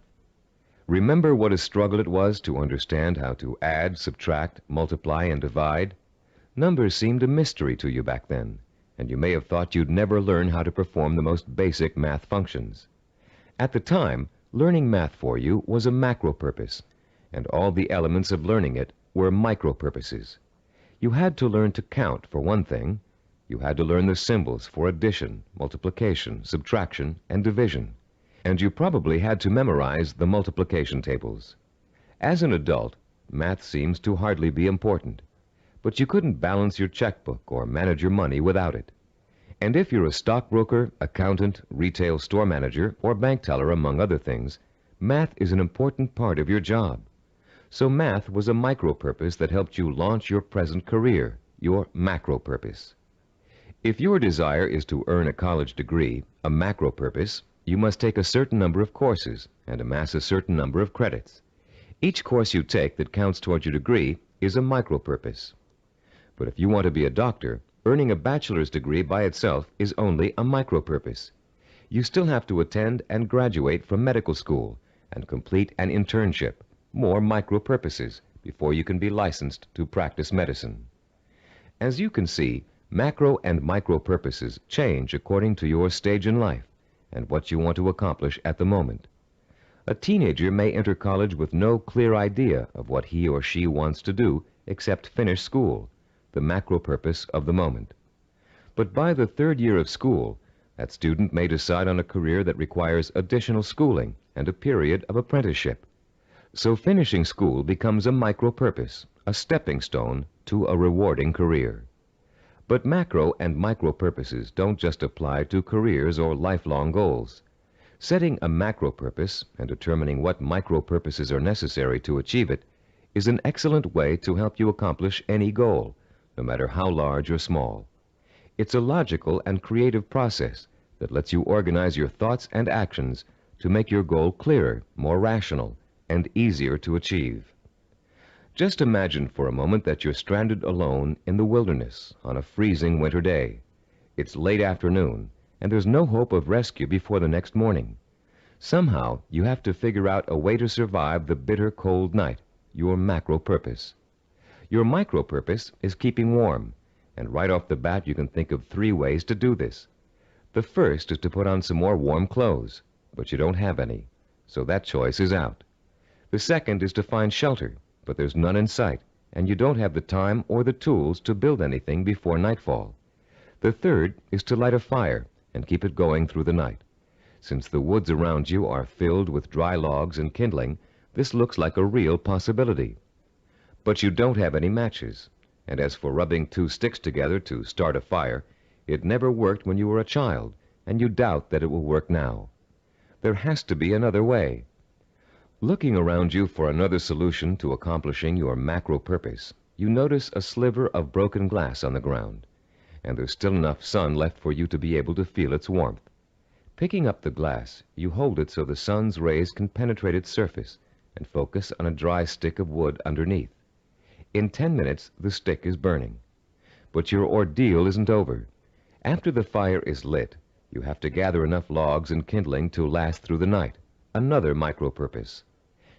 Remember what a struggle it was to understand how to add, subtract, multiply, and divide? Numbers seemed a mystery to you back then, and you may have thought you'd never learn how to perform the most basic math functions. At the time, learning math for you was a macro purpose, and all the elements of learning it were micro purposes. You had to learn to count, for one thing. You had to learn the symbols for addition, multiplication, subtraction, and division. And you probably had to memorize the multiplication tables. As an adult, math seems to hardly be important, but you couldn't balance your checkbook or manage your money without it. And if you're a stockbroker, accountant, retail store manager, or bank teller, among other things, math is an important part of your job. So math was a micro purpose that helped you launch your present career, your macro purpose. If your desire is to earn a college degree, a macro purpose, you must take a certain number of courses and amass a certain number of credits. Each course you take that counts toward your degree is a micro purpose. But if you want to be a doctor, earning a bachelor's degree by itself is only a micro purpose. You still have to attend and graduate from medical school and complete an internship, more micro purposes, before you can be licensed to practice medicine. As you can see, macro and micro purposes change according to your stage in life and what you want to accomplish at the moment. A teenager may enter college with no clear idea of what he or she wants to do except finish school, the macro purpose of the moment. But by the third year of school, that student may decide on a career that requires additional schooling and a period of apprenticeship. So finishing school becomes a micro purpose, a stepping stone to a rewarding career. But macro and micro purposes don't just apply to careers or lifelong goals. Setting a macro purpose and determining what micro purposes are necessary to achieve it is an excellent way to help you accomplish any goal, no matter how large or small. It's a logical and creative process that lets you organize your thoughts and actions to make your goal clearer, more rational, and easier to achieve. Just imagine for a moment that you're stranded alone in the wilderness on a freezing winter day. It's late afternoon, and there's no hope of rescue before the next morning. Somehow, you have to figure out a way to survive the bitter cold night, your macro purpose. Your micro purpose is keeping warm, and right off the bat you can think of 3 ways to do this. The first is to put on some more warm clothes, but you don't have any, so that choice is out. The second is to find shelter, but there's none in sight, and you don't have the time or the tools to build anything before nightfall. The third is to light a fire and keep it going through the night. Since the woods around you are filled with dry logs and kindling, this looks like a real possibility. But you don't have any matches, and as for rubbing 2 sticks together to start a fire, it never worked when you were a child, and you doubt that it will work now. There has to be another way. Looking around you for another solution to accomplishing your macro purpose, you notice a sliver of broken glass on the ground, and there's still enough sun left for you to be able to feel its warmth. Picking up the glass, you hold it so the sun's rays can penetrate its surface and focus on a dry stick of wood underneath. In 10 minutes, the stick is burning. But your ordeal isn't over. After the fire is lit, you have to gather enough logs and kindling to last through the night. Another micro-purpose.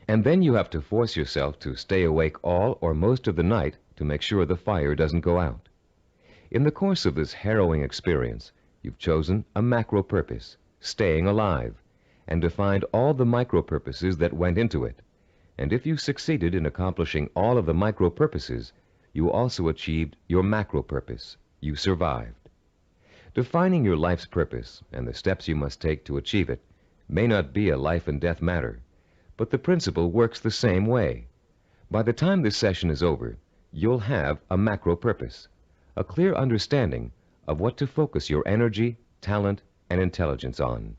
And then you have to force yourself to stay awake all or most of the night to make sure the fire doesn't go out. In the course of this harrowing experience, you've chosen a macro-purpose, staying alive, and defined all the micro-purposes that went into it. And if you succeeded in accomplishing all of the micro-purposes, you also achieved your macro-purpose. You survived. Defining your life's purpose and the steps you must take to achieve it may not be a life and death matter, but the principle works the same way. By the time this session is over, you'll have a macro-purpose, a clear understanding of what to focus your energy, talent, and intelligence on.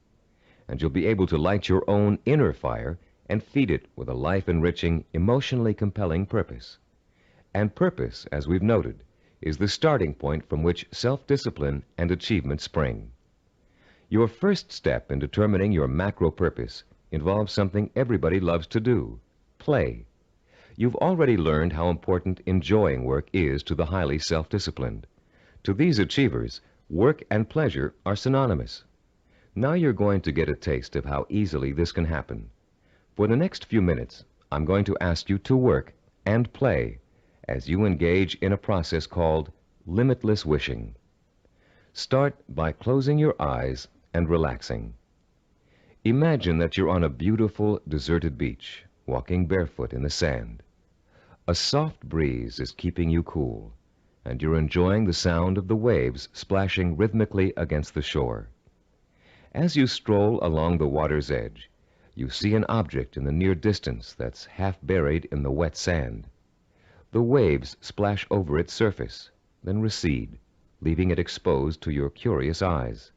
And you'll be able to light your own inner fire and feed it with a life-enriching, emotionally compelling purpose. And purpose, as we've noted, is the starting point from which self-discipline and achievement spring. Your first step in determining your macro-purpose involves something everybody loves to do: play. You've already learned how important enjoying work is to the highly self-disciplined. To these achievers, work and pleasure are synonymous. Now you're going to get a taste of how easily this can happen. For the next few minutes, I'm going to ask you to work and play as you engage in a process called limitless wishing. Start by closing your eyes and relaxing. Imagine that you're on a beautiful, deserted beach, walking barefoot in the sand. A soft breeze is keeping you cool, and you're enjoying the sound of the waves splashing rhythmically against the shore. As you stroll along the water's edge, you see an object in the near distance that's half buried in the wet sand. The waves splash over its surface, then recede, leaving it exposed to your curious eyes.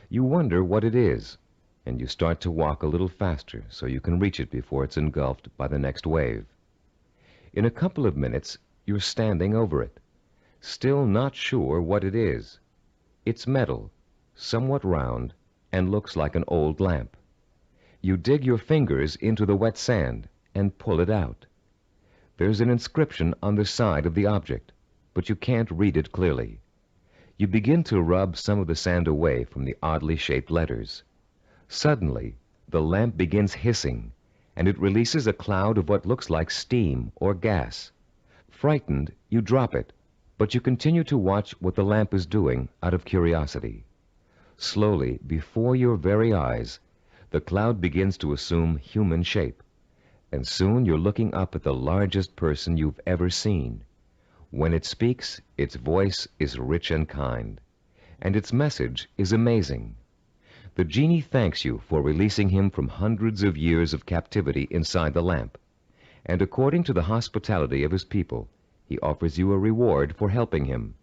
You wonder what it is, and you start to walk a little faster so you can reach it before it's engulfed by the next wave. In a couple of minutes, you're standing over it, still not sure what it is. It's metal, somewhat round, and looks like an old lamp. You dig your fingers into the wet sand and pull it out. There's an inscription on the side of the object, but you can't read it clearly. You begin to rub some of the sand away from the oddly shaped letters. Suddenly, the lamp begins hissing, and it releases a cloud of what looks like steam or gas. Frightened, you drop it, but you continue to watch what the lamp is doing out of curiosity. Slowly, before your very eyes, the cloud begins to assume human shape, and soon you're looking up at the largest person you've ever seen. When it speaks, its voice is rich and kind, and its message is amazing. The genie thanks you for releasing him from hundreds of years of captivity inside the lamp, and according to the hospitality of his people, he offers you a reward for helping him.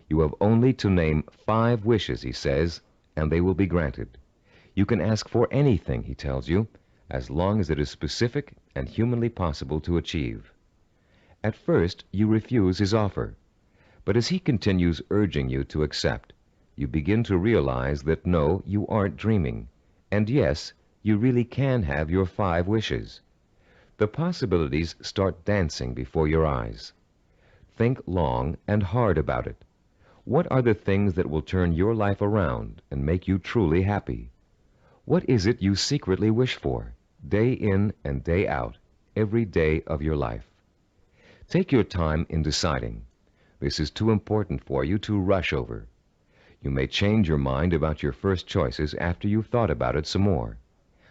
You have only to name 5 wishes, he says, and they will be granted. You can ask for anything, he tells you, as long as it is specific and humanly possible to achieve. At first, you refuse his offer, but as he continues urging you to accept, you begin to realize that no, you aren't dreaming, and yes, you really can have your 5 wishes. The possibilities start dancing before your eyes. Think long and hard about it. What are the things that will turn your life around and make you truly happy? What is it you secretly wish for, day in and day out, every day of your life? Take your time in deciding. This is too important for you to rush over. You may change your mind about your first choices after you've thought about it some more.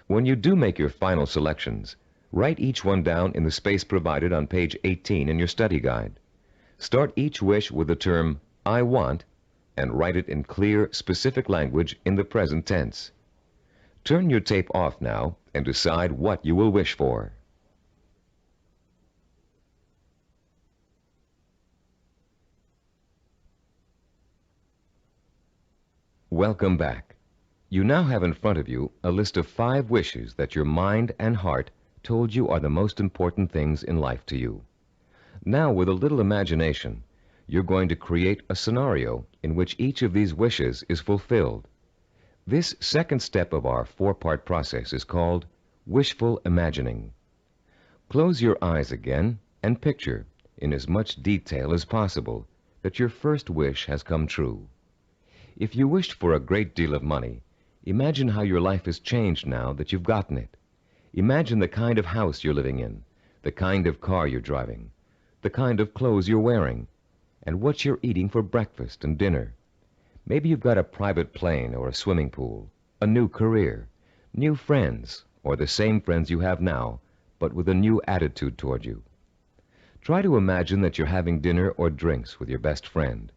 When you do make your final selections, write each one down in the space provided on page 18 in your study guide. Start each wish with the term, I want, and write it in clear, specific language in the present tense. Turn your tape off now and decide what you will wish for. Welcome back. You now have in front of you a list of 5 wishes that your mind and heart told you are the most important things in life to you. Now, with a little imagination, you're going to create a scenario in which each of these wishes is fulfilled. This second step of our 4-part process is called wishful imagining. Close your eyes again and picture, in as much detail as possible, that your first wish has come true. If you wished for a great deal of money, imagine how your life has changed now that you've gotten it. Imagine the kind of house you're living in, the kind of car you're driving, the kind of clothes you're wearing, and what you're eating for breakfast and dinner. Maybe you've got a private plane or a swimming pool, a new career, new friends, or the same friends you have now, but with a new attitude toward you. Try to imagine that you're having dinner or drinks with your best friend,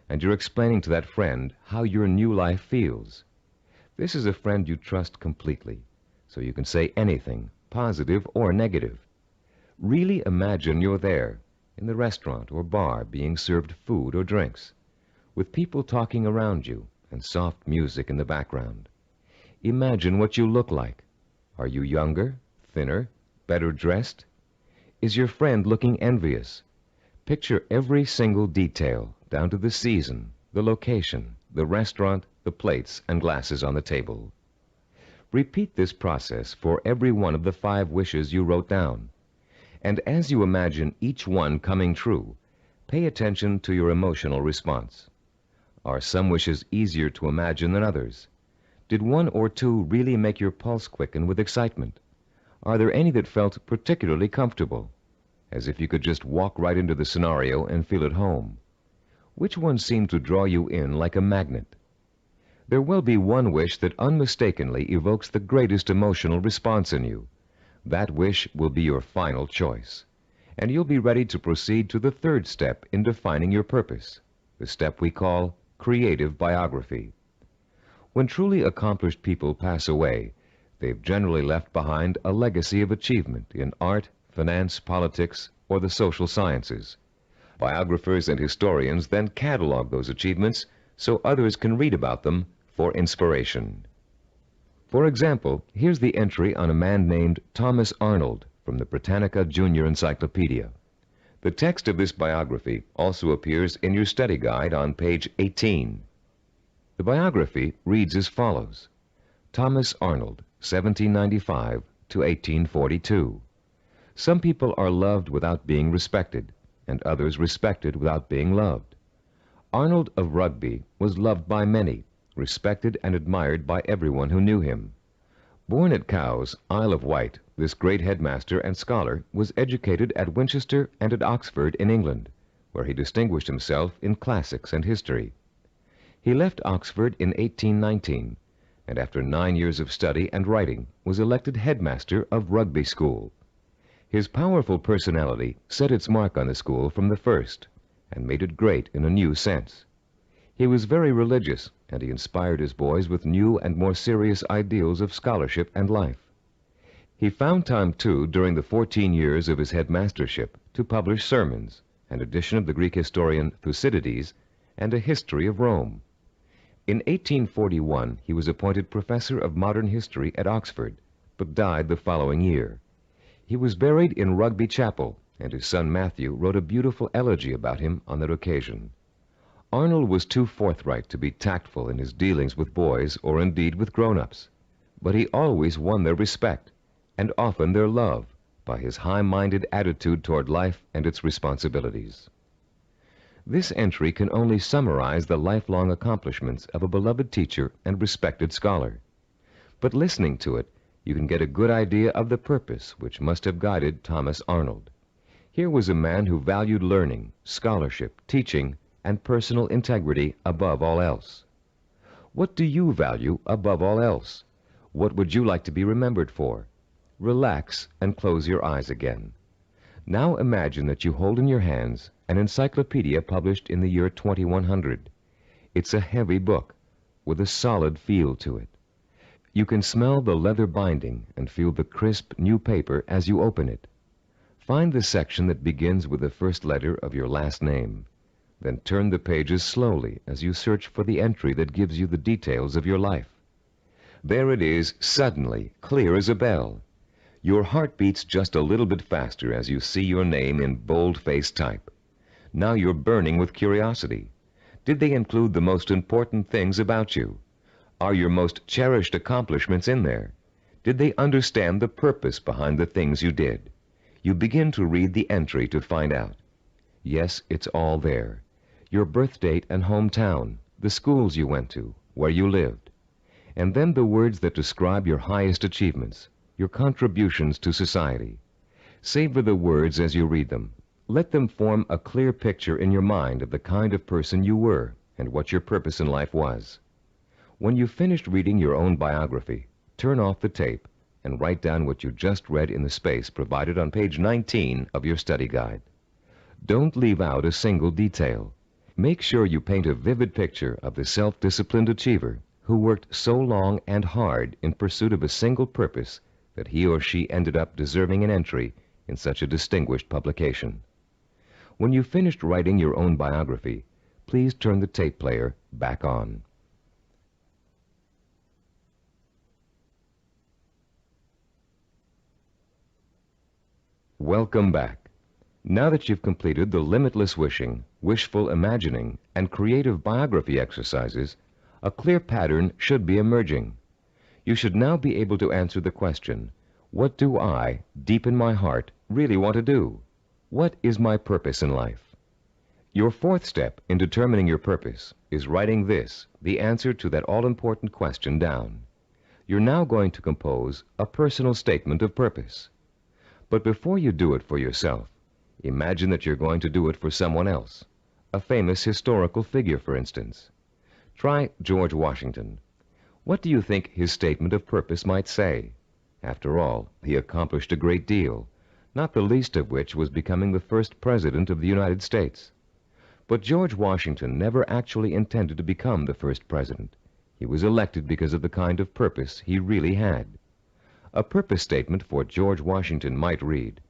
and you're explaining to that friend how your new life feels. This is a friend you trust completely, so you can say anything, positive or negative. Really imagine you're there, in the restaurant or bar being served food or drinks, with people talking around you and soft music in the background. Imagine what you look like. Are you younger, thinner, better dressed? Is your friend looking envious? Picture every single detail, down to the season, the location, the restaurant, the plates and glasses on the table. Repeat this process for every one of the 5 wishes you wrote down. And as you imagine each one coming true, pay attention to your emotional response. Are some wishes easier to imagine than others? Did 1 or 2 really make your pulse quicken with excitement? Are there any that felt particularly comfortable, as if you could just walk right into the scenario and feel at home? Which one seemed to draw you in like a magnet? There will be one wish that unmistakably evokes the greatest emotional response in you. That wish will be your final choice, and you'll be ready to proceed to the 3rd step in defining your purpose, the step we call creative biography. When truly accomplished people pass away, they've generally left behind a legacy of achievement in art, finance, politics, or the social sciences. Biographers and historians then catalog those achievements so others can read about them for inspiration. For example, here's the entry on a man named Thomas Arnold from the Britannica Junior Encyclopedia. The text of this biography also appears in your study guide on page 18. The biography reads as follows. Thomas Arnold, 1795 to 1842. Some people are loved without being respected, and others respected without being loved. Arnold of Rugby was loved by many, respected and admired by everyone who knew him. Born at Cowes, Isle of Wight, this great headmaster and scholar was educated at Winchester and at Oxford in England, where he distinguished himself in classics and history. He left Oxford in 1819, and after 9 years of study and writing was elected headmaster of Rugby School. His powerful personality set its mark on the school from the first, and made it great in a new sense. He was very religious, and he inspired his boys with new and more serious ideals of scholarship and life. He found time, too, during the 14 years of his headmastership, to publish sermons, an edition of the Greek historian Thucydides, and a history of Rome. In 1841, he was appointed professor of modern history at Oxford, but died the following year. He was buried in Rugby Chapel, and his son Matthew wrote a beautiful elegy about him on that occasion. Arnold was too forthright to be tactful in his dealings with boys or indeed with grown-ups, but he always won their respect, and often their love, by his high-minded attitude toward life and its responsibilities. This entry can only summarize the lifelong accomplishments of a beloved teacher and respected scholar. But listening to it, you can get a good idea of the purpose which must have guided Thomas Arnold. Here was a man who valued learning, scholarship, teaching, and personal integrity above all else. What do you value above all else? What would you like to be remembered for? Relax and close your eyes again. Now imagine that you hold in your hands an encyclopedia published in the year 2100. It's a heavy book with a solid feel to it. You can smell the leather binding and feel the crisp new paper as you open it. Find the section that begins with the first letter of your last name. Then turn the pages slowly as you search for the entry that gives you the details of your life. There it is, suddenly, clear as a bell. Your heart beats just a little bit faster as you see your name in bold-faced type. Now you're burning with curiosity. Did they include the most important things about you? Are your most cherished accomplishments in there? Did they understand the purpose behind the things you did? You begin to read the entry to find out. Yes, it's all there. your birth date and hometown, the schools you went to, where you lived, and then the words that describe your highest achievements, your contributions to society. Savor the words as you read them. Let them form a clear picture in your mind of the kind of person you were and what your purpose in life was. When you've finished reading your own biography, turn off the tape and write down what you just read in the space provided on page 19 of your study guide. Don't leave out a single detail. Make sure you paint a vivid picture of the self-disciplined achiever who worked so long and hard in pursuit of a single purpose that he or she ended up deserving an entry in such a distinguished publication. When you've finished writing your own biography, please turn the tape player back on. Welcome back. Now that you've completed the limitless wishing, wishful imagining, and creative biography exercises, a clear pattern should be emerging. You should now be able to answer the question, what do I, deep in my heart, really want to do? What is my purpose in life? Your fourth step in determining your purpose is writing this, the answer to that all-important question, down. You're now going to compose a personal statement of purpose. But before you do it for yourself, imagine that you're going to do it for someone else, a famous historical figure, for instance. Try George Washington. What do you think his statement of purpose might say? After all, he accomplished a great deal, not the least of which was becoming the first president of the United States. But George Washington never actually intended to become the first president. He was elected because of the kind of purpose he really had. A purpose statement for George Washington might read,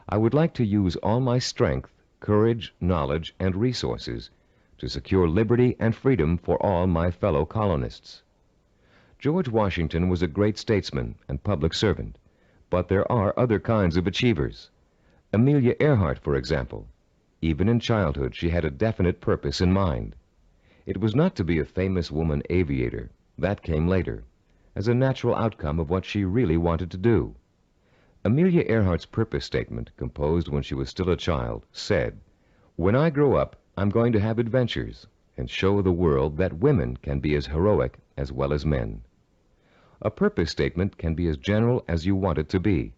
I would like to use all my strength, courage, knowledge, and resources to secure liberty and freedom for all my fellow colonists. George Washington was a great statesman and public servant, but there are other kinds of achievers. Amelia Earhart, for example. Even in childhood, she had a definite purpose in mind. It was not to be a famous woman aviator. That came later, as a natural outcome of what she really wanted to do. Amelia Earhart's purpose statement, composed when she was still a child, said, when I grow up, I'm going to have adventures and show the world that women can be as heroic as well as men. A purpose statement can be as general as you want it to be.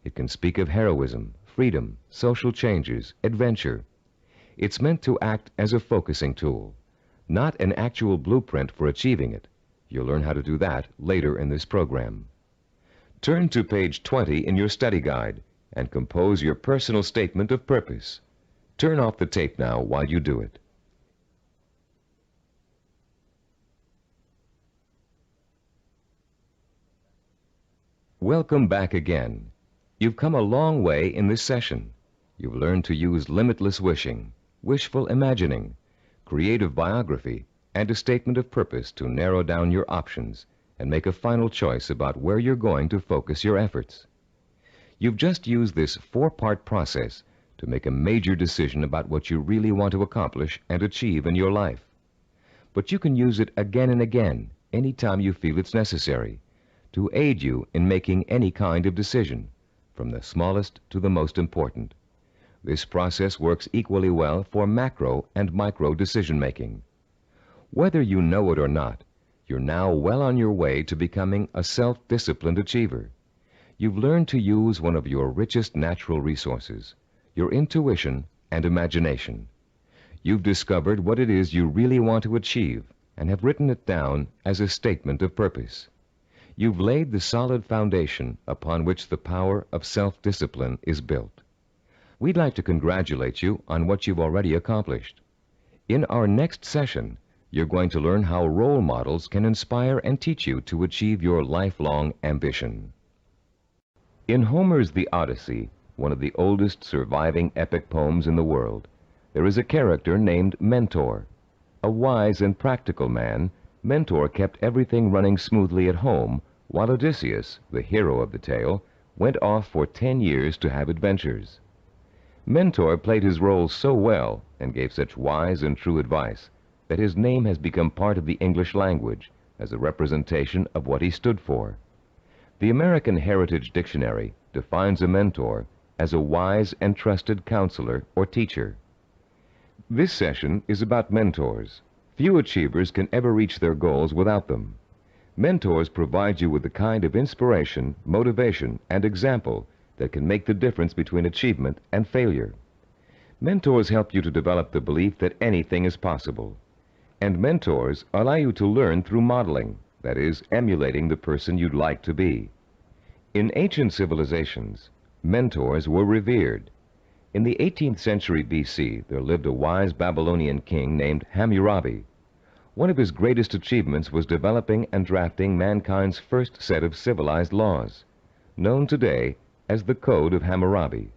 It can speak of heroism, freedom, social changes, adventure. It's meant to act as a focusing tool, not an actual blueprint for achieving it. You'll learn how to do that later in this program. Turn to page 20 in your study guide and compose your personal statement of purpose. Turn off the tape now while you do it. Welcome back again. You've come a long way in this session. You've learned to use limitless wishing, wishful imagining, creative biography, and a statement of purpose to narrow down your options and make a final choice about where you're going to focus your efforts. You've just used this four-part process to make a major decision about what you really want to accomplish and achieve in your life. But you can use it again and again, anytime you feel it's necessary, to aid you in making any kind of decision, from the smallest to the most important. This process works equally well for macro and micro decision-making. Whether you know it or not, you're now well on your way to becoming a self-disciplined achiever. You've learned to use one of your richest natural resources, your intuition and imagination. You've discovered what it is you really want to achieve and have written it down as a statement of purpose. You've laid the solid foundation upon which the power of self-discipline is built. We'd like to congratulate you on what you've already accomplished. In our next session, you're going to learn how role models can inspire and teach you to achieve your lifelong ambition. In Homer's The Odyssey, one of the oldest surviving epic poems in the world, there is a character named Mentor. A wise and practical man, Mentor kept everything running smoothly at home, while Odysseus, the hero of the tale, went off for 10 years to have adventures. Mentor played his role so well and gave such wise and true advice that his name has become part of the English language as a representation of what he stood for. The American Heritage Dictionary defines a mentor as a wise and trusted counselor or teacher. This session is about mentors. Few achievers can ever reach their goals without them. Mentors provide you with the kind of inspiration, motivation, and example that can make the difference between achievement and failure. Mentors help you to develop the belief that anything is possible. And mentors allow you to learn through modeling, that is, emulating the person you'd like to be. In ancient civilizations, mentors were revered. In the 18th century BC, there lived a wise Babylonian king named Hammurabi. One of his greatest achievements was developing and drafting mankind's first set of civilized laws, known today as the Code of Hammurabi.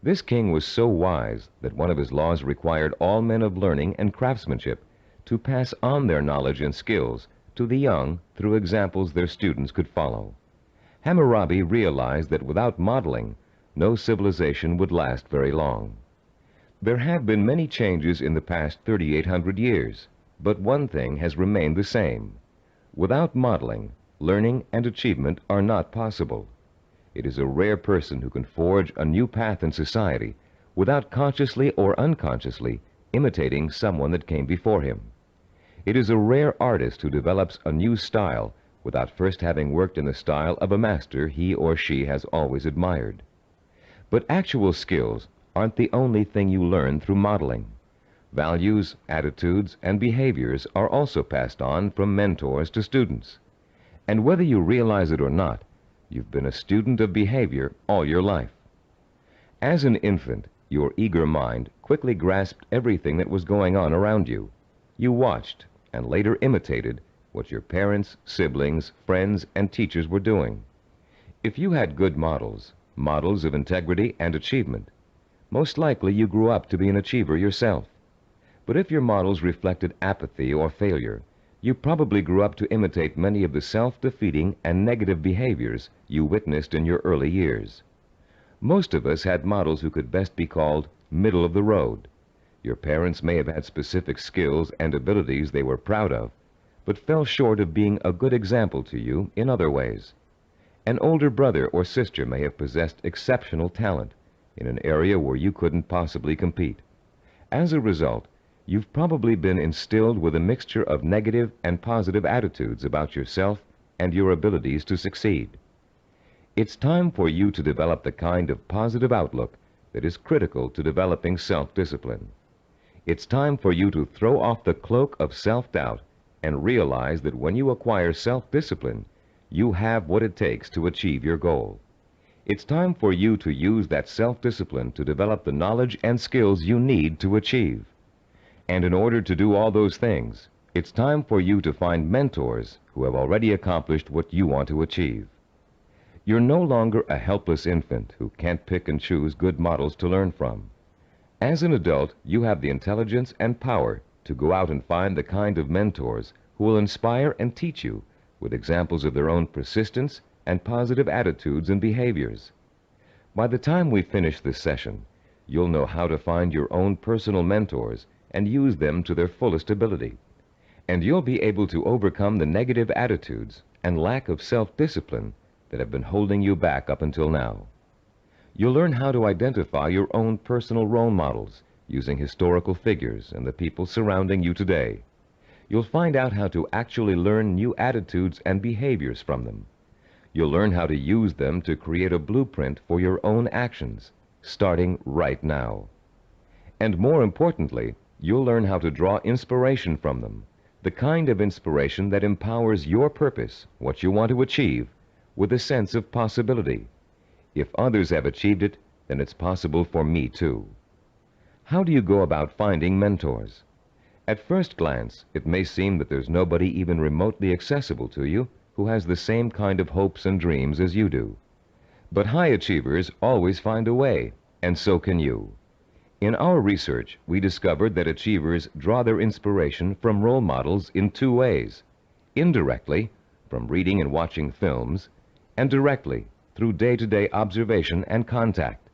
This king was so wise that one of his laws required all men of learning and craftsmanship to pass on their knowledge and skills to the young through examples their students could follow. Hammurabi realized that without modeling, no civilization would last very long. There have been many changes in the past 3,800 years, but one thing has remained the same. Without modeling, learning and achievement are not possible. It is a rare person who can forge a new path in society without consciously or unconsciously imitating someone that came before him. It is a rare artist who develops a new style without first having worked in the style of a master he or she has always admired. But actual skills aren't the only thing you learn through modeling. Values, attitudes, and behaviors are also passed on from mentors to students. And whether you realize it or not, you've been a student of behavior all your life. As an infant, your eager mind quickly grasped everything that was going on around you. You watched and later imitated what your parents, siblings, friends, and teachers were doing. If you had good models, models of integrity and achievement, most likely you grew up to be an achiever yourself. But if your models reflected apathy or failure, you probably grew up to imitate many of the self-defeating and negative behaviors you witnessed in your early years. Most of us had models who could best be called middle of the road. Your parents may have had specific skills and abilities they were proud of, but fell short of being a good example to you in other ways. An older brother or sister may have possessed exceptional talent in an area where you couldn't possibly compete. As a result, you've probably been instilled with a mixture of negative and positive attitudes about yourself and your abilities to succeed. It's time for you to develop the kind of positive outlook that is critical to developing self-discipline. It's time for you to throw off the cloak of self-doubt and realize that when you acquire self-discipline, you have what it takes to achieve your goal. It's time for you to use that self-discipline to develop the knowledge and skills you need to achieve. And in order to do all those things, it's time for you to find mentors who have already accomplished what you want to achieve. You're no longer a helpless infant who can't pick and choose good models to learn from. As an adult, you have the intelligence and power to go out and find the kind of mentors who will inspire and teach you with examples of their own persistence and positive attitudes and behaviors. By the time we finish this session, you'll know how to find your own personal mentors and use them to their fullest ability. And you'll be able to overcome the negative attitudes and lack of self-discipline that have been holding you back up until now. You'll learn how to identify your own personal role models using historical figures and the people surrounding you today. You'll find out how to actually learn new attitudes and behaviors from them. You'll learn how to use them to create a blueprint for your own actions, starting right now. And more importantly, you'll learn how to draw inspiration from them, the kind of inspiration that empowers your purpose, what you want to achieve, with a sense of possibility. If others have achieved it, then it's possible for me too. How do you go about finding mentors? At first glance, it may seem that there's nobody even remotely accessible to you who has the same kind of hopes and dreams as you do. But high achievers always find a way, and so can you. In our research, we discovered that achievers draw their inspiration from role models in two ways: indirectly, from reading and watching films, and directly, through day-to-day observation and contact.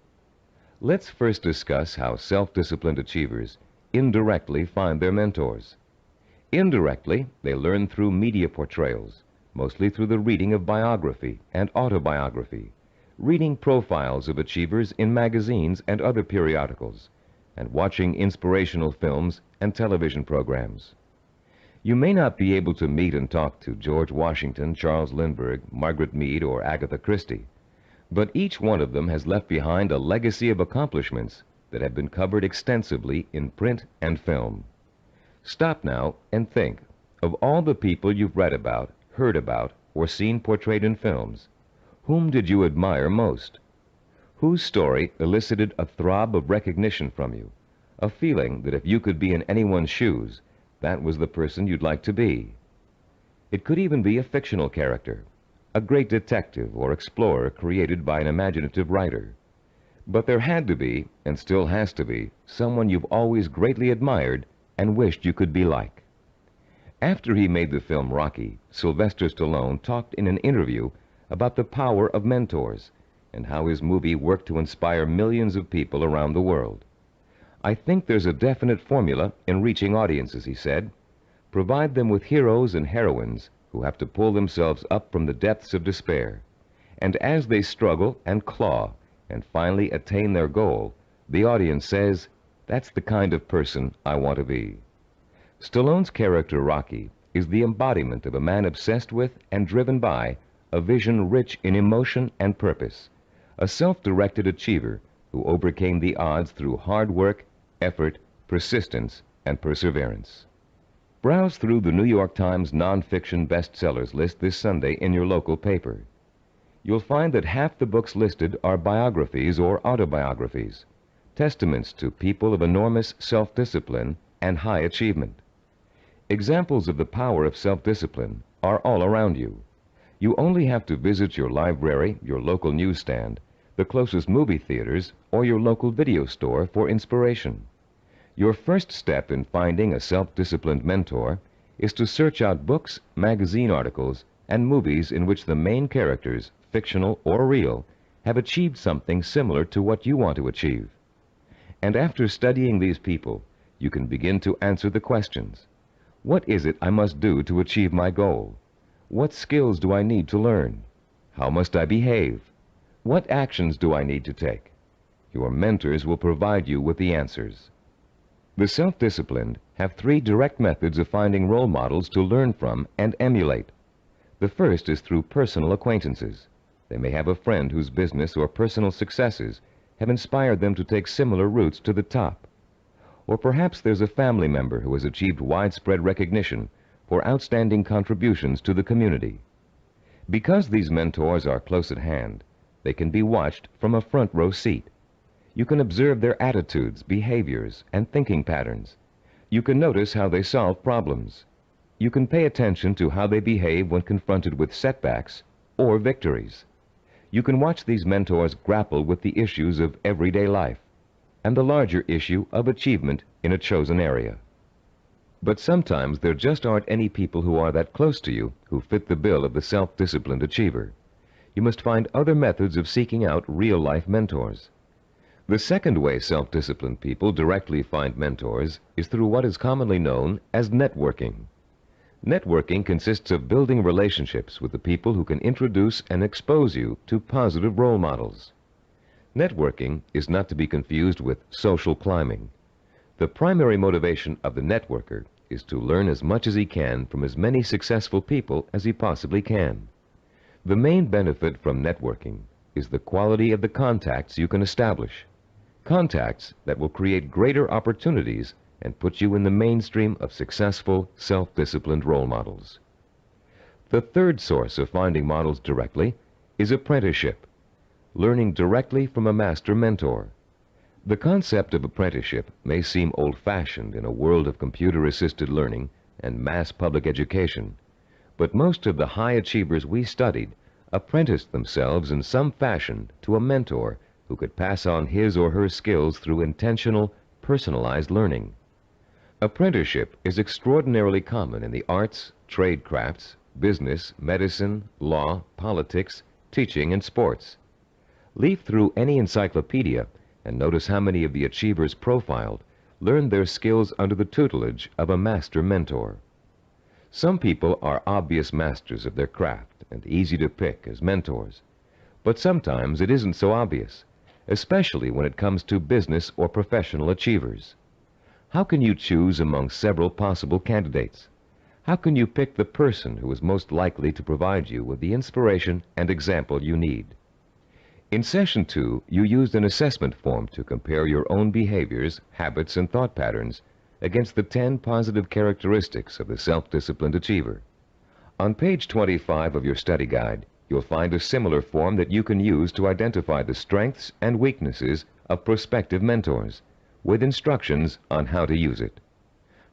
Let's first discuss how self-disciplined achievers indirectly find their mentors. Indirectly, they learn through media portrayals, mostly through the reading of biography and autobiography, reading profiles of achievers in magazines and other periodicals, and watching inspirational films and television programs. You may not be able to meet and talk to George Washington, Charles Lindbergh, Margaret Mead, or Agatha Christie, but each one of them has left behind a legacy of accomplishments that have been covered extensively in print and film. Stop now and think of all the people you've read about, heard about, or seen portrayed in films. Whom did you admire most? Whose story elicited a throb of recognition from you, a feeling that if you could be in anyone's shoes, that was the person you'd like to be? It could even be a fictional character, a great detective or explorer created by an imaginative writer. But there had to be, and still has to be, someone you've always greatly admired and wished you could be like. After he made the film Rocky, Sylvester Stallone talked in an interview about the power of mentors and how his movie worked to inspire millions of people around the world. "I think there's a definite formula in reaching audiences," he said. "Provide them with heroes and heroines who have to pull themselves up from the depths of despair. And as they struggle and claw and finally attain their goal, the audience says, 'That's the kind of person I want to be.'" Stallone's character Rocky is the embodiment of a man obsessed with and driven by a vision rich in emotion and purpose, a self-directed achiever who overcame the odds through hard work, effort, persistence, and perseverance. Browse through the New York Times nonfiction bestsellers list this Sunday in your local paper. You'll find that half the books listed are biographies or autobiographies, testaments to people of enormous self-discipline and high achievement. Examples of the power of self-discipline are all around you. You only have to visit your library, your local newsstand, the closest movie theaters, or your local video store for inspiration. Your first step in finding a self-disciplined mentor is to search out books, magazine articles, and movies in which the main characters, fictional or real, have achieved something similar to what you want to achieve. And after studying these people, you can begin to answer the questions. What is it I must do to achieve my goal? What skills do I need to learn? How must I behave? What actions do I need to take? Your mentors will provide you with the answers. The self-disciplined have 3 direct methods of finding role models to learn from and emulate. The first is through personal acquaintances. They may have a friend whose business or personal successes have inspired them to take similar routes to the top. Or perhaps there's a family member who has achieved widespread recognition for outstanding contributions to the community. Because these mentors are close at hand, they can be watched from a front row seat. You can observe their attitudes, behaviors, and thinking patterns. You can notice how they solve problems. You can pay attention to how they behave when confronted with setbacks or victories. You can watch these mentors grapple with the issues of everyday life and the larger issue of achievement in a chosen area. But sometimes there just aren't any people who are that close to you who fit the bill of the self-disciplined achiever. You must find other methods of seeking out real-life mentors. The second way self-disciplined people directly find mentors is through what is commonly known as networking. Networking consists of building relationships with the people who can introduce and expose you to positive role models. Networking is not to be confused with social climbing. The primary motivation of the networker is to learn as much as he can from as many successful people as he possibly can. The main benefit from networking is the quality of the contacts you can establish. Contacts that will create greater opportunities and put you in the mainstream of successful, self-disciplined role models. The third source of finding models directly is apprenticeship, learning directly from a master mentor. The concept of apprenticeship may seem old-fashioned in a world of computer-assisted learning and mass public education, but most of the high achievers we studied apprenticed themselves in some fashion to a mentor who could pass on his or her skills through intentional, personalized learning. Apprenticeship is extraordinarily common in the arts, trade crafts, business, medicine, law, politics, teaching, and sports. Leaf through any encyclopedia and notice how many of the achievers profiled learned their skills under the tutelage of a master mentor. Some people are obvious masters of their craft and easy to pick as mentors, but sometimes it isn't so obvious, especially when it comes to business or professional achievers. How can you choose among several possible candidates? How can you pick the person who is most likely to provide you with the inspiration and example you need? In Session 2, you used an assessment form to compare your own behaviors, habits, and thought patterns against the 10 positive characteristics of the self-disciplined achiever. On page 25 of your study guide, you'll find a similar form that you can use to identify the strengths and weaknesses of prospective mentors, with instructions on how to use it.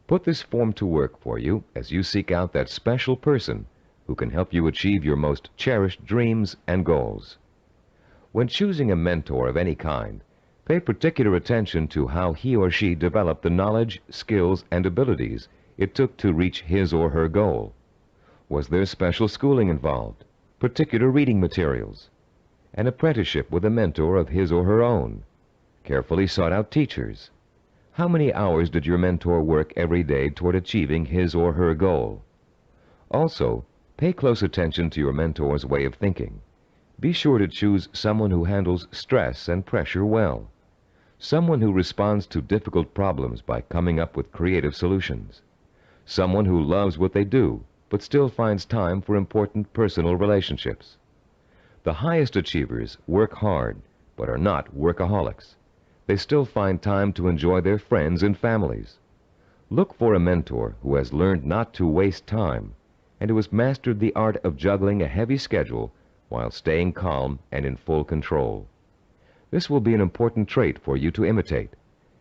Put this form to work for you as you seek out that special person who can help you achieve your most cherished dreams and goals. When choosing a mentor of any kind, pay particular attention to how he or she developed the knowledge, skills, and abilities it took to reach his or her goal. Was there special schooling involved, particular reading materials, an apprenticeship with a mentor of his or her own, carefully sought-out teachers? How many hours did your mentor work every day toward achieving his or her goal? Also, pay close attention to your mentor's way of thinking. Be sure to choose someone who handles stress and pressure well, someone who responds to difficult problems by coming up with creative solutions, someone who loves what they do but still finds time for important personal relationships. The highest achievers work hard but are not workaholics. They still find time to enjoy their friends and families. Look for a mentor who has learned not to waste time and who has mastered the art of juggling a heavy schedule while staying calm and in full control. This will be an important trait for you to imitate,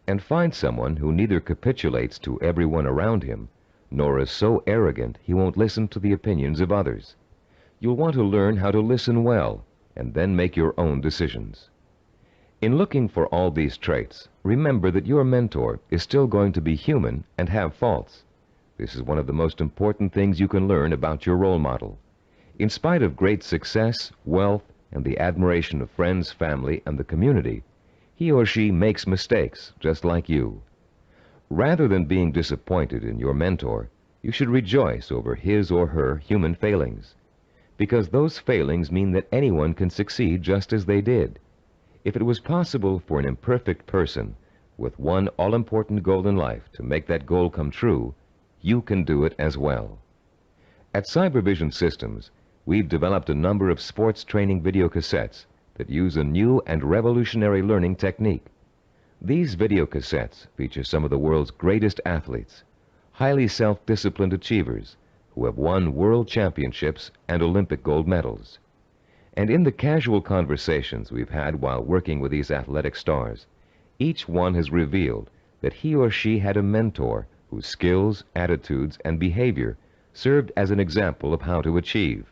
and find someone who neither capitulates to everyone around him nor is so arrogant he won't listen to the opinions of others. You'll want to learn how to listen well and then make your own decisions. In looking for all these traits, remember that your mentor is still going to be human and have faults. This is one of the most important things you can learn about your role model. In spite of great success, wealth, and the admiration of friends, family, and the community, he or she makes mistakes just like you. Rather than being disappointed in your mentor, you should rejoice over his or her human failings, because those failings mean that anyone can succeed just as they did. If it was possible for an imperfect person with one all-important goal in life to make that goal come true, you can do it as well. At Cybervision Systems, we've developed a number of sports training video cassettes that use a new and revolutionary learning technique. These video cassettes feature some of the world's greatest athletes, highly self-disciplined achievers who have won world championships and Olympic gold medals. And in the casual conversations we've had while working with these athletic stars, each one has revealed that he or she had a mentor whose skills, attitudes, and behavior served as an example of how to achieve.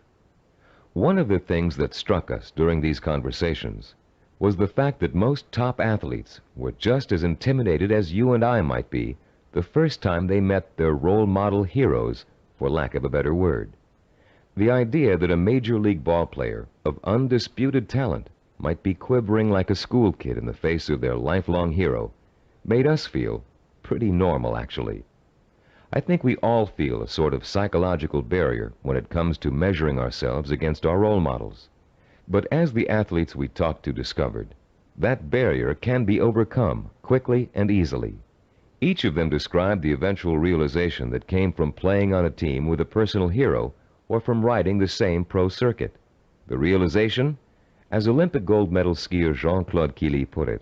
One of the things that struck us during these conversations was the fact that most top athletes were just as intimidated as you and I might be the first time they met their role model heroes, for lack of a better word. The idea that a major league ball player of undisputed talent might be quivering like a school kid in the face of their lifelong hero made us feel pretty normal, actually. I think we all feel a sort of psychological barrier when it comes to measuring ourselves against our role models. But as the athletes we talked to discovered, that barrier can be overcome quickly and easily. Each of them described the eventual realization that came from playing on a team with a personal hero or from riding the same pro circuit. The realization? As Olympic gold medal skier Jean-Claude Killy put it,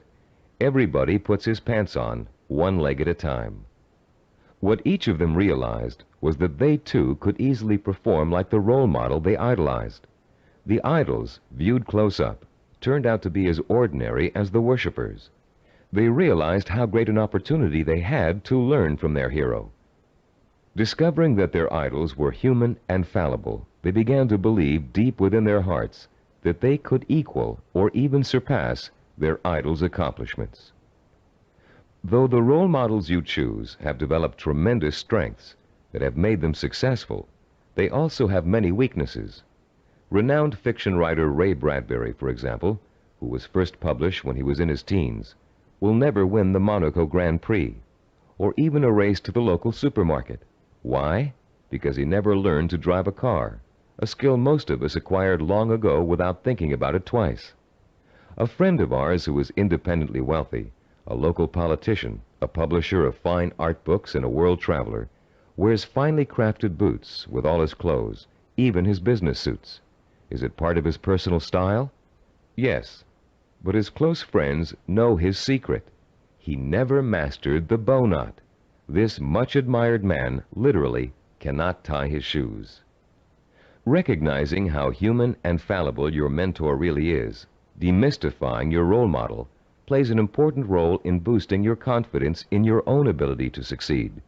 everybody puts his pants on, one leg at a time. What each of them realized was that they too could easily perform like the role model they idolized. The idols, viewed close up, turned out to be as ordinary as the worshippers. They realized how great an opportunity they had to learn from their hero. Discovering that their idols were human and fallible, they began to believe deep within their hearts that they could equal or even surpass their idols' accomplishments. Though the role models you choose have developed tremendous strengths that have made them successful, they also have many weaknesses. Renowned fiction writer Ray Bradbury, for example, who was first published when he was in his teens, will never win the Monaco Grand Prix, or even a race to the local supermarket. Why? Because he never learned to drive a car, a skill most of us acquired long ago without thinking about it twice. A friend of ours who is independently wealthy, a local politician, a publisher of fine art books, and a world traveler, wears finely crafted boots with all his clothes, even his business suits. Is it part of his personal style? Yes, but his close friends know his secret. He never mastered the bow knot. This much admired man literally cannot tie his shoes. Recognizing how human and fallible your mentor really is, demystifying your role model, plays an important role in boosting your confidence in your own ability to succeed.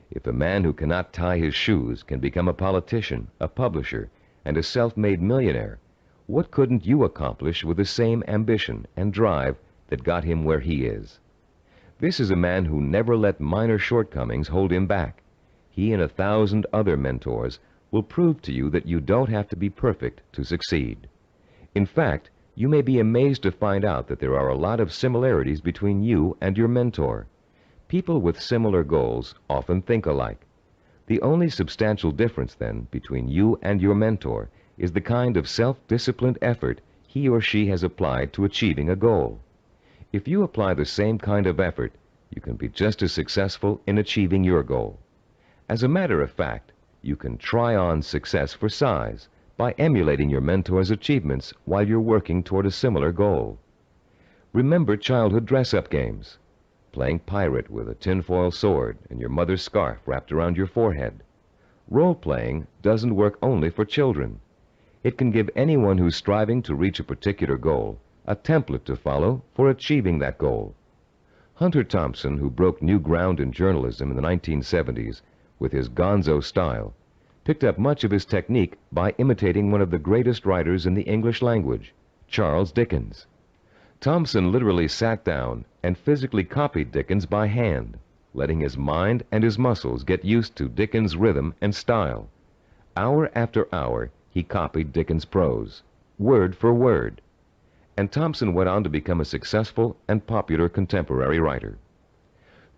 If a man who cannot tie his shoes can become a politician, a publisher, and a self-made millionaire, what couldn't you accomplish with the same ambition and drive that got him where he is? This is a man who never let minor shortcomings hold him back. He and 1,000 other mentors will prove to you that you don't have to be perfect to succeed. In fact, you may be amazed to find out that there are a lot of similarities between you and your mentor. People with similar goals often think alike. The only substantial difference, then, between you and your mentor is the kind of self-disciplined effort he or she has applied to achieving a goal. If you apply the same kind of effort, you can be just as successful in achieving your goal. As a matter of fact, you can try on success for size by emulating your mentor's achievements while you're working toward a similar goal. Remember childhood dress-up games, playing pirate with a tinfoil sword and your mother's scarf wrapped around your forehead. Role-playing doesn't work only for children. It can give anyone who's striving to reach a particular goal a template to follow for achieving that goal. Hunter Thompson, who broke new ground in journalism in the 1970s with his gonzo style, picked up much of his technique by imitating one of the greatest writers in the English language, Charles Dickens. Thompson literally sat down and physically copied Dickens by hand, letting his mind and his muscles get used to Dickens' rhythm and style. Hour after hour, he copied Dickens' prose, word for word. And Thompson went on to become a successful and popular contemporary writer.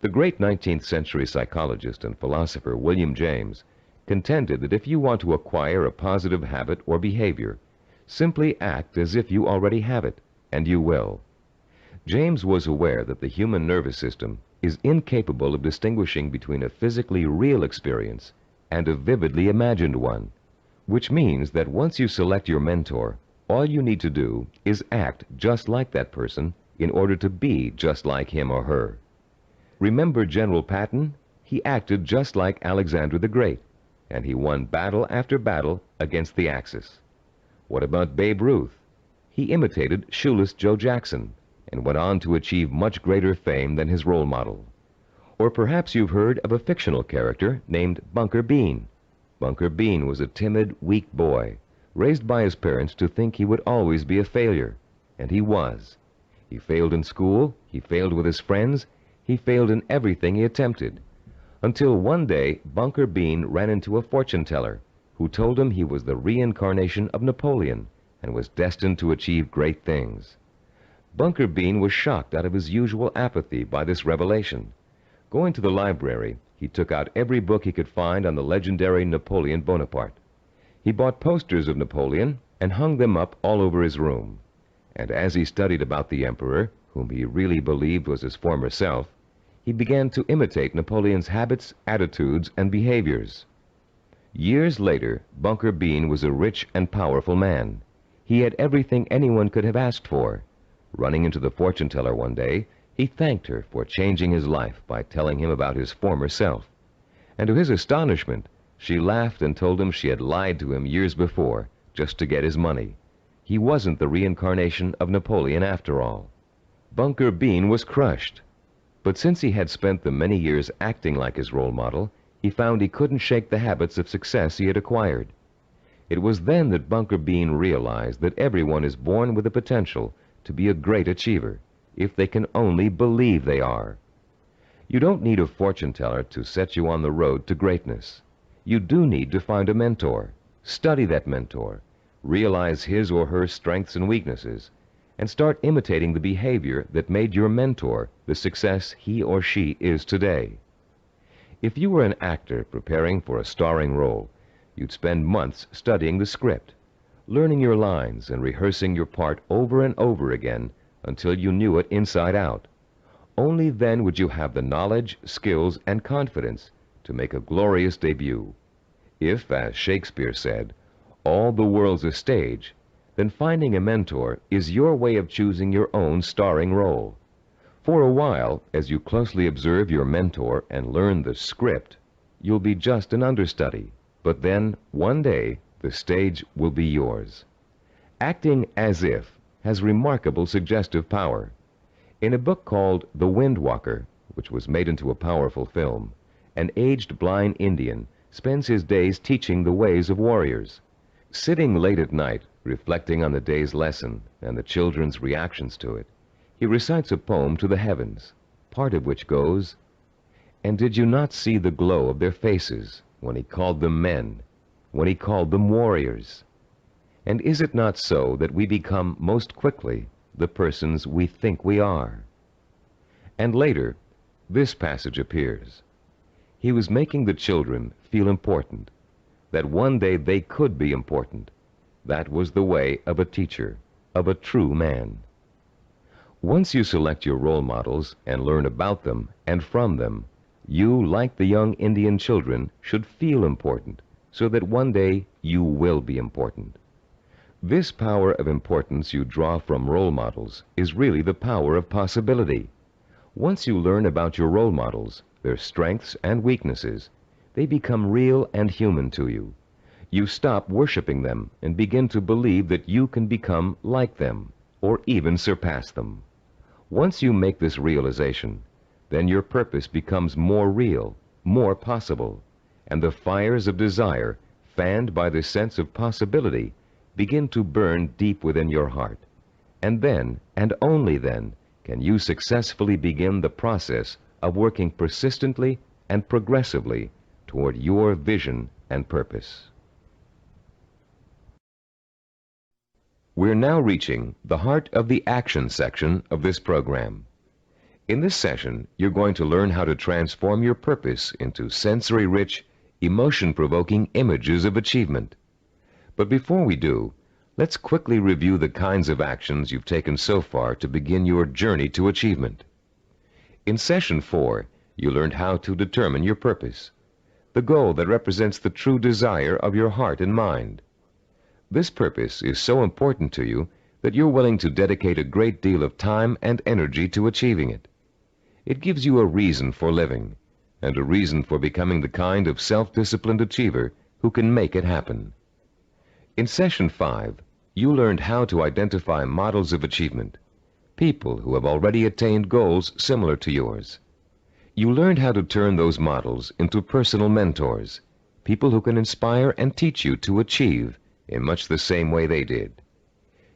The great 19th century psychologist and philosopher William James contended that if you want to acquire a positive habit or behavior, simply act as if you already have it, and you will. James was aware that the human nervous system is incapable of distinguishing between a physically real experience and a vividly imagined one, which means that once you select your mentor, all you need to do is act just like that person in order to be just like him or her. Remember General Patton? He acted just like Alexander the Great, and he won battle after battle against the Axis. What about Babe Ruth? He imitated Shoeless Joe Jackson and went on to achieve much greater fame than his role model. Or perhaps you've heard of a fictional character named Bunker Bean. Bunker Bean was a timid, weak boy, raised by his parents to think he would always be a failure, and he was. He failed in school, he failed with his friends, he failed in everything he attempted, until one day Bunker Bean ran into a fortune teller who told him he was the reincarnation of Napoleon and was destined to achieve great things. Bunker Bean was shocked out of his usual apathy by this revelation. Going to the library, he took out every book he could find on the legendary Napoleon Bonaparte. He bought posters of Napoleon and hung them up all over his room. And as he studied about the emperor, whom he really believed was his former self, he began to imitate Napoleon's habits, attitudes, and behaviors. Years later, Bunker Bean was a rich and powerful man. He had everything anyone could have asked for. Running into the fortune teller one day, he thanked her for changing his life by telling him about his former self. And to his astonishment, she laughed and told him she had lied to him years before, just to get his money. He wasn't the reincarnation of Napoleon after all. Bunker Bean was crushed. But since he had spent the many years acting like his role model, he found he couldn't shake the habits of success he had acquired. It was then that Bunker Bean realized that everyone is born with the potential to be a great achiever, if they can only believe they are. You don't need a fortune teller to set you on the road to greatness. You do need to find a mentor, study that mentor, realize his or her strengths and weaknesses, and start imitating the behavior that made your mentor the success he or she is today. If you were an actor preparing for a starring role, you'd spend months studying the script, learning your lines and rehearsing your part over and over again until you knew it inside out. Only then would you have the knowledge, skills, and confidence to make a glorious debut. If, as Shakespeare said, all the world's a stage, then finding a mentor is your way of choosing your own starring role. For a while, as you closely observe your mentor and learn the script, you'll be just an understudy. But then, one day, the stage will be yours. Acting as if has remarkable suggestive power. In a book called The Wind Walker, which was made into a powerful film, an aged blind Indian spends his days teaching the ways of warriors. Sitting late at night, reflecting on the day's lesson and the children's reactions to it, he recites a poem to the heavens, part of which goes, "And did you not see the glow of their faces when he called them men, when he called them warriors? And is it not so that we become most quickly the persons we think we are?" And later, this passage appears. He was making the children feel important, that one day they could be important. That was the way of a teacher, of a true man. Once you select your role models and learn about them and from them, you, like the young Indian children, should feel important, so that one day you will be important. This power of importance you draw from role models is really the power of possibility. Once you learn about your role models, their strengths and weaknesses, they become real and human to you. You stop worshiping them and begin to believe that you can become like them, or even surpass them. Once you make this realization, then your purpose becomes more real, more possible, and the fires of desire, fanned by the sense of possibility, begin to burn deep within your heart. And then, and only then, can you successfully begin the process of working persistently and progressively toward your vision and purpose. We're now reaching the heart of the action section of this program. In this session, you're going to learn how to transform your purpose into sensory-rich, emotion-provoking images of achievement. But before we do, let's quickly review the kinds of actions you've taken so far to begin your journey to achievement. In Session 4, you learned how to determine your purpose, the goal that represents the true desire of your heart and mind. This purpose is so important to you that you're willing to dedicate a great deal of time and energy to achieving it. It gives you a reason for living, and a reason for becoming the kind of self-disciplined achiever who can make it happen. In Session 5, you learned how to identify models of achievement, people who have already attained goals similar to yours. You learned how to turn those models into personal mentors, people who can inspire and teach you to achieve in much the same way they did.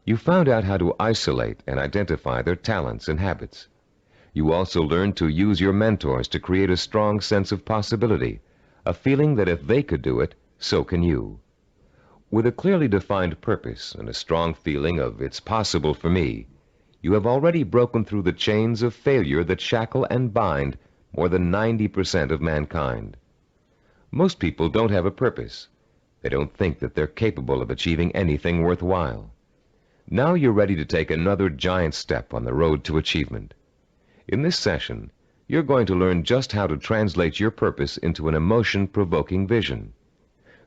You found out how to isolate and identify their talents and habits. You also learned to use your mentors to create a strong sense of possibility, a feeling that if they could do it, so can you. With a clearly defined purpose and a strong feeling of "it's possible for me," you have already broken through the chains of failure that shackle and bind more than 90% of mankind. Most people don't have a purpose. They don't think that they're capable of achieving anything worthwhile. Now you're ready to take another giant step on the road to achievement. In this session, you're going to learn just how to translate your purpose into an emotion-provoking vision.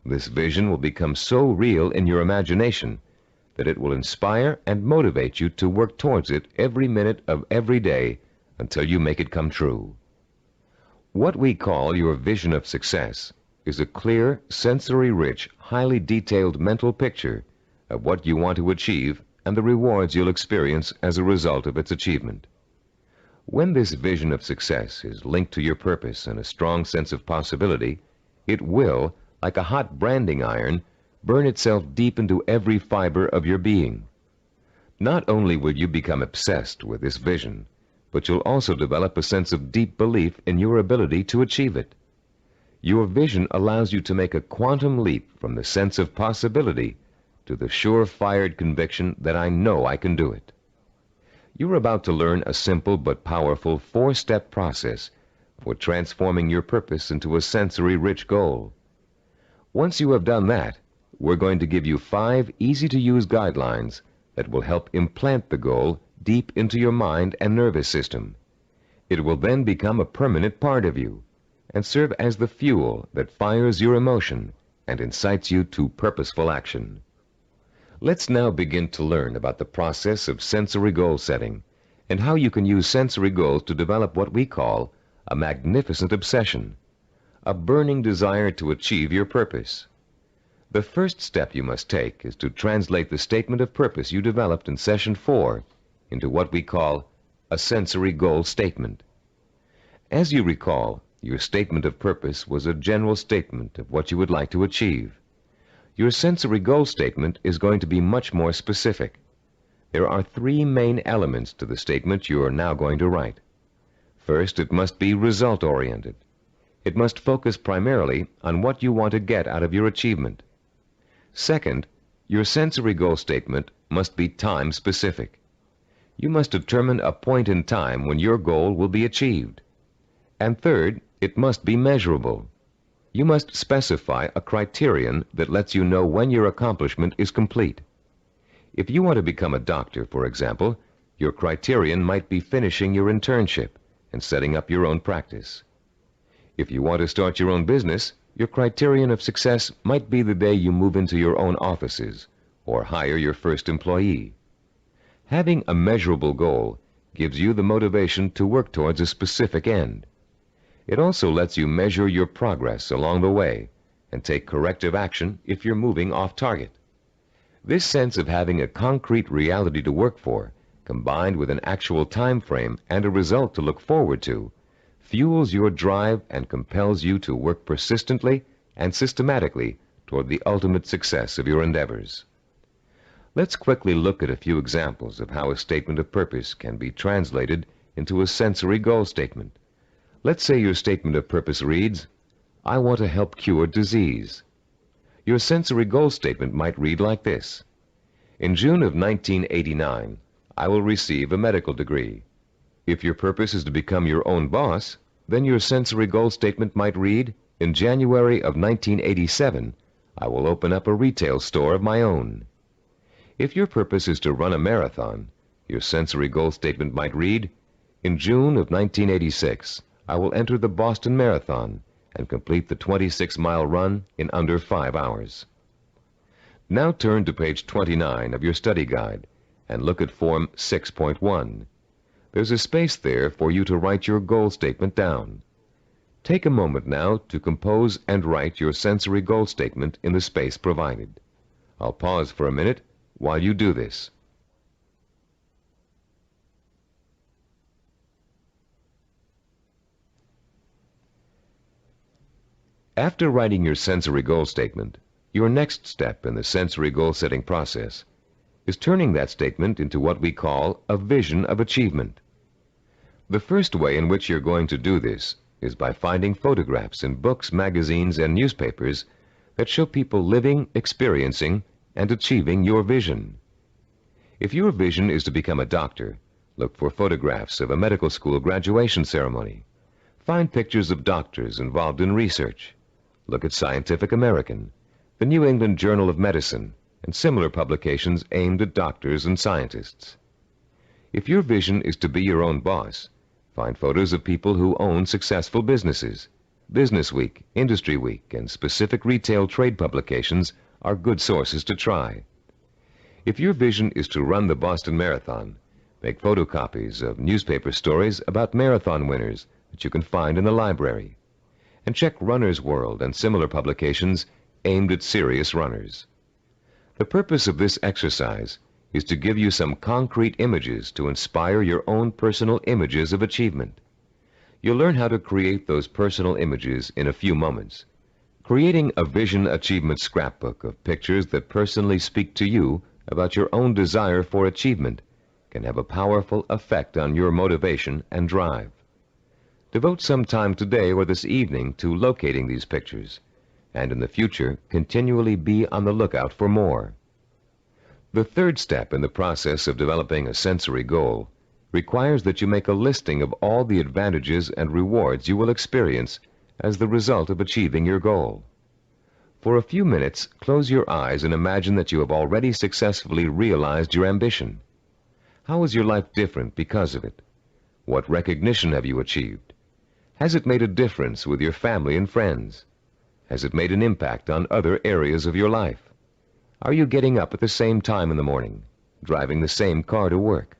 This vision will become so real in your imagination that it will inspire and motivate you to work towards it every minute of every day until you make it come true. What we call your vision of success is a clear, sensory-rich, highly detailed mental picture of what you want to achieve and the rewards you'll experience as a result of its achievement. When this vision of success is linked to your purpose and a strong sense of possibility, it will, like a hot branding iron, burn itself deep into every fiber of your being. Not only will you become obsessed with this vision, but you'll also develop a sense of deep belief in your ability to achieve it. Your vision allows you to make a quantum leap from the sense of possibility to the sure-fired conviction that I know I can do it. You're about to learn a simple but powerful 4-step process for transforming your purpose into a sensory-rich goal. Once you have done that, we're going to give you 5 easy-to-use guidelines that will help implant the goal deep into your mind and nervous system. It will then become a permanent part of you and serve as the fuel that fires your emotion and incites you to purposeful action. Let's now begin to learn about the process of sensory goal setting and how you can use sensory goals to develop what we call a magnificent obsession, a burning desire to achieve your purpose. The first step you must take is to translate the statement of purpose you developed in Session 4 into what we call a sensory goal statement. As you recall, your statement of purpose was a general statement of what you would like to achieve. Your sensory goal statement is going to be much more specific. There are 3 main elements to the statement you are now going to write. First, it must be result-oriented. It must focus primarily on what you want to get out of your achievement. Second, your sensory goal statement must be time-specific. You must determine a point in time when your goal will be achieved. And third, it must be measurable. You must specify a criterion that lets you know when your accomplishment is complete. If you want to become a doctor, for example, your criterion might be finishing your internship and setting up your own practice. If you want to start your own business, your criterion of success might be the day you move into your own offices or hire your first employee. Having a measurable goal gives you the motivation to work towards a specific end. It also lets you measure your progress along the way and take corrective action if you're moving off target. This sense of having a concrete reality to work for, combined with an actual time frame and a result to look forward to, fuels your drive and compels you to work persistently and systematically toward the ultimate success of your endeavors. Let's quickly look at a few examples of how a statement of purpose can be translated into a sensory goal statement. Let's say your statement of purpose reads, I want to help cure disease. Your sensory goal statement might read like this. In June of 1989, I will receive a medical degree. If your purpose is to become your own boss, then your sensory goal statement might read, in January of 1987, I will open up a retail store of my own. If your purpose is to run a marathon, your sensory goal statement might read, in June of 1986, I will enter the Boston Marathon and complete the 26-mile run in under 5 hours. Now turn to page 29 of your study guide and look at Form 6.1. There's a space there for you to write your goal statement down. Take a moment now to compose and write your sensory goal statement in the space provided. I'll pause for a minute while you do this. After writing your sensory goal statement, your next step in the sensory goal setting process is turning that statement into what we call a vision of achievement. The first way in which you're going to do this is by finding photographs in books, magazines, and newspapers that show people living, experiencing, and achieving your vision. If your vision is to become a doctor, look for photographs of a medical school graduation ceremony. Find pictures of doctors involved in research. Look at Scientific American, the New England Journal of Medicine, and similar publications aimed at doctors and scientists. If your vision is to be your own boss, find photos of people who own successful businesses. Business Week, Industry Week, and specific retail trade publications are good sources to try. If your vision is to run the Boston Marathon, make photocopies of newspaper stories about marathon winners that you can find in the library. And check Runner's World and similar publications aimed at serious runners. The purpose of this exercise is to give you some concrete images to inspire your own personal images of achievement. You'll learn how to create those personal images in a few moments. Creating a vision achievement scrapbook of pictures that personally speak to you about your own desire for achievement can have a powerful effect on your motivation and drive. Devote some time today or this evening to locating these pictures, and in the future, continually be on the lookout for more. The third step in the process of developing a sensory goal requires that you make a listing of all the advantages and rewards you will experience as the result of achieving your goal. For a few minutes, close your eyes and imagine that you have already successfully realized your ambition. How is your life different because of it? What recognition have you achieved? Has it made a difference with your family and friends? Has it made an impact on other areas of your life? Are you getting up at the same time in the morning, driving the same car to work?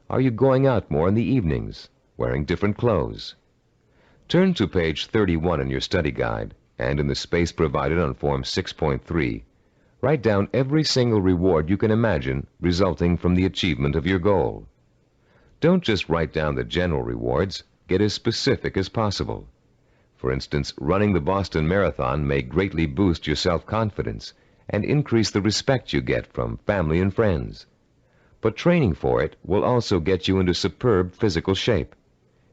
Are you going out more in the evenings, wearing different clothes? Turn to page 31 in your study guide, and in the space provided on Form 6.3, write down every single reward you can imagine resulting from the achievement of your goal. Don't just write down the general rewards, get as specific as possible. For instance, running the Boston Marathon may greatly boost your self-confidence and increase the respect you get from family and friends. But training for it will also get you into superb physical shape,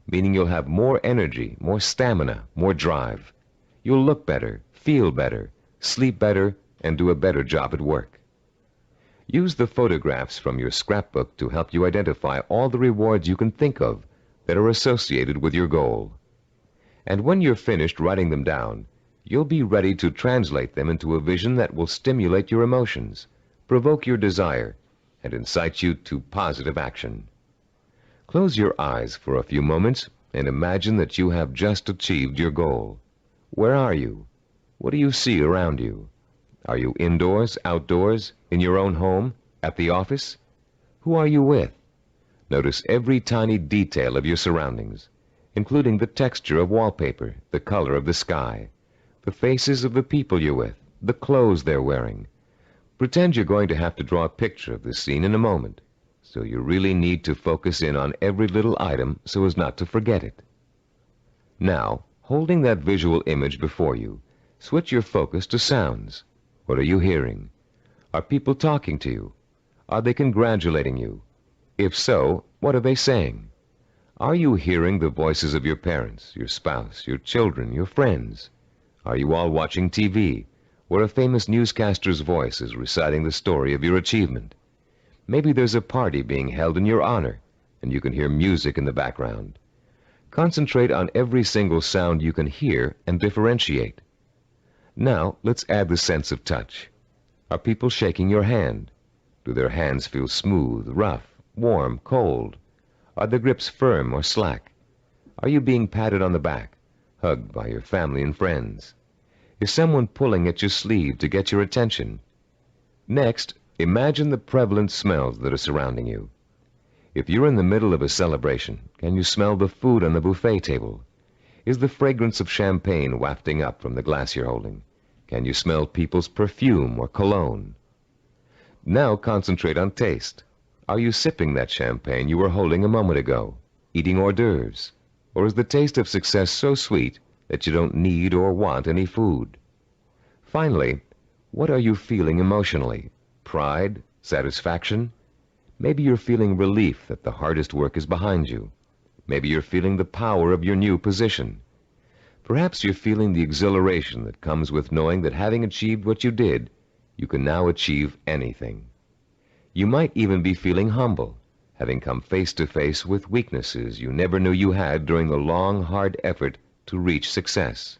meaning you'll have more energy, more stamina, more drive. You'll look better, feel better, sleep better, and do a better job at work. Use the photographs from your scrapbook to help you identify all the rewards you can think of that are associated with your goal. And when you're finished writing them down, you'll be ready to translate them into a vision that will stimulate your emotions, provoke your desire, and incite you to positive action. Close your eyes for a few moments and imagine that you have just achieved your goal. Where are you? What do you see around you? Are you indoors, outdoors, in your own home, at the office? Who are you with? Notice every tiny detail of your surroundings, including the texture of wallpaper, the color of the sky, the faces of the people you're with, the clothes they're wearing. Pretend you're going to have to draw a picture of the scene in a moment, so you really need to focus in on every little item so as not to forget it. Now, holding that visual image before you, switch your focus to sounds. What are you hearing? Are people talking to you? Are they congratulating you? If so, what are they saying? Are you hearing the voices of your parents, your spouse, your children, your friends? Are you all watching TV, where a famous newscaster's voice is reciting the story of your achievement? Maybe there's a party being held in your honor, and you can hear music in the background. Concentrate on every single sound you can hear and differentiate. Now, let's add the sense of touch. Are people shaking your hand? Do their hands feel smooth, rough, warm, cold? Are the grips firm or slack? Are you being patted on the back, hugged by your family and friends? Is someone pulling at your sleeve to get your attention? Next, imagine the prevalent smells that are surrounding you. If you're in the middle of a celebration, can you smell the food on the buffet table? Is the fragrance of champagne wafting up from the glass you're holding? Can you smell people's perfume or cologne? Now concentrate on taste. Are you sipping that champagne you were holding a moment ago, eating hors d'oeuvres? Or is the taste of success so sweet that you don't need or want any food? Finally, what are you feeling emotionally? Pride? Satisfaction? Maybe you're feeling relief that the hardest work is behind you. Maybe you're feeling the power of your new position. Perhaps you're feeling the exhilaration that comes with knowing that having achieved what you did, you can now achieve anything. You might even be feeling humble, having come face to face with weaknesses you never knew you had during the long, hard effort to reach success.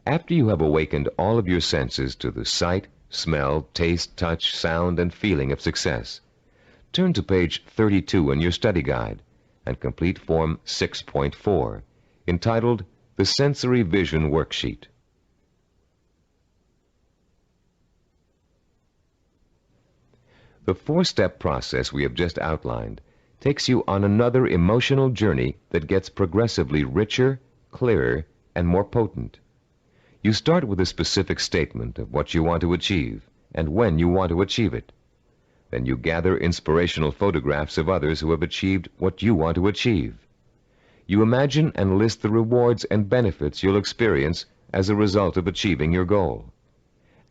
After you have awakened all of your senses to the sight, smell, taste, touch, sound, and feeling of success, turn to page 32 in your study guide and complete Form 6.4, entitled The Sensory Vision Worksheet. The four-step process we have just outlined takes you on another emotional journey that gets progressively richer, clearer, and more potent. You start with a specific statement of what you want to achieve and when you want to achieve it. Then you gather inspirational photographs of others who have achieved what you want to achieve. You imagine and list the rewards and benefits you'll experience as a result of achieving your goal.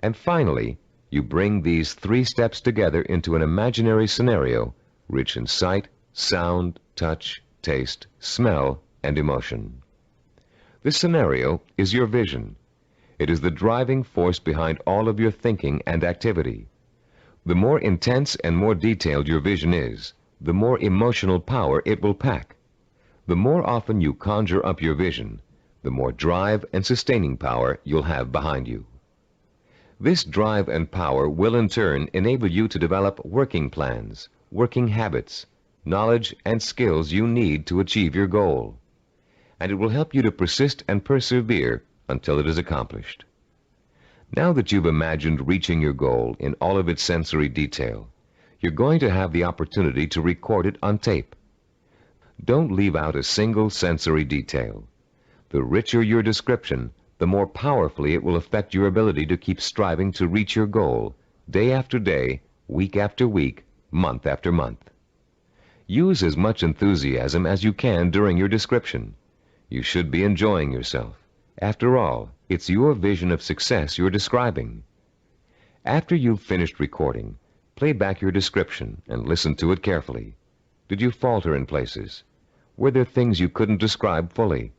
And finally, you bring these three steps together into an imaginary scenario rich in sight, sound, touch, taste, smell, and emotion. This scenario is your vision. It is the driving force behind all of your thinking and activity. The more intense and more detailed your vision is, the more emotional power it will pack. The more often you conjure up your vision, the more drive and sustaining power you'll have behind you. This drive and power will in turn enable you to develop working plans, working habits, knowledge and skills you need to achieve your goal. And it will help you to persist and persevere until it is accomplished. Now that you've imagined reaching your goal in all of its sensory detail, you're going to have the opportunity to record it on tape. Don't leave out a single sensory detail. The richer your description, the more powerfully it will affect your ability to keep striving to reach your goal, day after day, week after week, month after month. Use as much enthusiasm as you can during your description. You should be enjoying yourself. After all, it's your vision of success you're describing. After you've finished recording, play back your description and listen to it carefully. Did you falter in places? Were there things you couldn't describe fully?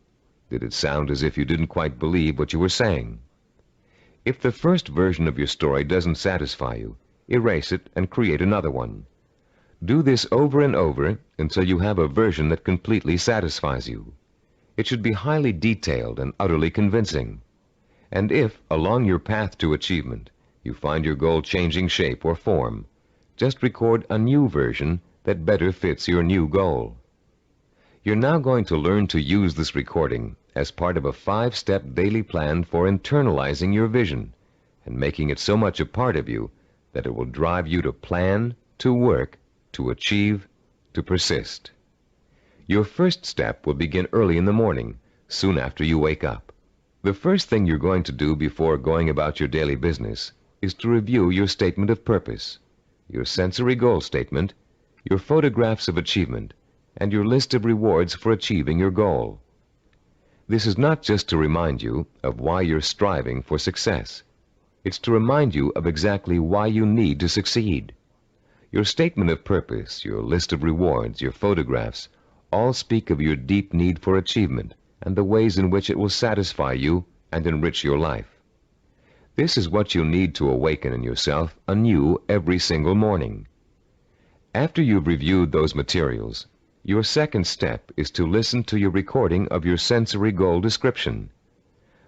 Did it sound as if you didn't quite believe what you were saying? If the first version of your story doesn't satisfy you, erase it and create another one. Do this over and over until you have a version that completely satisfies you. It should be highly detailed and utterly convincing. And if, along your path to achievement, you find your goal changing shape or form, just record a new version that better fits your new goal. You're now going to learn to use this recording as part of a 5-step daily plan for internalizing your vision and making it so much a part of you that it will drive you to plan, to work, to achieve, to persist. Your first step will begin early in the morning, soon after you wake up. The first thing you're going to do before going about your daily business is to review your statement of purpose, your sensory goal statement, your photographs of achievement, and your list of rewards for achieving your goal. This is not just to remind you of why you're striving for success. It's to remind you of exactly why you need to succeed. Your statement of purpose, your list of rewards, your photographs, all speak of your deep need for achievement and the ways in which it will satisfy you and enrich your life. This is what you need to awaken in yourself anew every single morning. After you've reviewed those materials, your second step is to listen to your recording of your sensory goal description.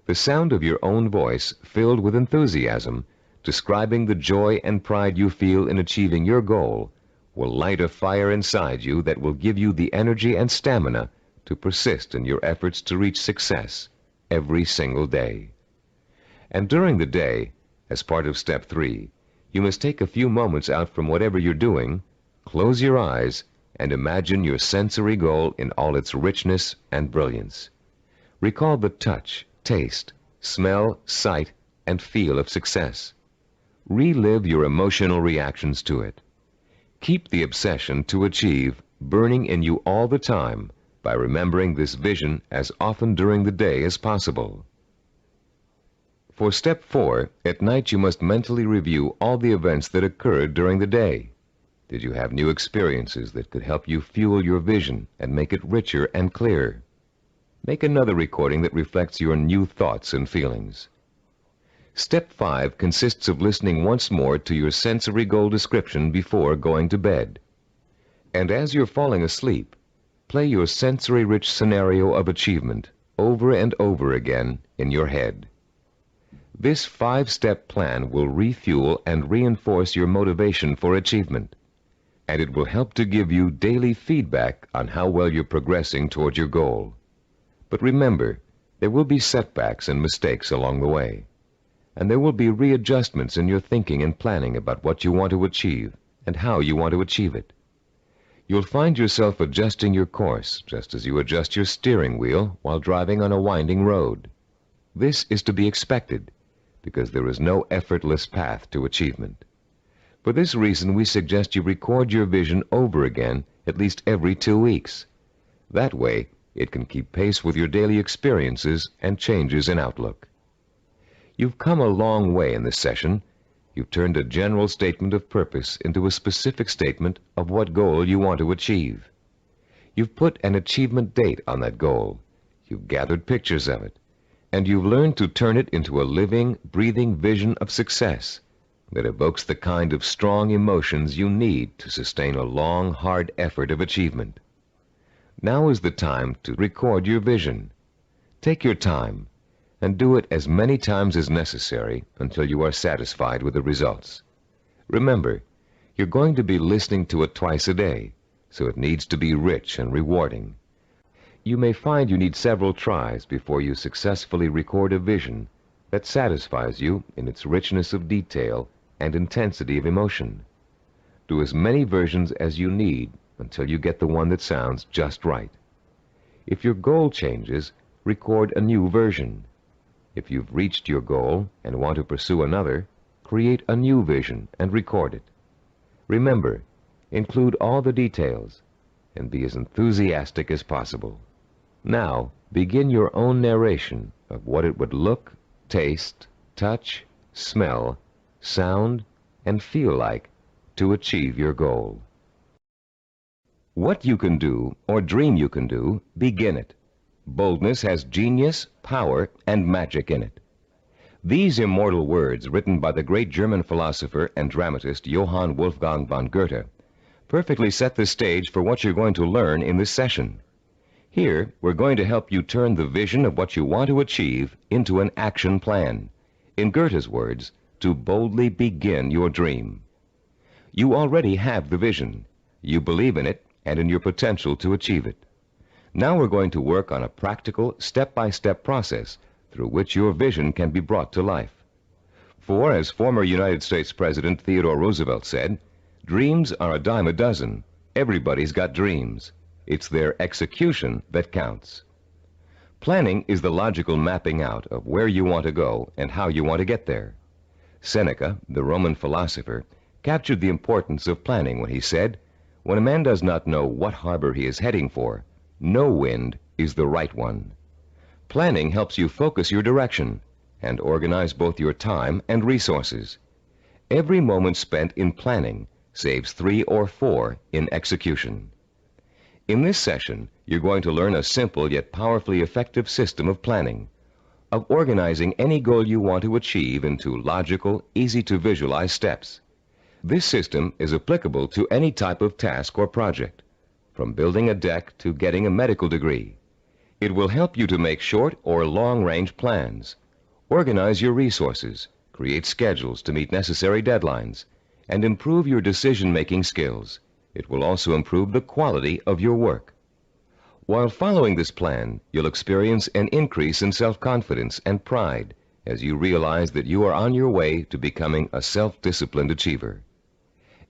The sound of your own voice, filled with enthusiasm, describing the joy and pride you feel in achieving your goal, will light a fire inside you that will give you the energy and stamina to persist in your efforts to reach success every single day. And during the day, as part of step 3, you must take a few moments out from whatever you're doing, close your eyes, and imagine your sensory goal in all its richness and brilliance. Recall the touch, taste, smell, sight, and feel of success. Relive your emotional reactions to it. Keep the obsession to achieve burning in you all the time by remembering this vision as often during the day as possible. For step 4, at night you must mentally review all the events that occurred during the day. Did you have new experiences that could help you fuel your vision and make it richer and clearer? Make another recording that reflects your new thoughts and feelings. Step 5 consists of listening once more to your sensory goal description before going to bed. And as you're falling asleep, play your sensory-rich scenario of achievement over and over again in your head. This 5-step plan will refuel and reinforce your motivation for achievement, and it will help to give you daily feedback on how well you're progressing toward your goal. But remember, there will be setbacks and mistakes along the way, and there will be readjustments in your thinking and planning about what you want to achieve and how you want to achieve it. You'll find yourself adjusting your course just as you adjust your steering wheel while driving on a winding road. This is to be expected because there is no effortless path to achievement. For this reason, we suggest you record your vision over again at least every 2 weeks. That way, it can keep pace with your daily experiences and changes in outlook. You've come a long way in this session. You've turned a general statement of purpose into a specific statement of what goal you want to achieve. You've put an achievement date on that goal. You've gathered pictures of it. And you've learned to turn it into a living, breathing vision of success that evokes the kind of strong emotions you need to sustain a long, hard effort of achievement. Now is the time to record your vision. Take your time. and do it as many times as necessary until you are satisfied with the results. Remember, you're going to be listening to it twice a day, so it needs to be rich and rewarding. You may find you need several tries before you successfully record a vision that satisfies you in its richness of detail and intensity of emotion. Do as many versions as you need until you get the one that sounds just right. If your goal changes, record a new version. If you've reached your goal and want to pursue another, create a new vision and record it. Remember, include all the details and be as enthusiastic as possible. Now, begin your own narration of what it would look, taste, touch, smell, sound, and feel like to achieve your goal. What you can do, or dream you can do, begin it. Boldness has genius, power, and magic in it. These immortal words, written by the great German philosopher and dramatist Johann Wolfgang von Goethe, perfectly set the stage for what you're going to learn in this session. Here, we're going to help you turn the vision of what you want to achieve into an action plan. In Goethe's words, to boldly begin your dream. You already have the vision. You believe in it and in your potential to achieve it. Now we're going to work on a practical, step-by-step process through which your vision can be brought to life. For, as former United States President Theodore Roosevelt said, dreams are a dime a dozen. Everybody's got dreams. It's their execution that counts. Planning is the logical mapping out of where you want to go and how you want to get there. Seneca, the Roman philosopher, captured the importance of planning when he said, "When a man does not know what harbor he is heading for, no wind is the right one." Planning helps you focus your direction and organize both your time and resources. Every moment spent in planning saves 3 or 4 in execution. In this session, you're going to learn a simple yet powerfully effective system of planning, of organizing any goal you want to achieve into logical, easy-to-visualize steps. This system is applicable to any type of task or project, from building a deck to getting a medical degree. It will help you to make short or long-range plans, organize your resources, create schedules to meet necessary deadlines, and improve your decision-making skills. It will also improve the quality of your work. While following this plan, you'll experience an increase in self-confidence and pride as you realize that you are on your way to becoming a self-disciplined achiever.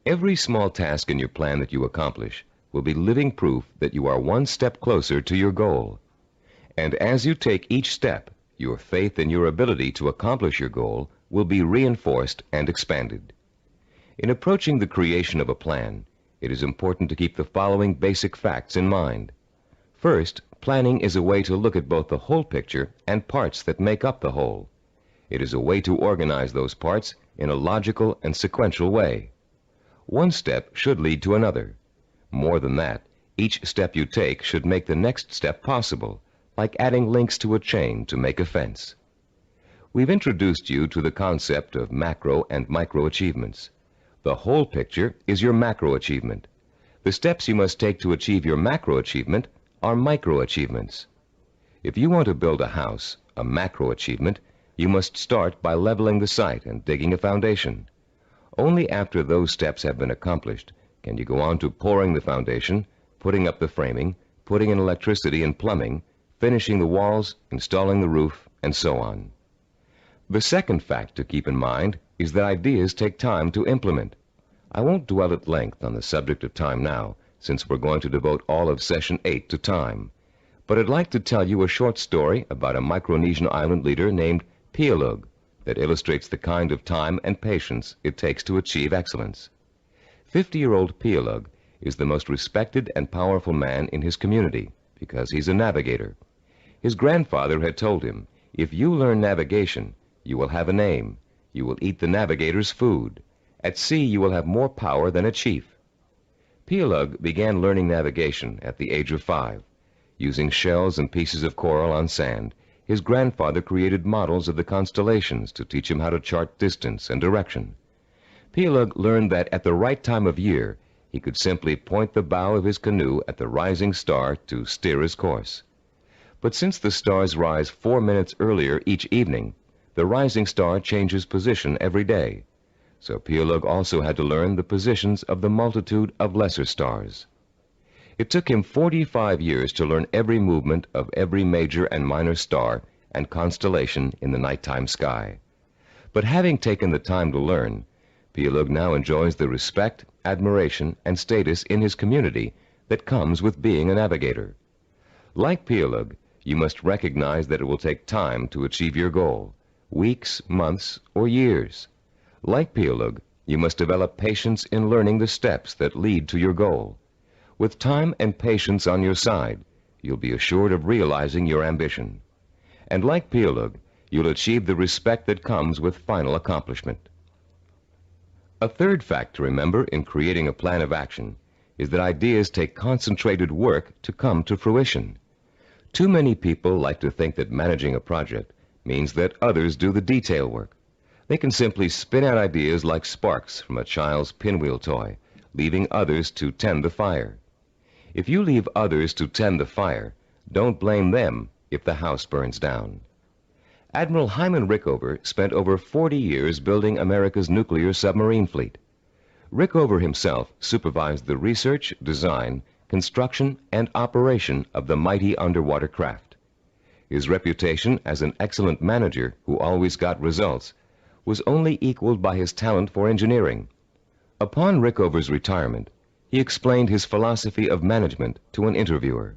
Every small task in your plan that you accomplish will be living proof that you are one step closer to your goal. And as you take each step, your faith in your ability to accomplish your goal will be reinforced and expanded. In approaching the creation of a plan, it is important to keep the following basic facts in mind. First, planning is a way to look at both the whole picture and parts that make up the whole. It is a way to organize those parts in a logical and sequential way. One step should lead to another. More than that, each step you take should make the next step possible, like adding links to a chain to make a fence. We've introduced you to the concept of macro and micro achievements. The whole picture is your macro achievement. The steps you must take to achieve your macro achievement are micro achievements. If you want to build a house, a macro achievement, you must start by leveling the site and digging a foundation. Only after those steps have been accomplished can you go on to pouring the foundation, putting up the framing, putting in electricity and plumbing, finishing the walls, installing the roof, and so on. The second fact to keep in mind is that ideas take time to implement. I won't dwell at length on the subject of time now, since we're going to devote all of Session 8 to time. But I'd like to tell you a short story about a Micronesian island leader named Pialug that illustrates the kind of time and patience it takes to achieve excellence. 50-year-old Pialug is the most respected and powerful man in his community because he's a navigator. His grandfather had told him, if you learn navigation, you will have a name. You will eat the navigator's food. At sea, you will have more power than a chief. Pialug began learning navigation at the age of 5. Using shells and pieces of coral on sand, his grandfather created models of the constellations to teach him how to chart distance and direction. Pialug learned that at the right time of year, he could simply point the bow of his canoe at the rising star to steer his course. But since the stars rise 4 minutes earlier each evening, the rising star changes position every day. So Pialug also had to learn the positions of the multitude of lesser stars. It took him 45 years to learn every movement of every major and minor star and constellation in the nighttime sky. But having taken the time to learn, Pialug now enjoys the respect, admiration, and status in his community that comes with being a navigator. Like Pialug, you must recognize that it will take time to achieve your goal, weeks, months, or years. Like Pialug, you must develop patience in learning the steps that lead to your goal. With time and patience on your side, you'll be assured of realizing your ambition. And like Pialug, you'll achieve the respect that comes with final accomplishment. A third fact to remember in creating a plan of action is that ideas take concentrated work to come to fruition. Too many people like to think that managing a project means that others do the detail work. They can simply spin out ideas like sparks from a child's pinwheel toy, leaving others to tend the fire. If you leave others to tend the fire, don't blame them if the house burns down. Admiral Hyman Rickover spent over 40 years building America's nuclear submarine fleet. Rickover himself supervised the research, design, construction, and operation of the mighty underwater craft. His reputation as an excellent manager who always got results was only equaled by his talent for engineering. Upon Rickover's retirement, he explained his philosophy of management to an interviewer.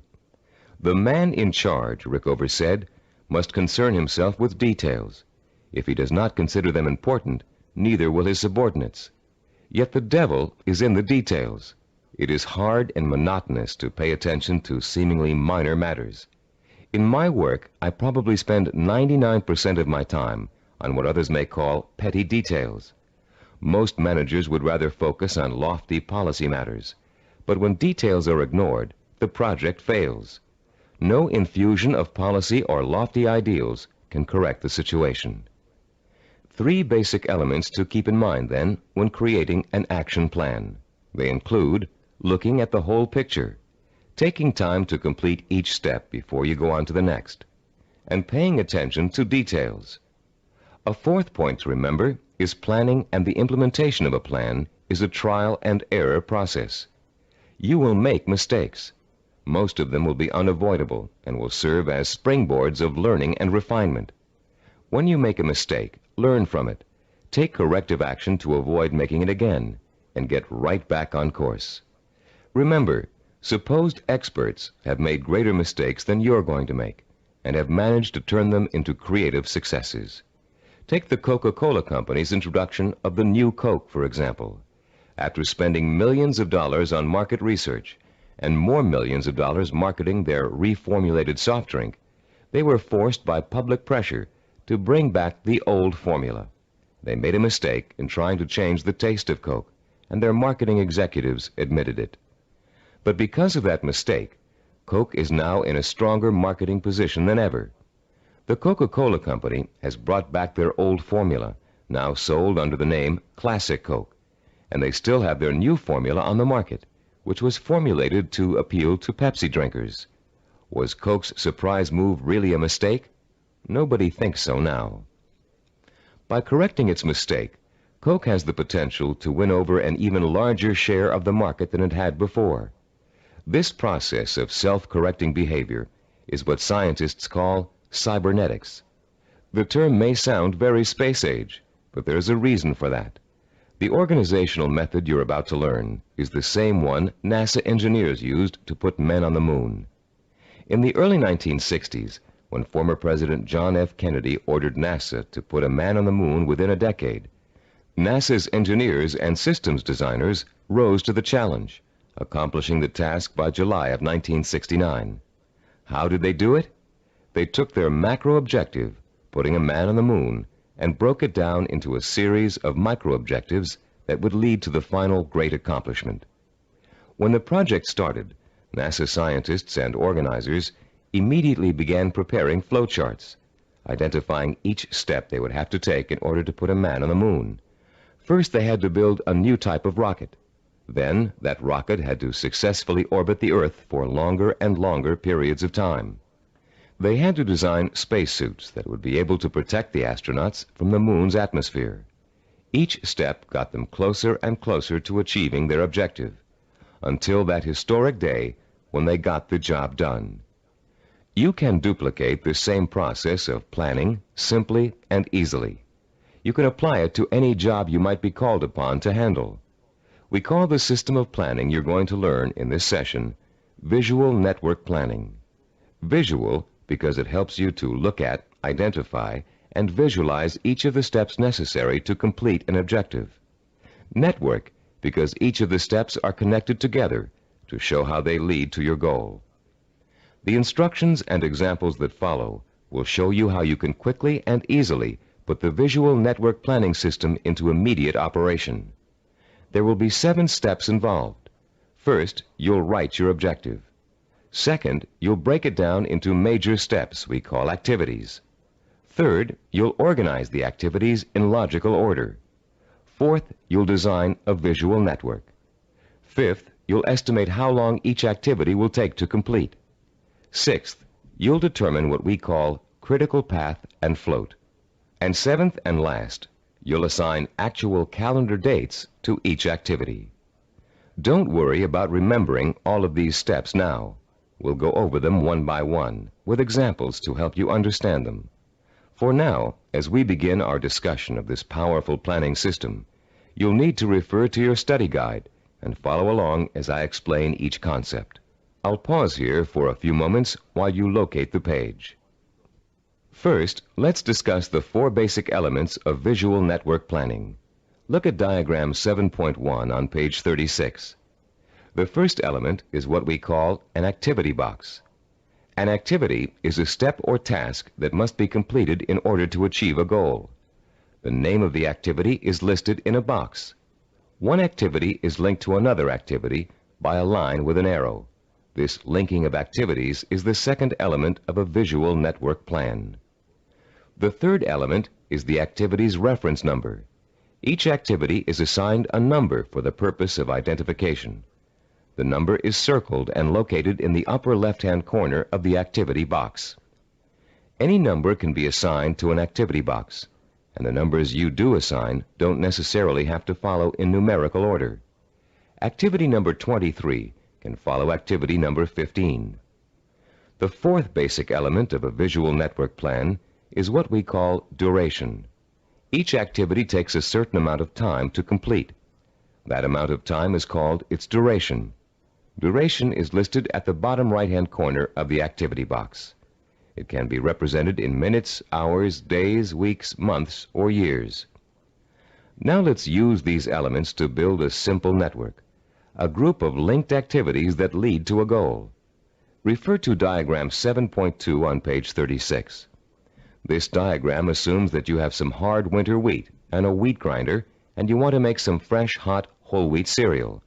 "The man in charge," Rickover said, "must concern himself with details. If he does not consider them important, neither will his subordinates. Yet the devil is in the details. It is hard and monotonous to pay attention to seemingly minor matters. In my work, I probably spend 99% of my time on what others may call petty details. Most managers would rather focus on lofty policy matters. But when details are ignored, the project fails. No infusion of policy or lofty ideals can correct the situation." 3 basic elements to keep in mind, then, when creating an action plan. They include looking at the whole picture, taking time to complete each step before you go on to the next, and paying attention to details. A fourth point to remember is planning, and the implementation of a plan is a trial and error process. You will make mistakes. Most of them will be unavoidable and will serve as springboards of learning and refinement. When you make a mistake, learn from it. Take corrective action to avoid making it again, and get right back on course. Remember, supposed experts have made greater mistakes than you're going to make, and have managed to turn them into creative successes. Take the Coca-Cola Company's introduction of the new Coke, for example. After spending millions of dollars on market research, and more millions of dollars marketing their reformulated soft drink, they were forced by public pressure to bring back the old formula. They made a mistake in trying to change the taste of Coke, and their marketing executives admitted it. But because of that mistake, Coke is now in a stronger marketing position than ever. The Coca-Cola Company has brought back their old formula, now sold under the name Classic Coke, and they still have their new formula on the market, which was formulated to appeal to Pepsi drinkers. Was Coke's surprise move really a mistake? Nobody thinks so now. By correcting its mistake, Coke has the potential to win over an even larger share of the market than it had before. This process of self-correcting behavior is what scientists call cybernetics. The term may sound very space-age, but there's a reason for that. The organizational method you're about to learn is the same one NASA engineers used to put men on the moon. In the early 1960s, when former President John F. Kennedy ordered NASA to put a man on the moon within a decade, NASA's engineers and systems designers rose to the challenge, accomplishing the task by July of 1969. How did they do it? They took their macro objective, putting a man on the moon, and broke it down into a series of micro objectives that would lead to the final great accomplishment. When the project started, NASA scientists and organizers immediately began preparing flowcharts, identifying each step they would have to take in order to put a man on the moon. First, they had to build a new type of rocket. Then, that rocket had to successfully orbit the Earth for longer and longer periods of time. They had to design spacesuits that would be able to protect the astronauts from the moon's atmosphere. Each step got them closer and closer to achieving their objective, until that historic day when they got the job done. You can duplicate the same process of planning simply and easily. You can apply it to any job you might be called upon to handle. We call the system of planning you're going to learn in this session visual network planning. Visual because it helps you to look at, identify, and visualize each of the steps necessary to complete an objective. Network because each of the steps are connected together to show how they lead to your goal. The instructions and examples that follow will show you how you can quickly and easily put the visual network planning system into immediate operation. There will be 7 steps involved. First, you'll write your objective. Second, you'll break it down into major steps we call activities. Third, you'll organize the activities in logical order. Fourth, you'll design a visual network. Fifth, you'll estimate how long each activity will take to complete. Sixth, you'll determine what we call critical path and float. And seventh and last, you'll assign actual calendar dates to each activity. Don't worry about remembering all of these steps now. We'll go over them one by one, with examples to help you understand them. For now, as we begin our discussion of this powerful planning system, you'll need to refer to your study guide and follow along as I explain each concept. I'll pause here for a few moments while you locate the page. First, let's discuss the 4 basic elements of visual network planning. Look at diagram 7.1 on page 36. The first element is what we call an activity box. An activity is a step or task that must be completed in order to achieve a goal. The name of the activity is listed in a box. One activity is linked to another activity by a line with an arrow. This linking of activities is the second element of a visual network plan. The third element is the activity's reference number. Each activity is assigned a number for the purpose of identification. The number is circled and located in the upper left-hand corner of the activity box. Any number can be assigned to an activity box, and the numbers you do assign don't necessarily have to follow in numerical order. Activity number 23 can follow activity number 15. The fourth basic element of a visual network plan is what we call duration. Each activity takes a certain amount of time to complete. That amount of time is called its duration. Duration is listed at the bottom right-hand corner of the activity box. It can be represented in minutes, hours, days, weeks, months, or years. Now let's use these elements to build a simple network, a group of linked activities that lead to a goal. Refer to diagram 7.2 on page 36. This diagram assumes that you have some hard winter wheat and a wheat grinder, and you want to make some fresh, hot, whole wheat cereal.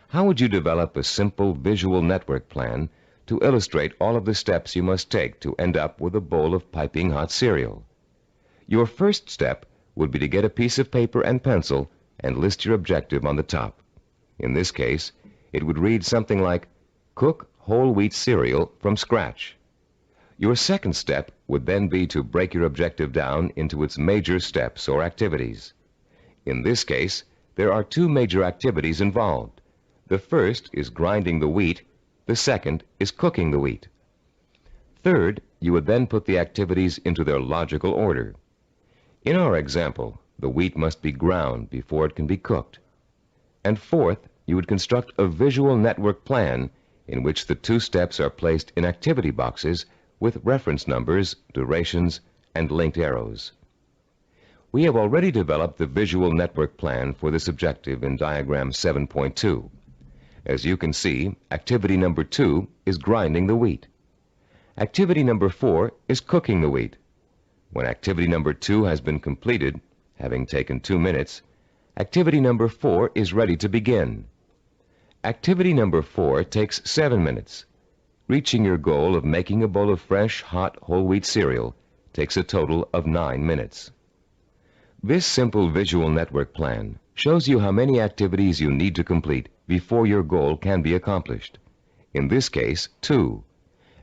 How would you develop a simple visual network plan to illustrate all of the steps you must take to end up with a bowl of piping hot cereal? Your first step would be to get a piece of paper and pencil and list your objective on the top. In this case, it would read something like, cook whole wheat cereal from scratch. Your second step would then be to break your objective down into its major steps or activities. In this case, there are 2 major activities involved. The first is grinding the wheat. The second is cooking the wheat. Third, you would then put the activities into their logical order. In our example, the wheat must be ground before it can be cooked. And fourth, you would construct a visual network plan in which the 2 steps are placed in activity boxes with reference numbers, durations, and linked arrows. We have already developed the visual network plan for this objective in diagram 7.2. As you can see, activity number 2 is grinding the wheat. Activity number 4 is cooking the wheat. When activity number 2 has been completed, having taken 2 minutes, activity number 4 is ready to begin. Activity number 4 takes 7 minutes. Reaching your goal of making a bowl of fresh, hot, whole wheat cereal takes a total of 9 minutes. This simple visual network plan shows you how many activities you need to complete before your goal can be accomplished. In this case, 2.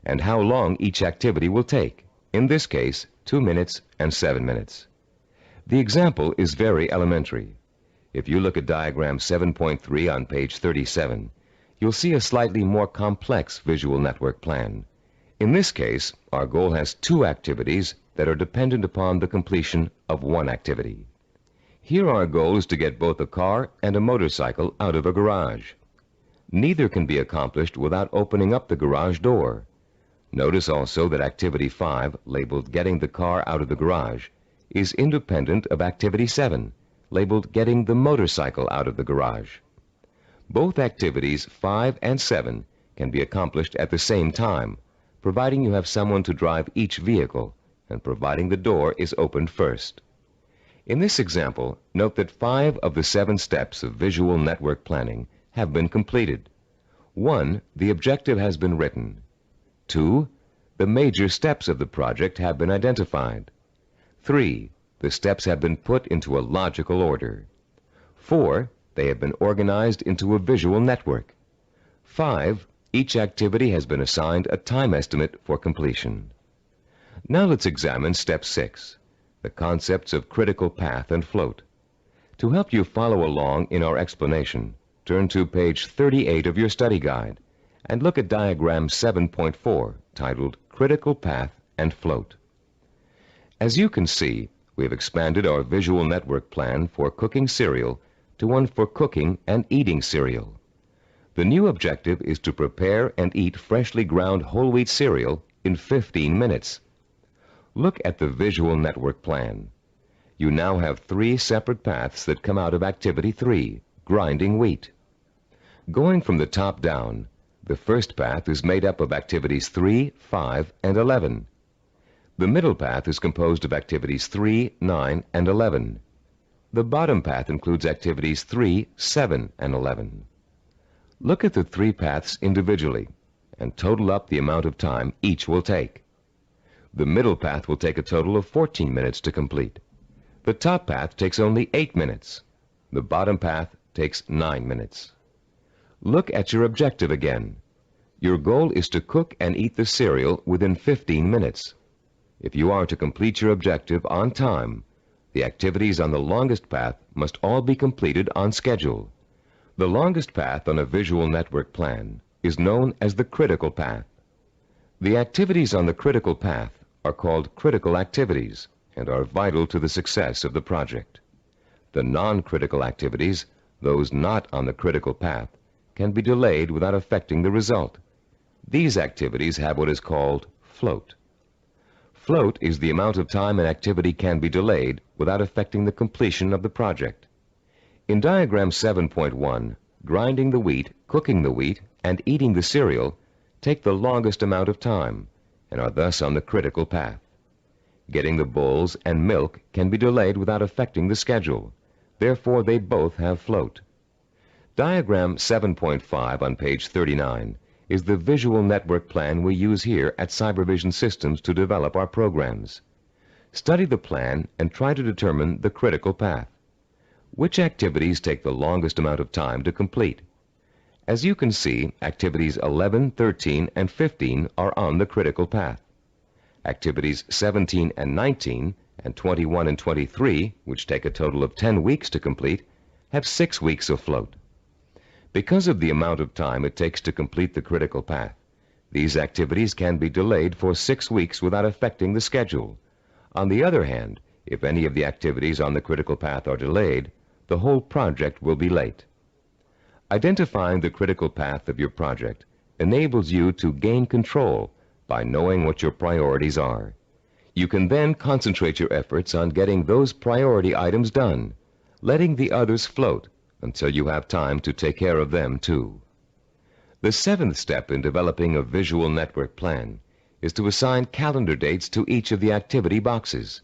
and how long each activity will take, in this case 2 minutes and 7 minutes. The example is very elementary. If you look at diagram 7.3 on page 37, you'll see a slightly more complex visual network plan. In this case, our goal has 2 activities that are dependent upon the completion of 1 activity. Here our goal is to get both a car and a motorcycle out of a garage. Neither can be accomplished without opening up the garage door. Notice also that activity 5, labeled Getting the Car Out of the Garage, is independent of activity 7, labeled Getting the Motorcycle Out of the Garage. Both activities 5 and 7 can be accomplished at the same time, providing you have someone to drive each vehicle and providing the door is opened first. In this example, note that 5 of the 7 steps of visual network planning have been completed. 1, the objective has been written. 2, the major steps of the project have been identified. 3, the steps have been put into a logical order. 4, they have been organized into a visual network. 5, each activity has been assigned a time estimate for completion. Now let's examine step 6, the concepts of critical path and float. To help you follow along in our explanation, turn to page 38 of your study guide and look at diagram 7.4, titled Critical Path and Float. As you can see, we have expanded our visual network plan for cooking cereal to one for cooking and eating cereal. The new objective is to prepare and eat freshly ground whole wheat cereal in 15 minutes. Look at the visual network plan. You now have 3 separate paths that come out of activity 3, grinding wheat. Going from the top down, the first path is made up of activities 3, 5, and 11. The middle path is composed of activities 3, 9, and 11. The bottom path includes activities 3, 7, and 11. Look at the 3 paths individually and total up the amount of time each will take. The middle path will take a total of 14 minutes to complete. The top path takes only 8 minutes. The bottom path takes 9 minutes. Look at your objective again. Your goal is to cook and eat the cereal within 15 minutes. If you are to complete your objective on time, the activities on the longest path must all be completed on schedule. The longest path on a visual network plan is known as the critical path. The activities on the critical path are called critical activities and are vital to the success of the project. The non-critical activities, those not on the critical path, can be delayed without affecting the result. These activities have what is called float. Float is the amount of time an activity can be delayed without affecting the completion of the project. In diagram 7.1, grinding the wheat, cooking the wheat, and eating the cereal take the longest amount of time and are thus on the critical path. Getting the bowls and milk can be delayed without affecting the schedule. Therefore, they both have float. Diagram 7.5 on page 39 is the visual network plan we use here at Cybervision Systems to develop our programs. Study the plan and try to determine the critical path. Which activities take the longest amount of time to complete? As you can see, activities 11, 13, and 15 are on the critical path. Activities 17 and 19 and 21 and 23, which take a total of 10 weeks to complete, have 6 weeks of float. Because of the amount of time it takes to complete the critical path, these activities can be delayed for 6 weeks without affecting the schedule. On the other hand, if any of the activities on the critical path are delayed, the whole project will be late. Identifying the critical path of your project enables you to gain control by knowing what your priorities are. You can then concentrate your efforts on getting those priority items done, letting the others float until you have time to take care of them too. The 7th step in developing a visual network plan is to assign calendar dates to each of the activity boxes.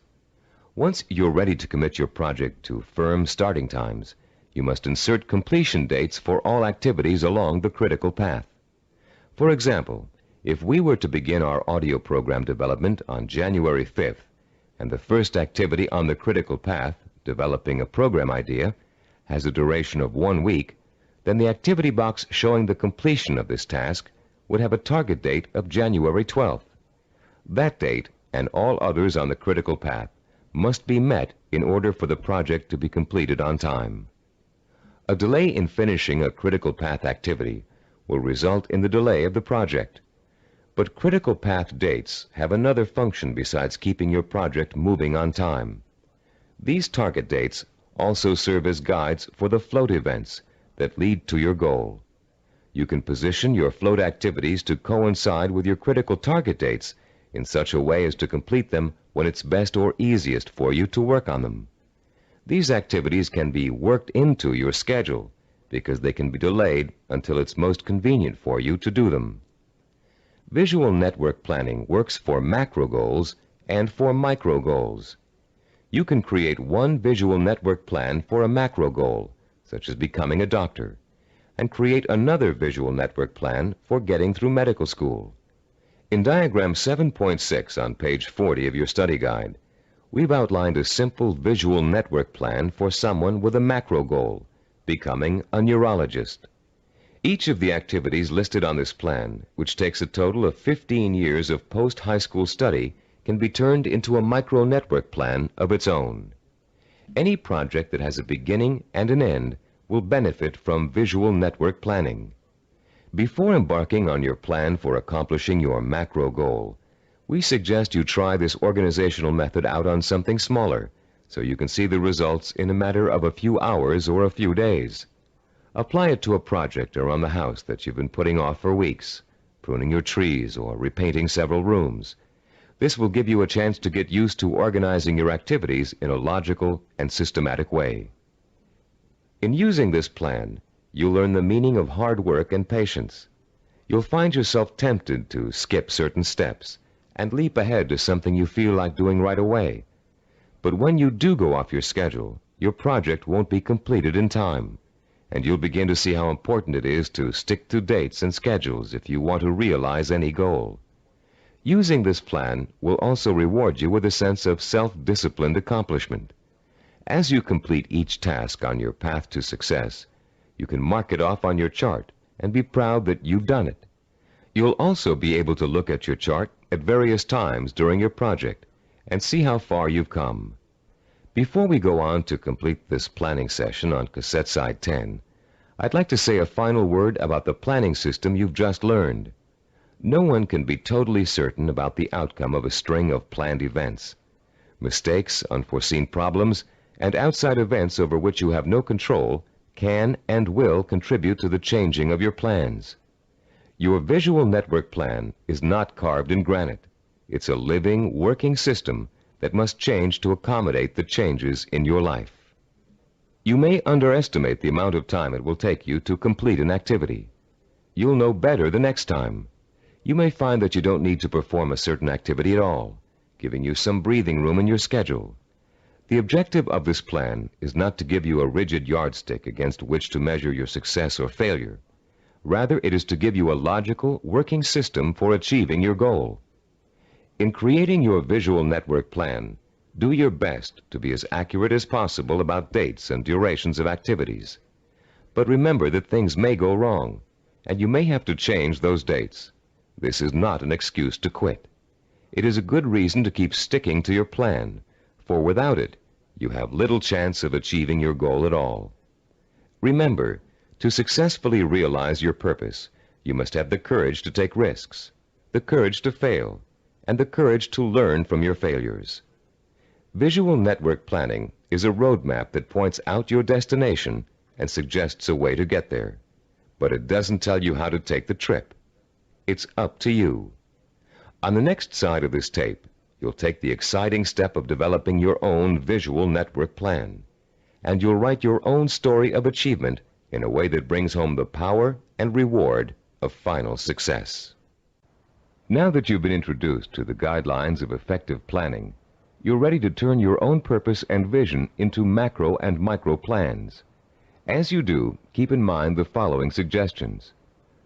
Once you're ready to commit your project to firm starting times, you must insert completion dates for all activities along the critical path. For example, if we were to begin our audio program development on January 5th, and the first activity on the critical path, developing a program idea, has a duration of 1 week, then the activity box showing the completion of this task would have a target date of January 12th. That date, and all others on the critical path, must be met in order for the project to be completed on time. A delay in finishing a critical path activity will result in the delay of the project. But critical path dates have another function besides keeping your project moving on time. These target dates also serve as guides for the float events that lead to your goal. You can position your float activities to coincide with your critical target dates in such a way as to complete them when it's best or easiest for you to work on them. These activities can be worked into your schedule because they can be delayed until it's most convenient for you to do them. Visual network planning works for macro goals and for micro goals. You can create one visual network plan for a macro goal, such as becoming a doctor, and create another visual network plan for getting through medical school. In diagram 7.6 on page 40 of your study guide, we've outlined a simple visual network plan for someone with a macro goal, becoming a neurologist. Each of the activities listed on this plan, which takes a total of 15 years of post-high school study, can be turned into a micro-network plan of its own. Any project that has a beginning and an end will benefit from visual network planning. Before embarking on your plan for accomplishing your macro goal, we suggest you try this organizational method out on something smaller, so you can see the results in a matter of a few hours or a few days. Apply it to a project around the house that you've been putting off for weeks, pruning your trees or repainting several rooms. This will give you a chance to get used to organizing your activities in a logical and systematic way. In using this plan, you'll learn the meaning of hard work and patience. You'll find yourself tempted to skip certain steps and leap ahead to something you feel like doing right away. But when you do go off your schedule, your project won't be completed in time, and you'll begin to see how important it is to stick to dates and schedules if you want to realize any goal. Using this plan will also reward you with a sense of self-disciplined accomplishment. As you complete each task on your path to success, you can mark it off on your chart and be proud that you've done it. You'll also be able to look at your chart at various times during your project and see how far you've come. Before we go on to complete this planning session on cassette side 10, I'd like to say a final word about the planning system you've just learned. No one can be totally certain about the outcome of a string of planned events. Mistakes, unforeseen problems, and outside events over which you have no control can and will contribute to the changing of your plans. Your visual network plan is not carved in granite. It's a living, working system that must change to accommodate the changes in your life. You may underestimate the amount of time it will take you to complete an activity. You'll know better the next time. You may find that you don't need to perform a certain activity at all, giving you some breathing room in your schedule. The objective of this plan is not to give you a rigid yardstick against which to measure your success or failure. Rather, it is to give you a logical, working system for achieving your goal. In creating your visual network plan, do your best to be as accurate as possible about dates and durations of activities. But remember that things may go wrong, and you may have to change those dates. This is not an excuse to quit. It is a good reason to keep sticking to your plan, for without it, you have little chance of achieving your goal at all. Remember, to successfully realize your purpose, you must have the courage to take risks, the courage to fail, and the courage to learn from your failures. Visual network planning is a roadmap that points out your destination and suggests a way to get there. But it doesn't tell you how to take the trip. It's up to you. On the next side of this tape, you'll take the exciting step of developing your own visual network plan, and you'll write your own story of achievement in a way that brings home the power and reward of final success. Now that you've been introduced to the guidelines of effective planning, you're ready to turn your own purpose and vision into macro and micro plans. As you do, keep in mind the following suggestions.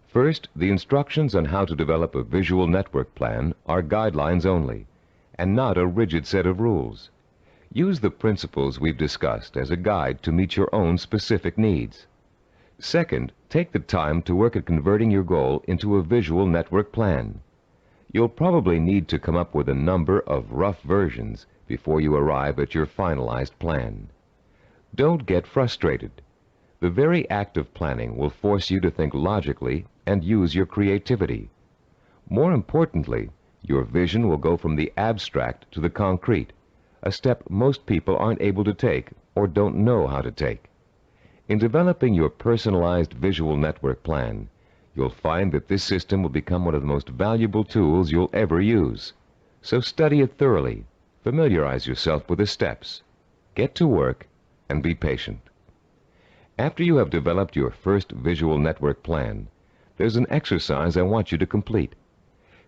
First, the instructions on how to develop a visual network plan are guidelines only, and not a rigid set of rules. Use the principles we've discussed as a guide to meet your own specific needs. Second, take the time to work at converting your goal into a visual network plan. You'll probably need to come up with a number of rough versions before you arrive at your finalized plan. Don't get frustrated. The very act of planning will force you to think logically and use your creativity. More importantly, your vision will go from the abstract to the concrete, a step most people aren't able to take or don't know how to take. In developing your personalized visual network plan, you'll find that this system will become one of the most valuable tools you'll ever use. So study it thoroughly, familiarize yourself with the steps, get to work, and be patient. After you have developed your first visual network plan, there's an exercise I want you to complete.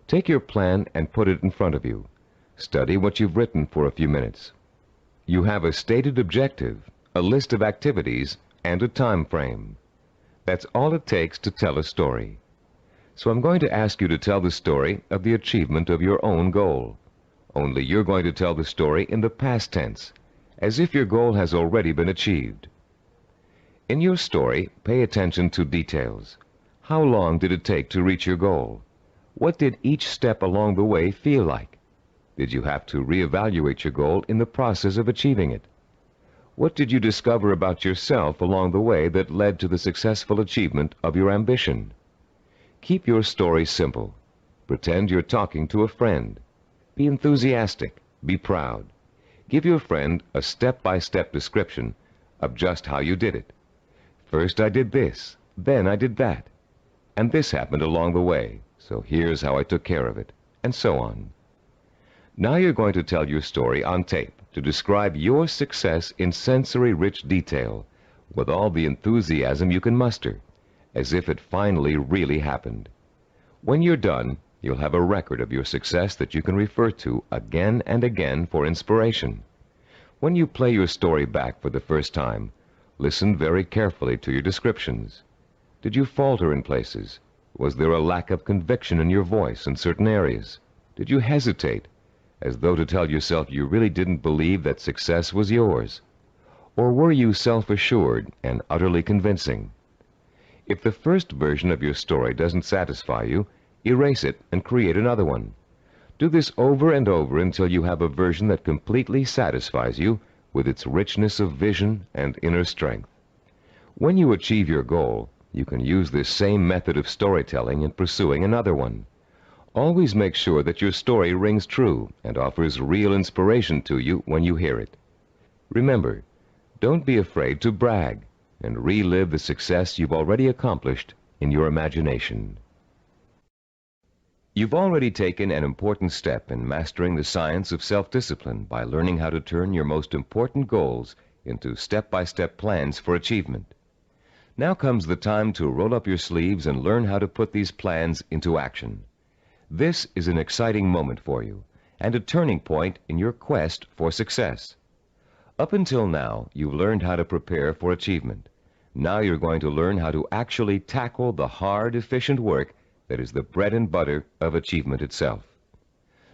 Take your plan and put it in front of you. Study what you've written for a few minutes. You have a stated objective, a list of activities, and a time frame. That's all it takes to tell a story. So I'm going to ask you to tell the story of the achievement of your own goal. Only you're going to tell the story in the past tense, as if your goal has already been achieved. In your story, pay attention to details. How long did it take to reach your goal? What did each step along the way feel like? Did you have to reevaluate your goal in the process of achieving it? What did you discover about yourself along the way that led to the successful achievement of your ambition? Keep your story simple. Pretend you're talking to a friend. Be enthusiastic. Be proud. Give your friend a step-by-step description of just how you did it. First I did this, then I did that, and this happened along the way, so here's how I took care of it, and so on. Now you're going to tell your story on tape to describe your success in sensory-rich detail, with all the enthusiasm you can muster, as if it finally really happened. When you're done, you'll have a record of your success that you can refer to again and again for inspiration. When you play your story back for the first time, listen very carefully to your descriptions. Did you falter in places? Was there a lack of conviction in your voice in certain areas? Did you hesitate, as though to tell yourself you really didn't believe that success was yours? Or were you self-assured and utterly convincing? If the first version of your story doesn't satisfy you, erase it and create another one. Do this over and over until you have a version that completely satisfies you with its richness of vision and inner strength. When you achieve your goal, you can use this same method of storytelling in pursuing another one. Always make sure that your story rings true and offers real inspiration to you when you hear it. Remember, don't be afraid to brag and relive the success you've already accomplished in your imagination. You've already taken an important step in mastering the science of self-discipline by learning how to turn your most important goals into step-by-step plans for achievement. Now comes the time to roll up your sleeves and learn how to put these plans into action. This is an exciting moment for you and a turning point in your quest for success. Up until now, you've learned how to prepare for achievement. Now you're going to learn how to actually tackle the hard, efficient work that is the bread and butter of achievement itself.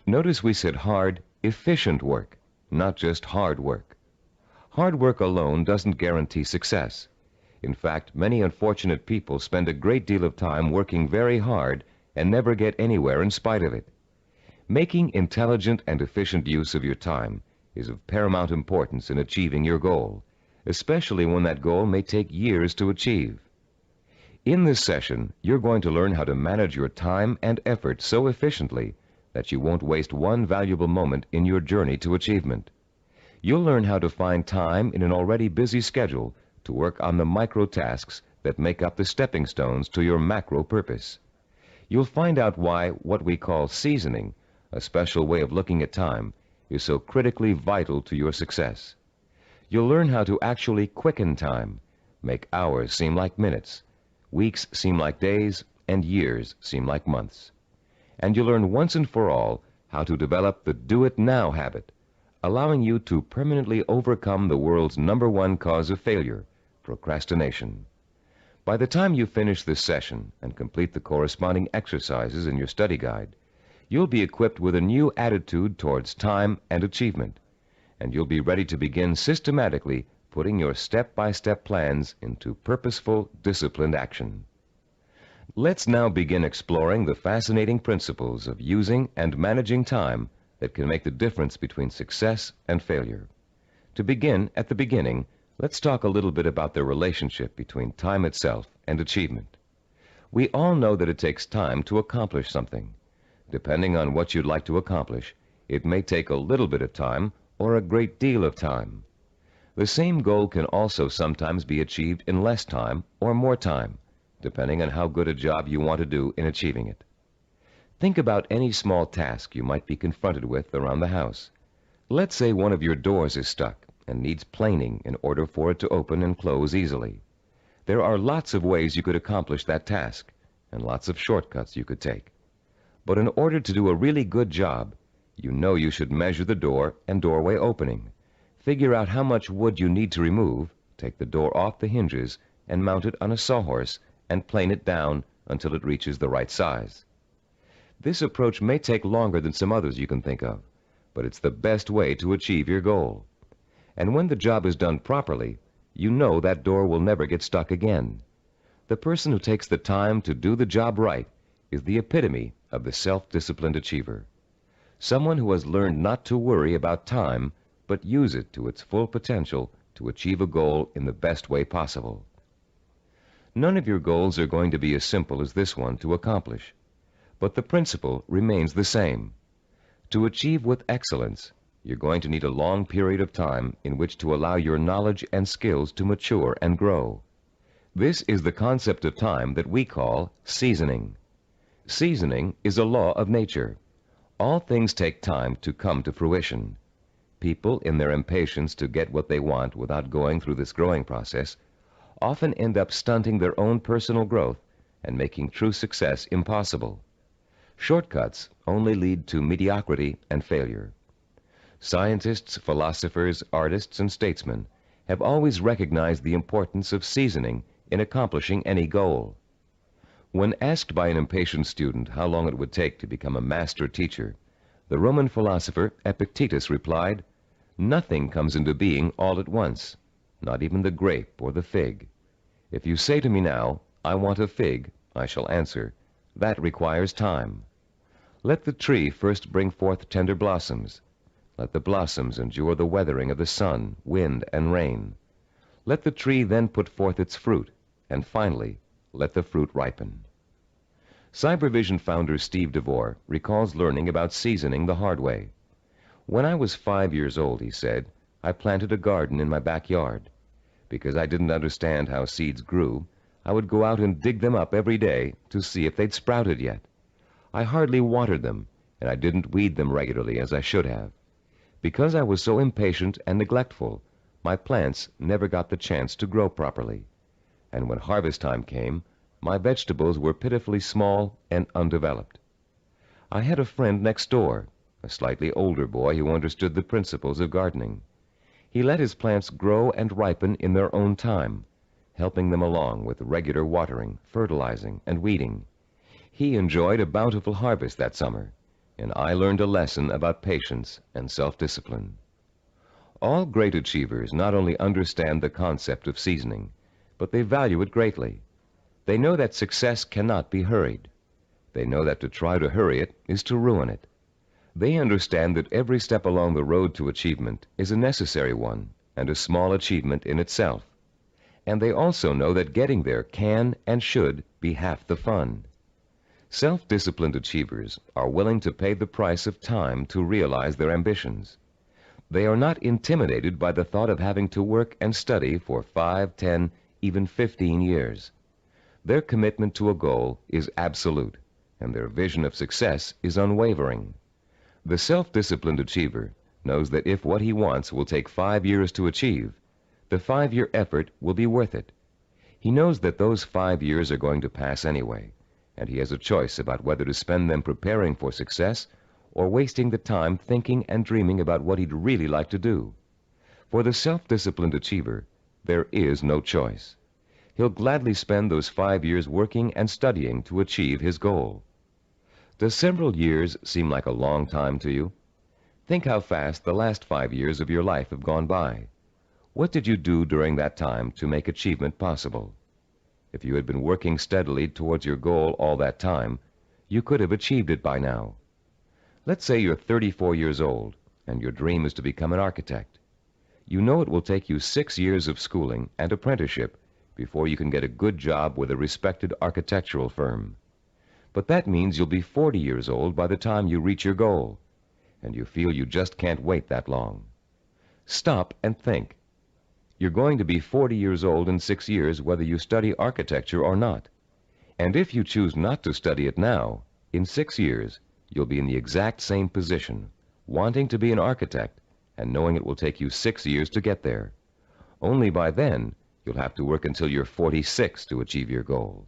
Notice we said hard, efficient work, not just hard work. Hard work alone doesn't guarantee success. In fact, many unfortunate people spend a great deal of time working very hard and never get anywhere in spite of it. Making intelligent and efficient use of your time is of paramount importance in achieving your goal, especially when that goal may take years to achieve. In this session, you're going to learn how to manage your time and effort so efficiently that you won't waste one valuable moment in your journey to achievement. You'll learn how to find time in an already busy schedule to work on the micro tasks that make up the stepping stones to your macro purpose. You'll find out why what we call seasoning, a special way of looking at time, is so critically vital to your success. You'll learn how to actually quicken time, make hours seem like minutes, weeks seem like days, and years seem like months. And you'll learn once and for all how to develop the do-it-now habit, allowing you to permanently overcome the world's #1 cause of failure, procrastination. By the time you finish this session and complete the corresponding exercises in your study guide, you'll be equipped with a new attitude towards time and achievement, and you'll be ready to begin systematically putting your step-by-step plans into purposeful, disciplined action. Let's now begin exploring the fascinating principles of using and managing time that can make the difference between success and failure. To begin at the beginning, let's talk a little bit about the relationship between time itself and achievement. We all know that it takes time to accomplish something. Depending on what you'd like to accomplish, it may take a little bit of time or a great deal of time. The same goal can also sometimes be achieved in less time or more time, depending on how good a job you want to do in achieving it. Think about any small task you might be confronted with around the house. Let's say one of your doors is stuck and needs planing in order for it to open and close easily. There are lots of ways you could accomplish that task and lots of shortcuts you could take. But in order to do a really good job, you know you should measure the door and doorway opening, figure out how much wood you need to remove, take the door off the hinges, and mount it on a sawhorse and plane it down until it reaches the right size. This approach may take longer than some others you can think of, but it's the best way to achieve your goal. And when the job is done properly, you know that door will never get stuck again. The person who takes the time to do the job right is the epitome of the self-disciplined achiever. Someone who has learned not to worry about time, but use it to its full potential to achieve a goal in the best way possible. None of your goals are going to be as simple as this one to accomplish, but the principle remains the same. To achieve with excellence, you're going to need a long period of time in which to allow your knowledge and skills to mature and grow. This is the concept of time that we call seasoning. Seasoning is a law of nature. All things take time to come to fruition. People, in their impatience to get what they want without going through this growing process, often end up stunting their own personal growth and making true success impossible. Shortcuts only lead to mediocrity and failure. Scientists, philosophers, artists, and statesmen have always recognized the importance of seasoning in accomplishing any goal. When asked by an impatient student how long it would take to become a master teacher, the Roman philosopher Epictetus replied, "Nothing comes into being all at once, not even the grape or the fig. If you say to me now, 'I want a fig,' I shall answer, 'That requires time.' Let the tree first bring forth tender blossoms. Let the blossoms endure the weathering of the sun, wind, and rain. Let the tree then put forth its fruit, and finally, let the fruit ripen." Cybervision founder Steve DeVore recalls learning about seasoning the hard way. "When I was 5 years old," he said, "I planted a garden in my backyard. Because I didn't understand how seeds grew, I would go out and dig them up every day to see if they'd sprouted yet. I hardly watered them, and I didn't weed them regularly as I should have. Because I was so impatient and neglectful, my plants never got the chance to grow properly. And when harvest time came, my vegetables were pitifully small and undeveloped. I had a friend next door, a slightly older boy who understood the principles of gardening. He let his plants grow and ripen in their own time, helping them along with regular watering, fertilizing, and weeding. He enjoyed a bountiful harvest that summer, and I learned a lesson about patience and self-discipline." All great achievers not only understand the concept of seasoning, but they value it greatly. They know that success cannot be hurried. They know that to try to hurry it is to ruin it. They understand that every step along the road to achievement is a necessary one and a small achievement in itself. And they also know that getting there can and should be half the fun. Self-disciplined achievers are willing to pay the price of time to realize their ambitions. They are not intimidated by the thought of having to work and study for 5, 10, even 15 years. Their commitment to a goal is absolute, and their vision of success is unwavering. The self-disciplined achiever knows that if what he wants will take 5 years to achieve, the 5-year effort will be worth it. He knows that those 5 years are going to pass anyway, and he has a choice about whether to spend them preparing for success or wasting the time thinking and dreaming about what he'd really like to do. For the self-disciplined achiever, there is no choice. He'll gladly spend those 5 years working and studying to achieve his goal. Does several years seem like a long time to you? Think how fast the last 5 years of your life have gone by. What did you do during that time to make achievement possible? If you had been working steadily towards your goal all that time, you could have achieved it by now. Let's say you're 34 years old and your dream is to become an architect. You know it will take you 6 years of schooling and apprenticeship before you can get a good job with a respected architectural firm. But that means you'll be 40 years old by the time you reach your goal, and you feel you just can't wait that long. Stop and think. You're going to be 40 years old in 6 years whether you study architecture or not. And if you choose not to study it now, in 6 years, you'll be in the exact same position, wanting to be an architect and knowing it will take you 6 years to get there. Only by then, you'll have to work until you're 46 to achieve your goal.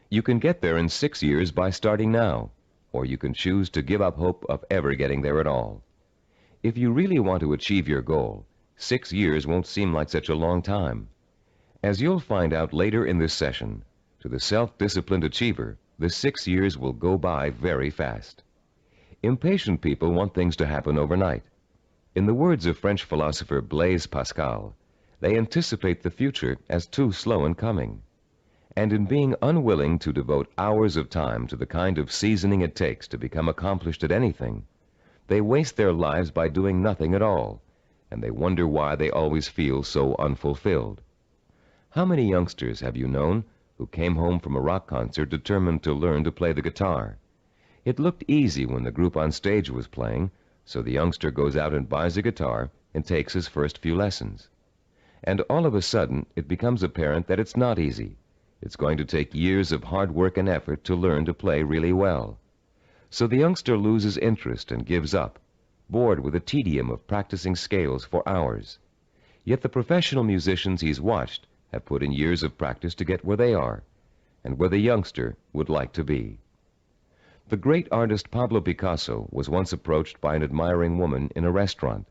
You can get there in 6 years by starting now, or you can choose to give up hope of ever getting there at all. If you really want to achieve your goal, 6 years won't seem like such a long time. As you'll find out later in this session, to the self-disciplined achiever, the 6 years will go by very fast. Impatient people want things to happen overnight. In the words of French philosopher Blaise Pascal, they anticipate the future as too slow in coming. And in being unwilling to devote hours of time to the kind of seasoning it takes to become accomplished at anything, they waste their lives by doing nothing at all, and they wonder why they always feel so unfulfilled. How many youngsters have you known who came home from a rock concert determined to learn to play the guitar? It looked easy when the group on stage was playing, so the youngster goes out and buys a guitar and takes his first few lessons. And all of a sudden, it becomes apparent that it's not easy. It's going to take years of hard work and effort to learn to play really well. So the youngster loses interest and gives up, bored with the tedium of practicing scales for hours. Yet the professional musicians he's watched have put in years of practice to get where they are, and where the youngster would like to be. The great artist Pablo Picasso was once approached by an admiring woman in a restaurant.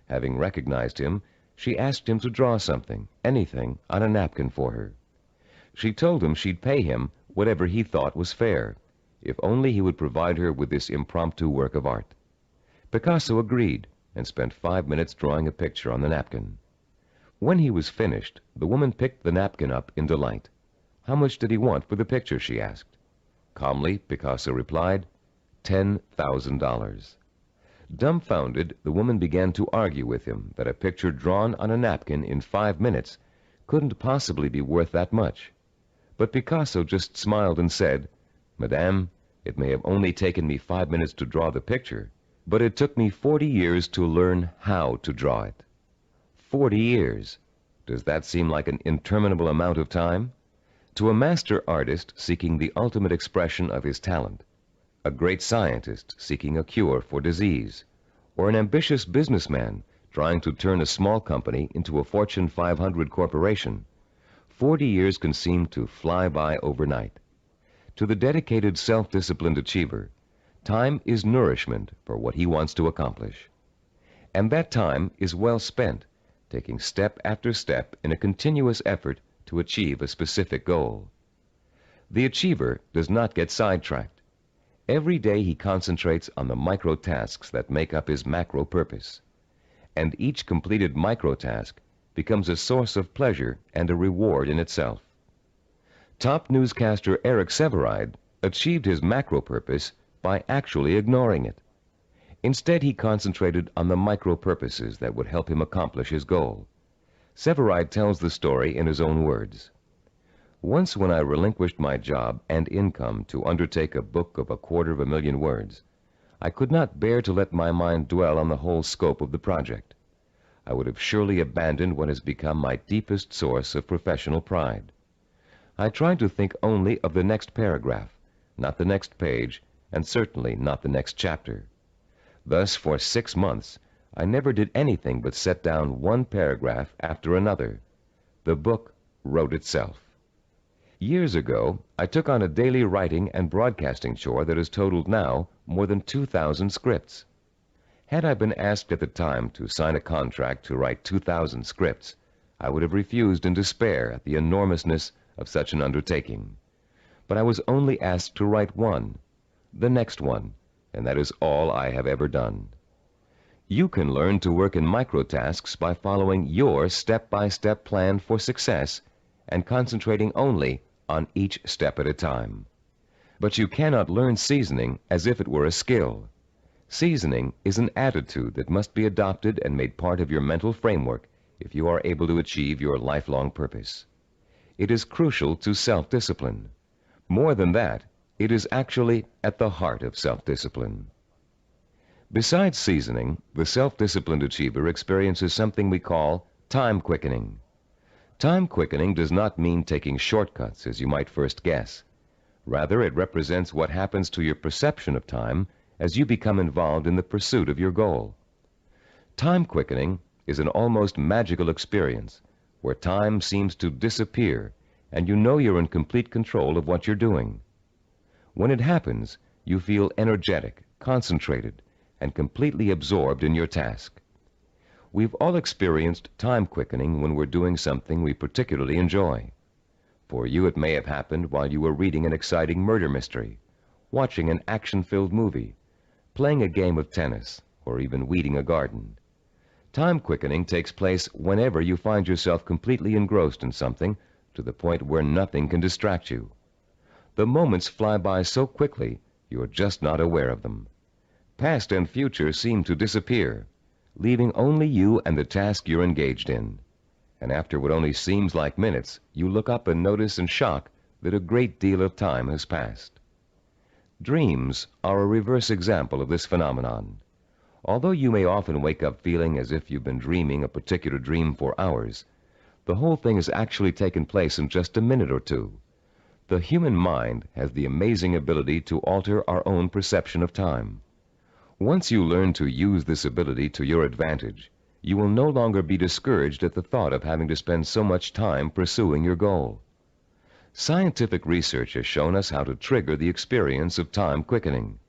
Having recognized him, she asked him to draw something, anything, on a napkin for her. She told him she'd pay him whatever he thought was fair, if only he would provide her with this impromptu work of art. Picasso agreed and spent 5 minutes drawing a picture on the napkin. When he was finished, the woman picked the napkin up in delight. How much did he want for the picture, she asked. Calmly, Picasso replied, $10,000. Dumbfounded, the woman began to argue with him that a picture drawn on a napkin in 5 minutes couldn't possibly be worth that much. But Picasso just smiled and said, Madame, it may have only taken me 5 minutes to draw the picture, but it took me 40 years to learn how to draw it. 40 years. Does that seem like an interminable amount of time? To a master artist seeking the ultimate expression of his talent, a great scientist seeking a cure for disease, or an ambitious businessman trying to turn a small company into a Fortune 500 corporation, 40 years can seem to fly by overnight. To the dedicated, self-disciplined achiever, time is nourishment for what he wants to accomplish. And that time is well spent, taking step after step in a continuous effort to achieve a specific goal. The achiever does not get sidetracked. Every day he concentrates on the micro tasks that make up his macro purpose. And each completed micro task becomes a source of pleasure and a reward in itself. Top newscaster Eric Sevareid achieved his macro purpose by actually ignoring it. Instead, he concentrated on the micro purposes that would help him accomplish his goal. Sevareid tells the story in his own words. Once when I relinquished my job and income to undertake a book of 250,000 words, I could not bear to let my mind dwell on the whole scope of the project. I would have surely abandoned what has become my deepest source of professional pride. I tried to think only of the next paragraph, not the next page, and certainly not the next chapter. Thus, for 6 months, I never did anything but set down one paragraph after another. The book wrote itself. Years ago, I took on a daily writing and broadcasting chore that has totaled now more than 2,000 scripts. Had I been asked at the time to sign a contract to write 2,000 scripts, I would have refused in despair at the enormousness of such an undertaking. But I was only asked to write one, the next one, and that is all I have ever done. You can learn to work in microtasks by following your step-by-step plan for success and concentrating only on each step at a time. But you cannot learn seasoning as if it were a skill. Seasoning is an attitude that must be adopted and made part of your mental framework if you are able to achieve your lifelong purpose. It is crucial to self-discipline. More than that, it is actually at the heart of self-discipline. Besides seasoning, the self-disciplined achiever experiences something we call time quickening. Time quickening does not mean taking shortcuts, as you might first guess. Rather, it represents what happens to your perception of time as you become involved in the pursuit of your goal. Time quickening is an almost magical experience where time seems to disappear and you know you're in complete control of what you're doing. When it happens, you feel energetic, concentrated, and completely absorbed in your task. We've all experienced time quickening when we're doing something we particularly enjoy. For you, it may have happened while you were reading an exciting murder mystery, watching an action-filled movie, playing a game of tennis, or even weeding a garden. Time quickening takes place whenever you find yourself completely engrossed in something to the point where nothing can distract you. The moments fly by so quickly, you're just not aware of them. Past and future seem to disappear, leaving only you and the task you're engaged in. And after what only seems like minutes, you look up and notice in shock that a great deal of time has passed. Dreams are a reverse example of this phenomenon. Although you may often wake up feeling as if you've been dreaming a particular dream for hours, the whole thing has actually taken place in just a minute or two. The human mind has the amazing ability to alter our own perception of time. Once you learn to use this ability to your advantage, you will no longer be discouraged at the thought of having to spend so much time pursuing your goal. Scientific research has shown us how to trigger the experience of time quickening.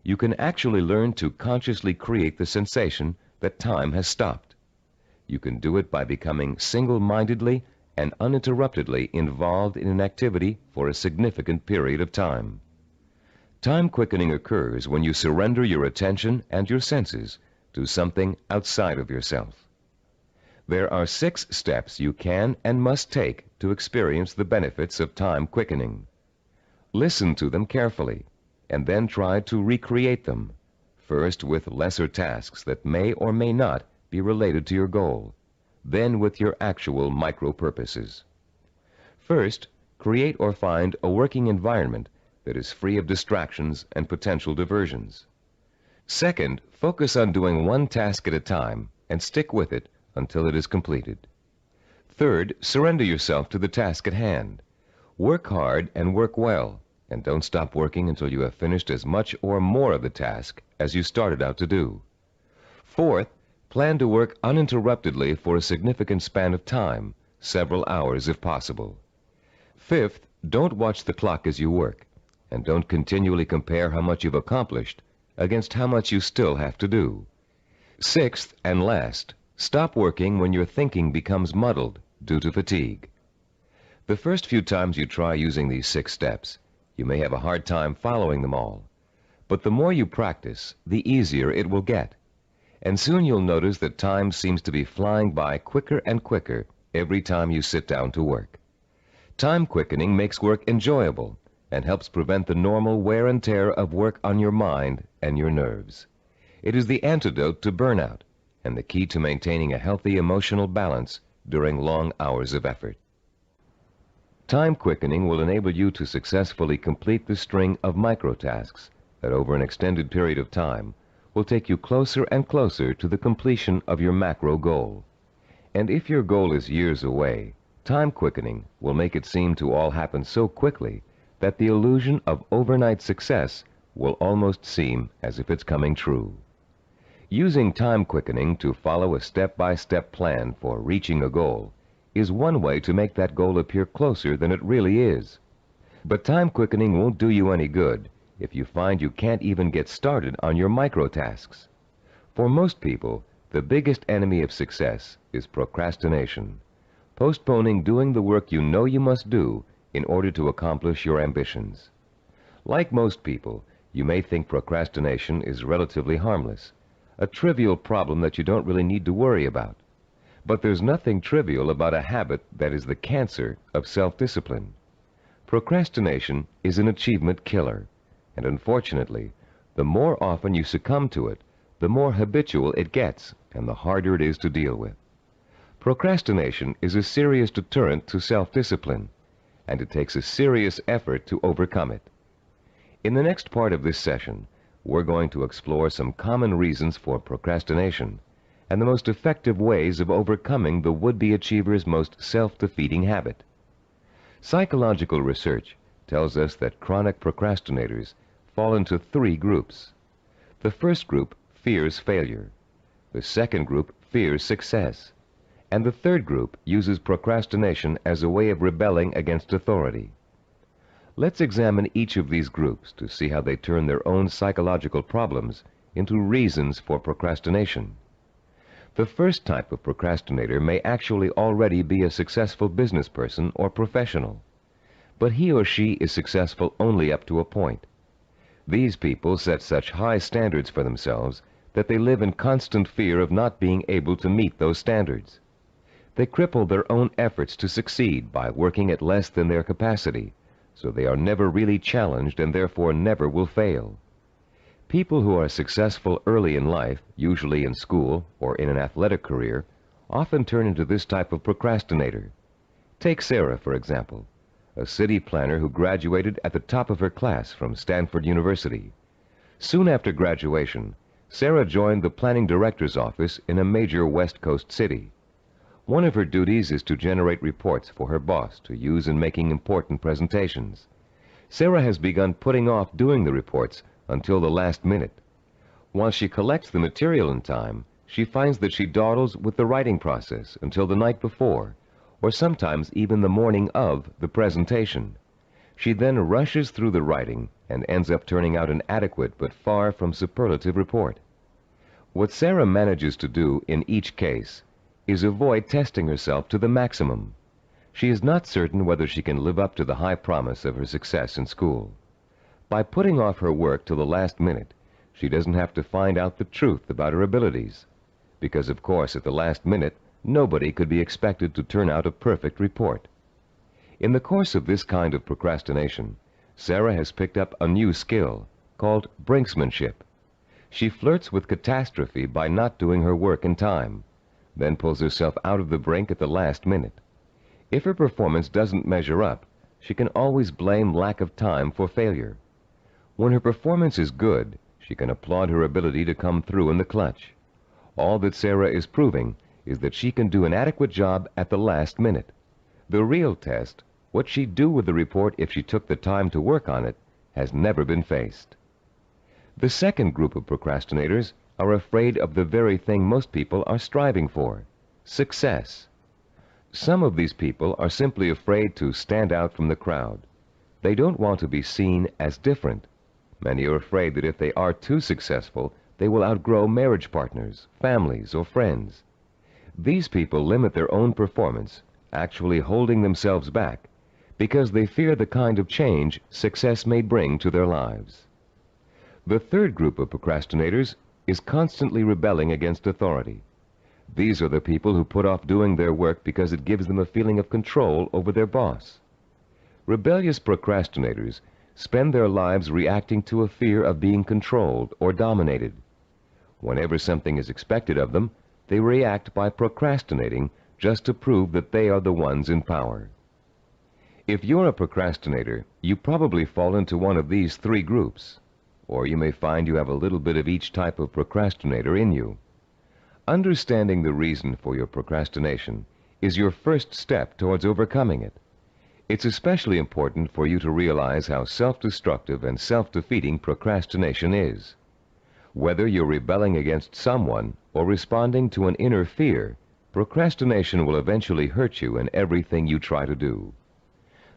You can actually learn to consciously create the sensation that time has stopped. You can do it by becoming single-mindedly and uninterruptedly involved in an activity for a significant period of time. Time quickening occurs when you surrender your attention and your senses to something outside of yourself. There are 6 steps you can and must take to experience the benefits of time quickening. Listen to them carefully, and then try to recreate them, first with lesser tasks that may or may not be related to your goal, then with your actual micro-purposes. First, create or find a working environment that is free of distractions and potential diversions. Second, focus on doing one task at a time and stick with it until it is completed. Third, surrender yourself to the task at hand. Work hard and work well, and don't stop working until you have finished as much or more of the task as you started out to do. Fourth, plan to work uninterruptedly for a significant span of time, several hours if possible. Fifth, don't watch the clock as you work, and don't continually compare how much you've accomplished against how much you still have to do. Sixth and last, stop working when your thinking becomes muddled due to fatigue. The first few times you try using these 6 steps, you may have a hard time following them all. But the more you practice, the easier it will get. And soon you'll notice that time seems to be flying by quicker and quicker every time you sit down to work. Time quickening makes work enjoyable and helps prevent the normal wear and tear of work on your mind and your nerves. It is the antidote to burnout and the key to maintaining a healthy emotional balance during long hours of effort. Time quickening will enable you to successfully complete the string of microtasks that over an extended period of time will take you closer and closer to the completion of your macro goal. And if your goal is years away, time quickening will make it seem to all happen so quickly that the illusion of overnight success will almost seem as if it's coming true. Using time quickening to follow a step-by-step plan for reaching a goal is one way to make that goal appear closer than it really is. But time quickening won't do you any good if you find you can't even get started on your micro-tasks. For most people, the biggest enemy of success is procrastination, postponing doing the work you know you must do in order to accomplish your ambitions. Like most people, you may think procrastination is relatively harmless, a trivial problem that you don't really need to worry about. But there's nothing trivial about a habit that is the cancer of self-discipline. Procrastination is an achievement killer, and unfortunately, the more often you succumb to it, the more habitual it gets, and the harder it is to deal with. Procrastination is a serious deterrent to self-discipline, and it takes a serious effort to overcome it. In the next part of this session, we're going to explore some common reasons for procrastination and the most effective ways of overcoming the would-be achiever's most self-defeating habit. Psychological research tells us that chronic procrastinators fall into three groups. The first group fears failure. The second group fears success. And the third group uses procrastination as a way of rebelling against authority. Let's examine each of these groups to see how they turn their own psychological problems into reasons for procrastination. The first type of procrastinator may actually already be a successful business person or professional, but he or she is successful only up to a point. These people set such high standards for themselves that they live in constant fear of not being able to meet those standards. They cripple their own efforts to succeed by working at less than their capacity, so they are never really challenged and therefore never will fail. People who are successful early in life, usually in school or in an athletic career, often turn into this type of procrastinator. Take Sarah, for example, a city planner who graduated at the top of her class from Stanford University. Soon after graduation, Sarah joined the planning director's office in a major West Coast city. One of her duties is to generate reports for her boss to use in making important presentations. Sarah has begun putting off doing the reports until the last minute. While she collects the material in time, she finds that she dawdles with the writing process until the night before, or sometimes even the morning of the presentation. She then rushes through the writing and ends up turning out an adequate but far from superlative report. What Sarah manages to do in each case is avoid testing herself to the maximum. She is not certain whether she can live up to the high promise of her success in school. By putting off her work till the last minute, she doesn't have to find out the truth about her abilities, because of course at the last minute, nobody could be expected to turn out a perfect report. In the course of this kind of procrastination, Sarah has picked up a new skill called brinksmanship. She flirts with catastrophe by not doing her work in time, then pulls herself out of the brink at the last minute. If her performance doesn't measure up, she can always blame lack of time for failure. When her performance is good, she can applaud her ability to come through in the clutch. All that Sarah is proving is that she can do an adequate job at the last minute. The real test, what she'd do with the report if she took the time to work on it, has never been faced. The second group of procrastinators are afraid of the very thing most people are striving for, success. Some of these people are simply afraid to stand out from the crowd. They don't want to be seen as different. Many are afraid that if they are too successful, they will outgrow marriage partners, families, or friends. These people limit their own performance, actually holding themselves back, because they fear the kind of change success may bring to their lives. The third group of procrastinators is constantly rebelling against authority. These are the people who put off doing their work because it gives them a feeling of control over their boss. Rebellious procrastinators spend their lives reacting to a fear of being controlled or dominated. Whenever something is expected of them, they react by procrastinating just to prove that they are the ones in power. If you're a procrastinator, you probably fall into one of these three groups, or you may find you have a little bit of each type of procrastinator in you. Understanding the reason for your procrastination is your first step towards overcoming it. It's especially important for you to realize how self-destructive and self-defeating procrastination is. Whether you're rebelling against someone or responding to an inner fear, procrastination will eventually hurt you in everything you try to do.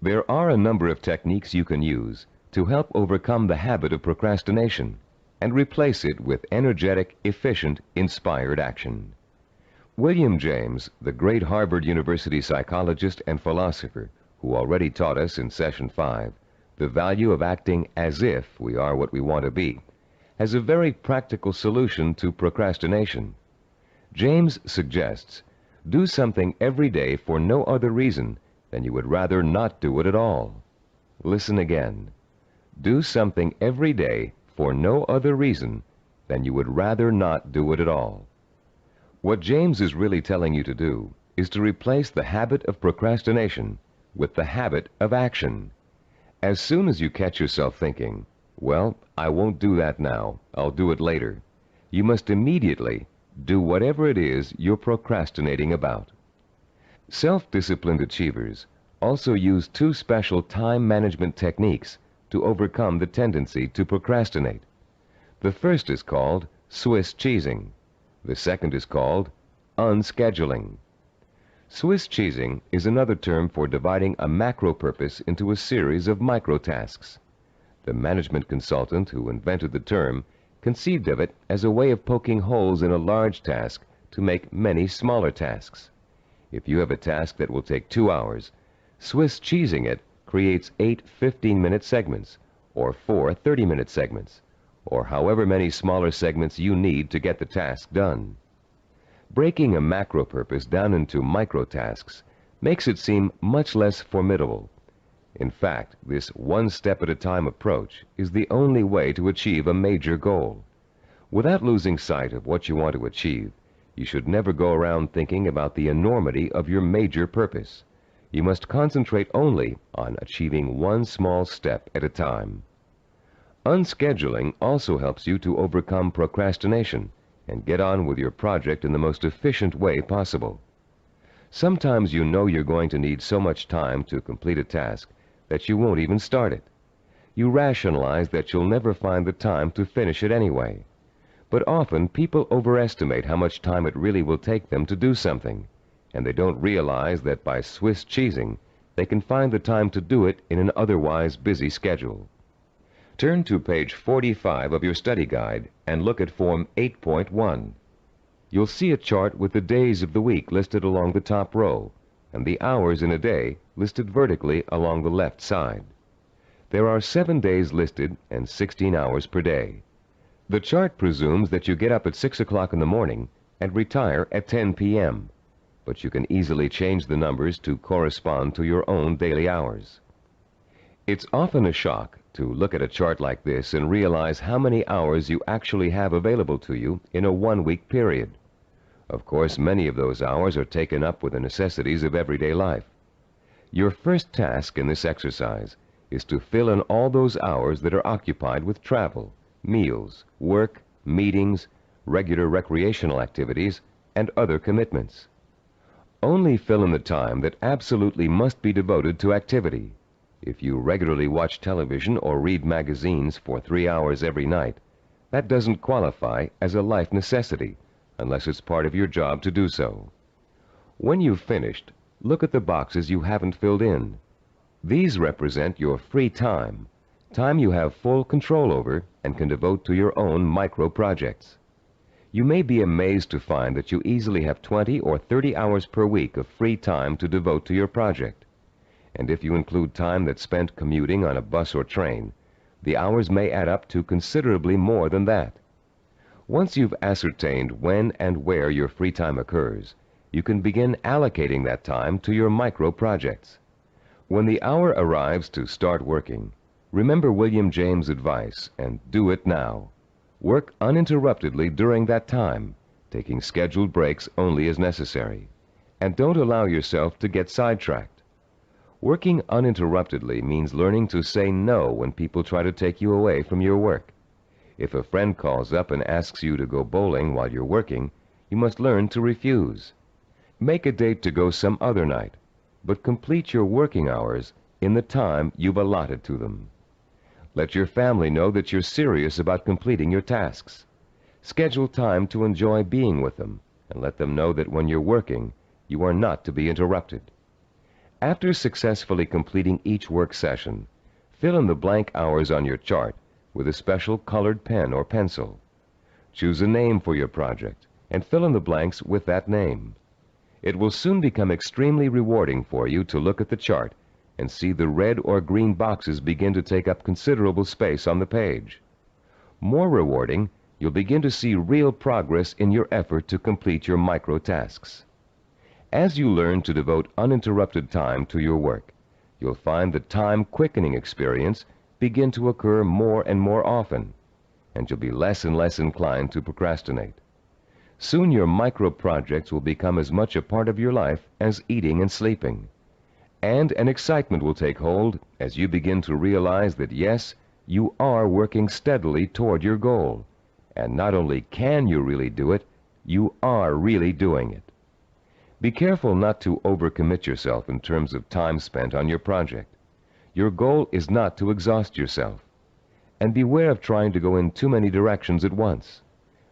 There are a number of techniques you can use to help overcome the habit of procrastination and replace it with energetic, efficient, inspired action. William James, the great Harvard University psychologist and philosopher, who already taught us in Session 5 the value of acting as if we are what we want to be, has a very practical solution to procrastination. James suggests, do something every day for no other reason than you would rather not do it at all. Listen again. Do something every day for no other reason than you would rather not do it at all. What James is really telling you to do is to replace the habit of procrastination with the habit of action. As soon as you catch yourself thinking, well, I won't do that now, I'll do it later, you must immediately do whatever it is you're procrastinating about. Self-disciplined achievers also use two special time management techniques to overcome the tendency to procrastinate. The first is called Swiss cheesing. The second is called unscheduling. Swiss cheesing is another term for dividing a macro purpose into a series of micro tasks. The management consultant who invented the term conceived of it as a way of poking holes in a large task to make many smaller tasks. If you have a task that will take 2 hours, Swiss cheesing it creates 8 15-minute segments, or 4 30-minute segments, or however many smaller segments you need to get the task done. Breaking a macro purpose down into micro tasks makes it seem much less formidable. In fact, this one-step-at-a-time approach is the only way to achieve a major goal. Without losing sight of what you want to achieve, you should never go around thinking about the enormity of your major purpose. You must concentrate only on achieving one small step at a time. Unscheduling also helps you to overcome procrastination and get on with your project in the most efficient way possible. Sometimes you know you're going to need so much time to complete a task that you won't even start it. You rationalize that you'll never find the time to finish it anyway. But often people overestimate how much time it really will take them to do something, and they don't realize that by Swiss cheesing, they can find the time to do it in an otherwise busy schedule. Turn to page 45 of your study guide and look at Form 8.1. You'll see a chart with the days of the week listed along the top row, and the hours in a day listed vertically along the left side. There are 7 days listed and 16 hours per day. The chart presumes that you get up at 6 o'clock in the morning and retire at 10 p.m., but you can easily change the numbers to correspond to your own daily hours. It's often a shock to look at a chart like this and realize how many hours you actually have available to you in a one-week period. Of course, many of those hours are taken up with the necessities of everyday life. Your first task in this exercise is to fill in all those hours that are occupied with travel, meals, work, meetings, regular recreational activities, and other commitments. Only fill in the time that absolutely must be devoted to activity. If you regularly watch television or read magazines for 3 hours every night, that doesn't qualify as a life necessity unless it's part of your job to do so. When you've finished, look at the boxes you haven't filled in. These represent your free time, time you have full control over and can devote to your own micro projects. You may be amazed to find that you easily have 20 or 30 hours per week of free time to devote to your project. And if you include time that's spent commuting on a bus or train, the hours may add up to considerably more than that. Once you've ascertained when and where your free time occurs, you can begin allocating that time to your micro projects. When the hour arrives to start working, remember William James' advice and do it now. Work uninterruptedly during that time, taking scheduled breaks only as necessary. And don't allow yourself to get sidetracked. Working uninterruptedly means learning to say no when people try to take you away from your work. If a friend calls up and asks you to go bowling while you're working, you must learn to refuse. Make a date to go some other night, but complete your working hours in the time you've allotted to them. Let your family know that you're serious about completing your tasks. Schedule time to enjoy being with them, and let them know that when you're working, you are not to be interrupted. After successfully completing each work session, fill in the blank hours on your chart with a special colored pen or pencil. Choose a name for your project and fill in the blanks with that name. It will soon become extremely rewarding for you to look at the chart and see the red or green boxes begin to take up considerable space on the page. More rewarding, you'll begin to see real progress in your effort to complete your micro tasks. As you learn to devote uninterrupted time to your work, you'll find the time-quickening experience begin to occur more and more often, and you'll be less and less inclined to procrastinate. Soon your micro projects will become as much a part of your life as eating and sleeping. And an excitement will take hold as you begin to realize that yes, you are working steadily toward your goal. And not only can you really do it, you are really doing it. Be careful not to overcommit yourself in terms of time spent on your project. Your goal is not to exhaust yourself. And beware of trying to go in too many directions at once.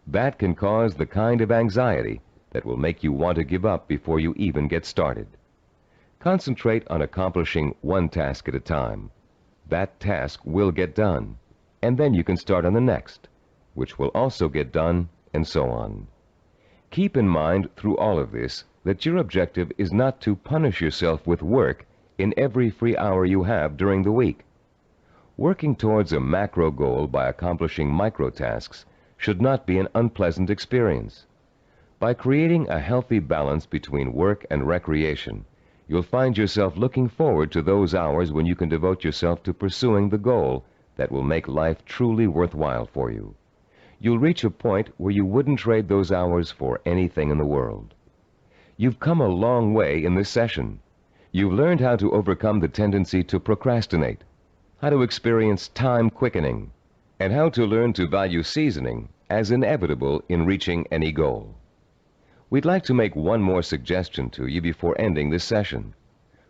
That can cause the kind of anxiety that will make you want to give up before you even get started. Concentrate on accomplishing one task at a time. That task will get done, and then you can start on the next, which will also get done, and so on. Keep in mind through all of this that your objective is not to punish yourself with work in every free hour you have during the week. Working towards a macro goal by accomplishing micro tasks should not be an unpleasant experience. By creating a healthy balance between work and recreation, you'll find yourself looking forward to those hours when you can devote yourself to pursuing the goal that will make life truly worthwhile for you. You'll reach a point where you wouldn't trade those hours for anything in the world. You've come a long way in this session. You've learned how to overcome the tendency to procrastinate, how to experience time quickening, and how to learn to value seasoning as inevitable in reaching any goal. We'd like to make one more suggestion to you before ending this session.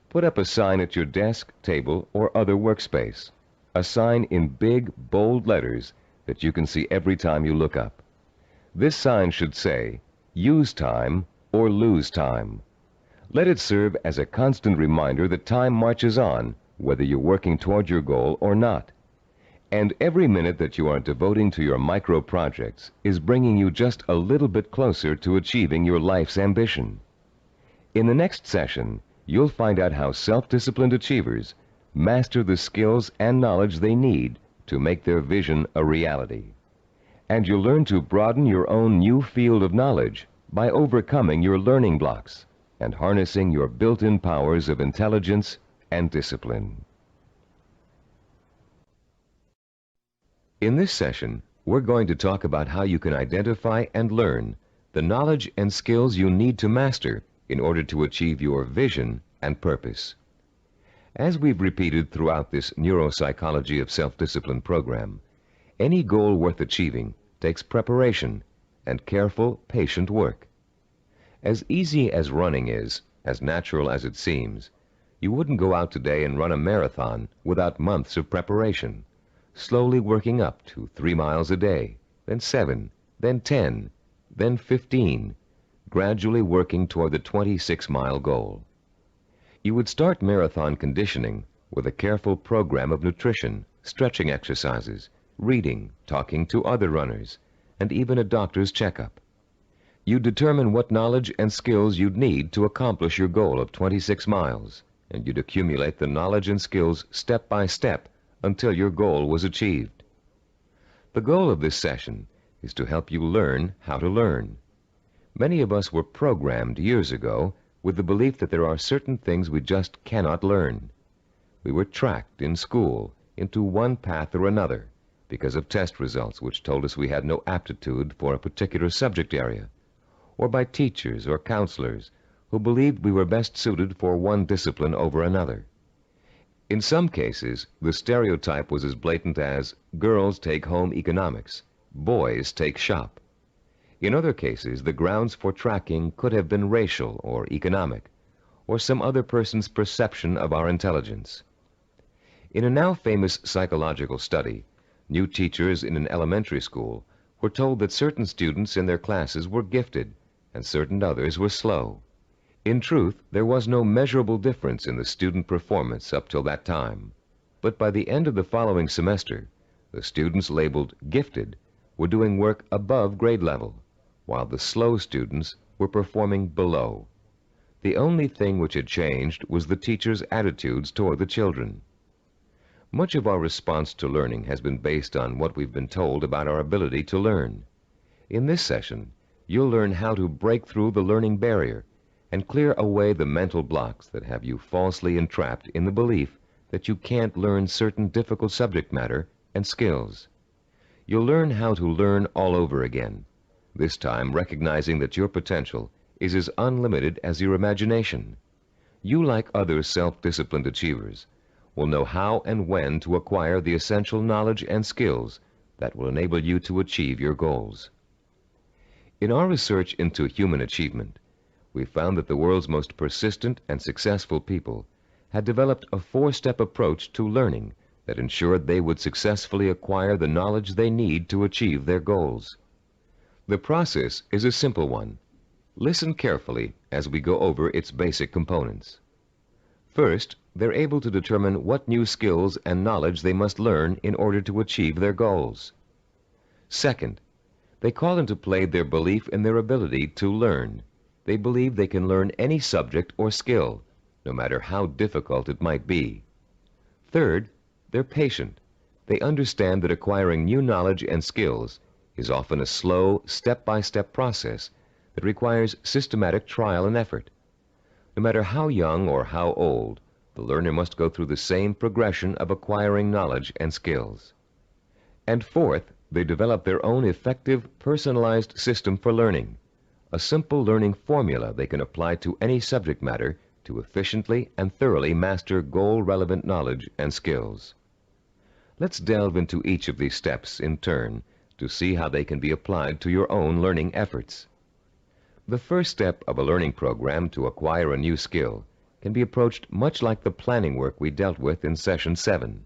Put up a sign at your desk, table, or other workspace. A sign in big, bold letters that you can see every time you look up. This sign should say, "Use time or lose time." Let it serve as a constant reminder that time marches on, whether you're working toward your goal or not. And every minute that you are devoting to your micro projects is bringing you just a little bit closer to achieving your life's ambition. In the next session, you'll find out how self-disciplined achievers master the skills and knowledge they need to make their vision a reality. And you'll learn to broaden your own new field of knowledge by overcoming your learning blocks and harnessing your built-in powers of intelligence and discipline. In this session, we're going to talk about how you can identify and learn the knowledge and skills you need to master in order to achieve your vision and purpose. As we've repeated throughout this Neuropsychology of Self-Discipline program, any goal worth achieving takes preparation and careful, patient work. As easy as running is, as natural as it seems, you wouldn't go out today and run a marathon without months of preparation, slowly working up to 3 miles a day, then 7, then 10, then 15, gradually working toward the 26-mile goal. You would start marathon conditioning with a careful program of nutrition, stretching exercises, reading, talking to other runners, and even a doctor's checkup. You'd determine what knowledge and skills you'd need to accomplish your goal of 26 miles, and you'd accumulate the knowledge and skills step by step until your goal was achieved. The goal of this session is to help you learn how to learn. Many of us were programmed years ago with the belief that there are certain things we just cannot learn. We were tracked in school into one path or another because of test results which told us we had no aptitude for a particular subject area, or by teachers or counselors who believed we were best suited for one discipline over another. In some cases, the stereotype was as blatant as girls take home economics, boys take shop. In other cases, the grounds for tracking could have been racial or economic, or some other person's perception of our intelligence. In a now famous psychological study, new teachers in an elementary school were told that certain students in their classes were gifted and certain others were slow. In truth, there was no measurable difference in the student performance up till that time. But by the end of the following semester, the students labeled gifted were doing work above grade level, while the slow students were performing below. The only thing which had changed was the teachers' attitudes toward the children. Much of our response to learning has been based on what we've been told about our ability to learn. In this session, you'll learn how to break through the learning barrier and clear away the mental blocks that have you falsely entrapped in the belief that you can't learn certain difficult subject matter and skills. You'll learn how to learn all over again, this time recognizing that your potential is as unlimited as your imagination. You, like other self-disciplined achievers, will know how and when to acquire the essential knowledge and skills that will enable you to achieve your goals. In our research into human achievement, we found that the world's most persistent and successful people had developed a four-step approach to learning that ensured they would successfully acquire the knowledge they need to achieve their goals. The process is a simple one. Listen carefully as we go over its basic components. First, they're able to determine what new skills and knowledge they must learn in order to achieve their goals. Second, they call into play their belief in their ability to learn. They believe they can learn any subject or skill, no matter how difficult it might be. Third, they're patient. They understand that acquiring new knowledge and skills is often a slow, step-by-step process that requires systematic trial and effort. No matter how young or how old, the learner must go through the same progression of acquiring knowledge and skills. And fourth, they develop their own effective, personalized system for learning, a simple learning formula they can apply to any subject matter to efficiently and thoroughly master goal-relevant knowledge and skills. Let's delve into each of these steps in turn to see how they can be applied to your own learning efforts. The first step of a learning program to acquire a new skill can be approached much like the planning work we dealt with in Session 7.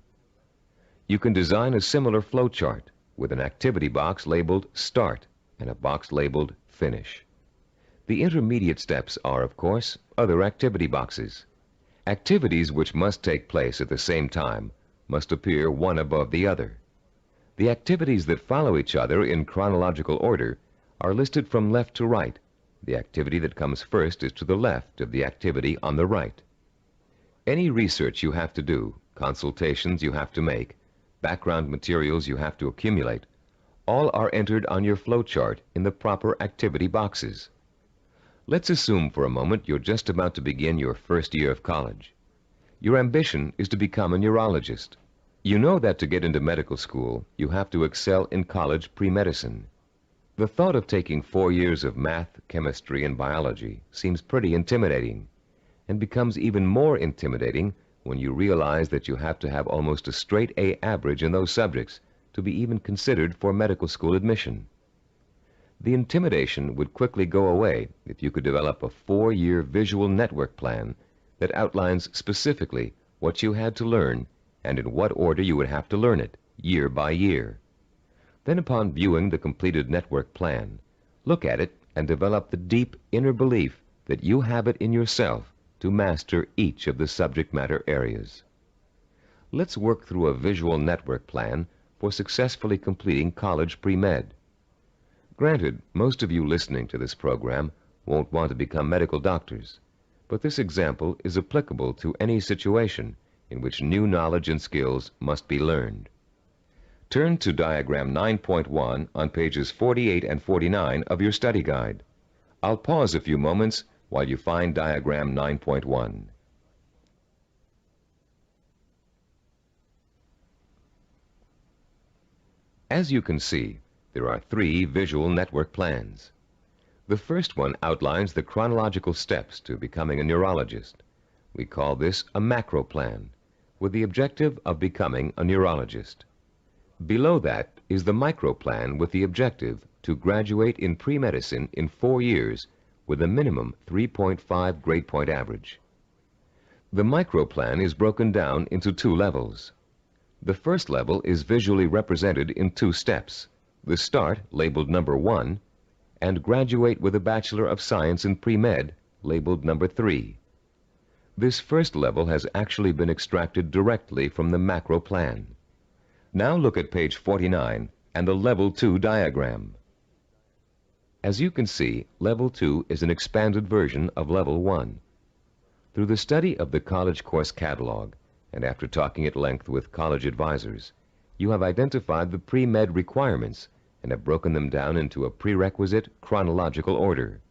You can design a similar flowchart with an activity box labeled Start and a box labeled Finish. The intermediate steps are, of course, other activity boxes. Activities which must take place at the same time must appear one above the other. The activities that follow each other in chronological order are listed from left to right. The activity that comes first is to the left of the activity on the right. Any research you have to do, consultations you have to make, background materials you have to accumulate, all are entered on your flowchart in the proper activity boxes. Let's assume for a moment you're just about to begin your first year of college. Your ambition is to become a neurologist. You know that to get into medical school, you have to excel in college pre-medicine. The thought of taking 4 years of math, chemistry, and biology seems pretty intimidating, and becomes even more intimidating when you realize that you have to have almost a straight A average in those subjects to be even considered for medical school admission. The intimidation would quickly go away if you could develop a 4-year visual network plan that outlines specifically what you had to learn and in what order you would have to learn it, year by year. Then, upon viewing the completed network plan, look at it and develop the deep inner belief that you have it in yourself to master each of the subject matter areas. Let's work through a visual network plan for successfully completing college pre-med. Granted, most of you listening to this program won't want to become medical doctors, but this example is applicable to any situation in which new knowledge and skills must be learned. Turn to Diagram 9.1 on pages 48 and 49 of your study guide. I'll pause a few moments while you find Diagram 9.1. As you can see, there are 3 visual network plans. The first one outlines the chronological steps to becoming a neurologist. We call this a macro plan, with the objective of becoming a neurologist. Below that is the micro plan with the objective to graduate in pre-medicine in 4 years with a minimum 3.5 grade point average. The micro plan is broken down into 2 levels. The first level is visually represented in 2 steps. The Start, labeled number 1, and Graduate with a Bachelor of Science in Pre-Med, labeled number 3. This first level has actually been extracted directly from the macro plan. Now look at page 49 and the Level 2 diagram. As you can see, Level 2 is an expanded version of Level 1. Through the study of the college course catalog, and after talking at length with college advisors, you have identified the pre-med requirements and have broken them down into a prerequisite chronological order.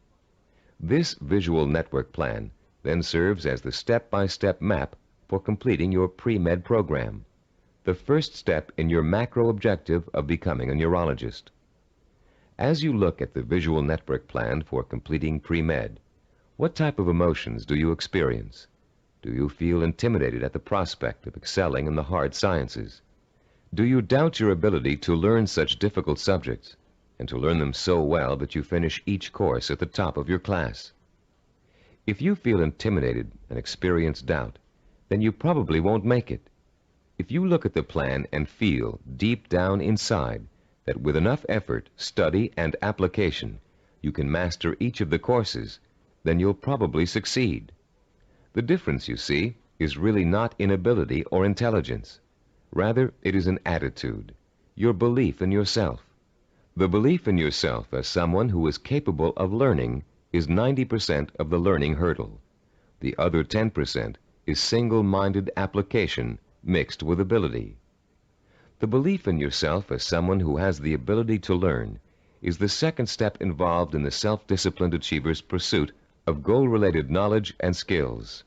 This visual network plan then serves as the step-by-step map for completing your pre-med program, the first step in your macro objective of becoming a neurologist. As you look at the visual network plan for completing pre-med, what type of emotions do you experience? Do you feel intimidated at the prospect of excelling in the hard sciences? Do you doubt your ability to learn such difficult subjects and to learn them so well that you finish each course at the top of your class? If you feel intimidated and experience doubt, then you probably won't make it. If you look at the plan and feel deep down inside that with enough effort, study, and application, you can master each of the courses, then you'll probably succeed. The difference, you see, is really not in ability or intelligence. Rather, it is an attitude, your belief in yourself. The belief in yourself as someone who is capable of learning is 90% of the learning hurdle. The other 10% is single-minded application mixed with ability. The belief in yourself as someone who has the ability to learn is the second step involved in the self-disciplined achiever's pursuit of goal-related knowledge and skills.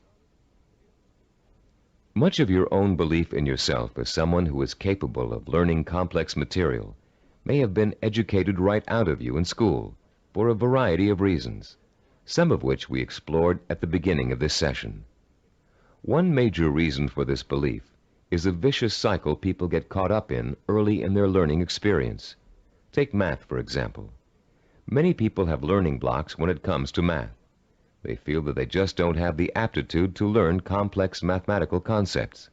Much of your own belief in yourself as someone who is capable of learning complex material may have been educated right out of you in school for a variety of reasons, some of which we explored at the beginning of this session. One major reason for this belief is a vicious cycle people get caught up in early in their learning experience. Take math, for example. Many people have learning blocks when it comes to math. They feel that they just don't have the aptitude to learn complex mathematical concepts.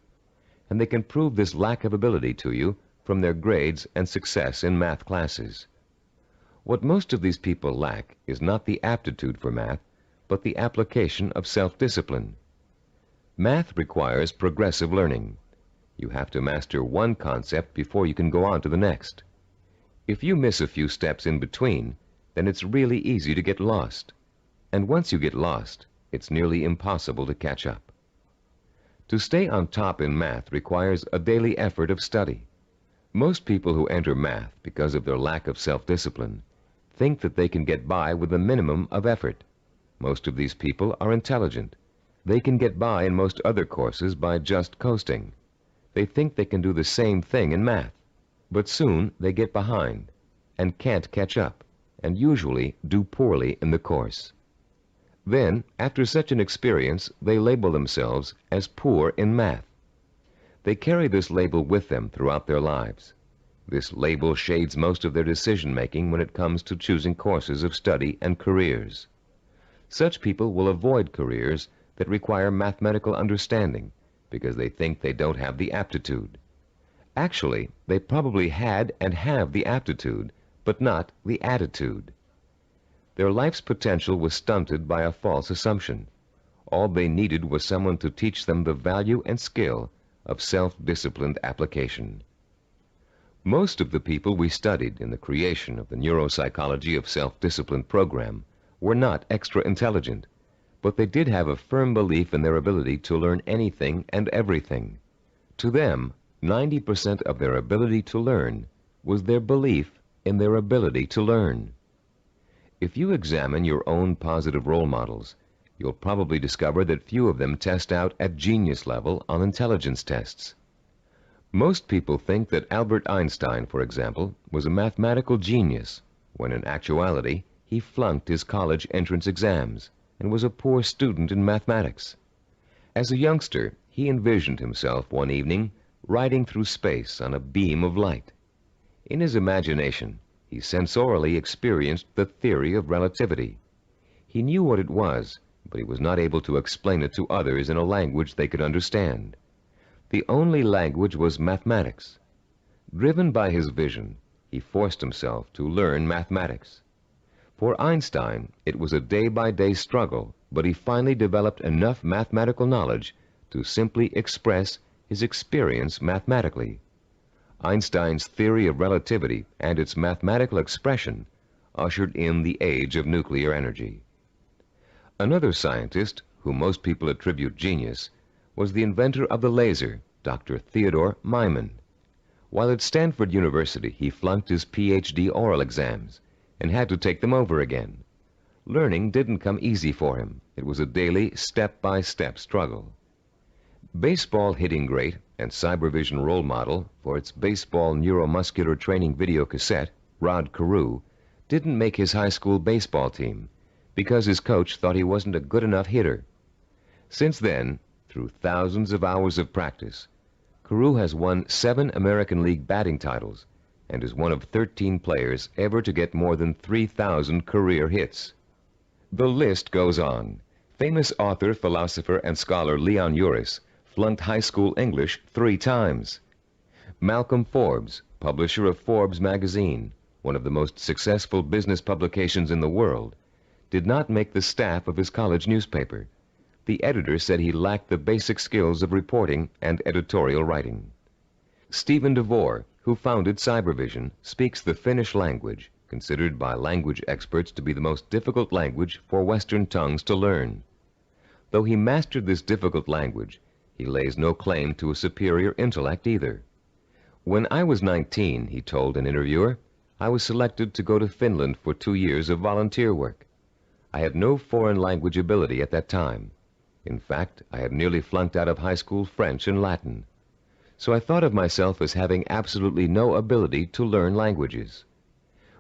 And they can prove this lack of ability to you from their grades and success in math classes. What most of these people lack is not the aptitude for math, but the application of self-discipline. Math requires progressive learning. You have to master one concept before you can go on to the next. If you miss a few steps in between, then it's really easy to get lost. And once you get lost, it's nearly impossible to catch up. To stay on top in math requires a daily effort of study. Most people who enter math because of their lack of self-discipline think that they can get by with a minimum of effort. Most of these people are intelligent. They can get by in most other courses by just coasting. They think they can do the same thing in math, but soon they get behind and can't catch up, and usually do poorly in the course. Then, after such an experience, they label themselves as poor in math. They carry this label with them throughout their lives. This label shades most of their decision-making when it comes to choosing courses of study and careers. Such people will avoid careers that require mathematical understanding because they think they don't have the aptitude. Actually, they probably had and have the aptitude, but not the attitude. Their life's potential was stunted by a false assumption. All they needed was someone to teach them the value and skill of self-disciplined application. Most of the people we studied in the creation of the neuropsychology of self-discipline program were not extra intelligent, but they did have a firm belief in their ability to learn anything and everything. To them, 90% of their ability to learn was their belief in their ability to learn. If you examine your own positive role models, you'll probably discover that few of them test out at genius level on intelligence tests. Most people think that Albert Einstein, for example, was a mathematical genius, when in actuality he flunked his college entrance exams and was a poor student in mathematics. As a youngster, he envisioned himself one evening riding through space on a beam of light. In his imagination, he sensorially experienced the theory of relativity. He knew what it was, but he was not able to explain it to others in a language they could understand. The only language was mathematics. Driven by his vision, he forced himself to learn mathematics. For Einstein, it was a day-by-day struggle, but he finally developed enough mathematical knowledge to simply express his experience mathematically. Einstein's theory of relativity and its mathematical expression ushered in the age of nuclear energy. Another scientist, whom most people attribute genius, was the inventor of the laser, Dr. Theodore Myman. While at Stanford University, he flunked his PhD oral exams and had to take them over again. Learning didn't come easy for him. It was a daily, step-by-step struggle. Baseball hitting great and cybervision role model for its baseball neuromuscular training video cassette, Rod Carew, didn't make his high school baseball team because his coach thought he wasn't a good enough hitter. Since then, through thousands of hours of practice, Carew has won 7 American League batting titles and is one of 13 players ever to get more than 3,000 career hits. The list goes on. Famous author, philosopher, and scholar Leon Uris flunked high school English 3 times. Malcolm Forbes, publisher of Forbes magazine, one of the most successful business publications in the world, did not make the staff of his college newspaper. The editor said he lacked the basic skills of reporting and editorial writing. Stephen DeVore, who founded Cybervision, speaks the Finnish language, considered by language experts to be the most difficult language for Western tongues to learn. Though he mastered this difficult language, he lays no claim to a superior intellect either. When I was 19, he told an interviewer, I was selected to go to Finland for 2 years of volunteer work. I had no foreign language ability at that time. In fact, I had nearly flunked out of high school French and Latin. So I thought of myself as having absolutely no ability to learn languages.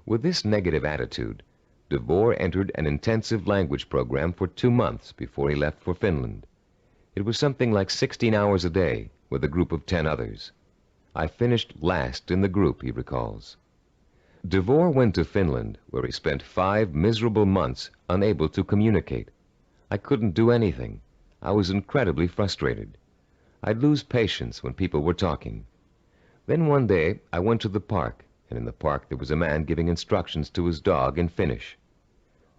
With this negative attitude, DeVore entered an intensive language program for 2 months before he left for Finland. It was something like 16 hours a day with a group of 10 others. I finished last in the group, he recalls. DeVore went to Finland, where he spent 5 miserable months unable to communicate. I couldn't do anything. I was incredibly frustrated. I'd lose patience when people were talking. Then one day I went to the park, and in the park there was a man giving instructions to his dog in Finnish.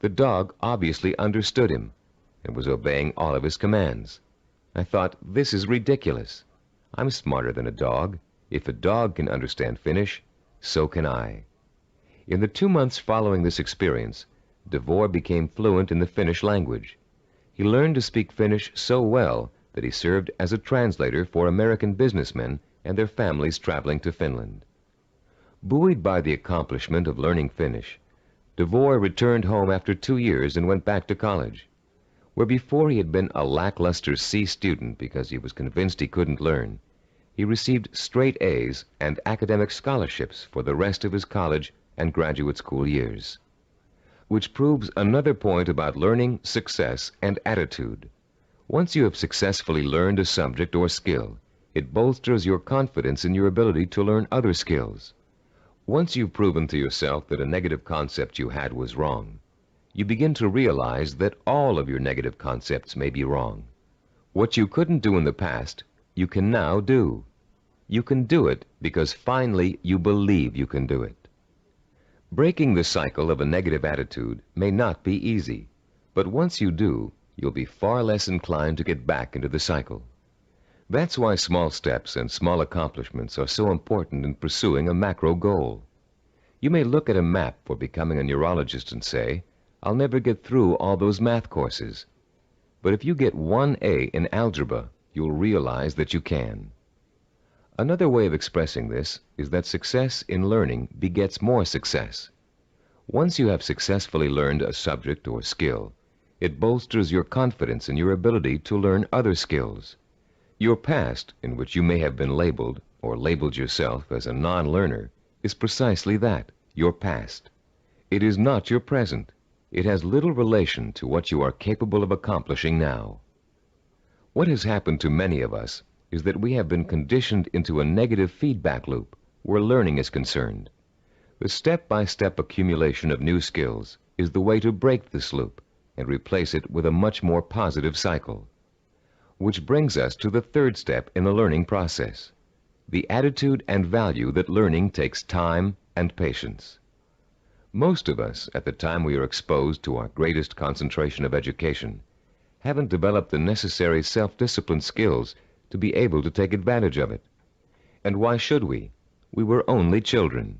The dog obviously understood him and was obeying all of his commands. I thought, this is ridiculous. I'm smarter than a dog. If a dog can understand Finnish, so can I. In the 2 months following this experience, DeVore became fluent in the Finnish language. He learned to speak Finnish so well that he served as a translator for American businessmen and their families traveling to Finland. Buoyed by the accomplishment of learning Finnish, DeVore returned home after 2 years and went back to college, where before he had been a lackluster C student because he was convinced he couldn't learn. He received straight A's and academic scholarships for the rest of his college and graduate school years. Which proves another point about learning, success, and attitude. Once you have successfully learned a subject or skill, it bolsters your confidence in your ability to learn other skills. Once you've proven to yourself that a negative concept you had was wrong, you begin to realize that all of your negative concepts may be wrong. What you couldn't do in the past, you can now do. You can do it because finally you believe you can do it. Breaking the cycle of a negative attitude may not be easy, but once you do, you'll be far less inclined to get back into the cycle. That's why small steps and small accomplishments are so important in pursuing a macro goal. You may look at a map for becoming a neurologist and say, I'll never get through all those math courses. But if you get 1 A in algebra, you'll realize that you can. Another way of expressing this is that success in learning begets more success. Once you have successfully learned a subject or skill, it bolsters your confidence in your ability to learn other skills. Your past, in which you may have been labeled or labeled yourself as a non-learner, is precisely that, your past. It is not your present. It has little relation to what you are capable of accomplishing now. What has happened to many of us is that we have been conditioned into a negative feedback loop where learning is concerned. The step-by-step accumulation of new skills is the way to break this loop and replace it with a much more positive cycle. Which brings us to the 3rd step in the learning process, the attitude and value that learning takes time and patience. Most of us, at the time we are exposed to our greatest concentration of education, haven't developed the necessary self-discipline skills to be able to take advantage of it. And why should we? We were only children.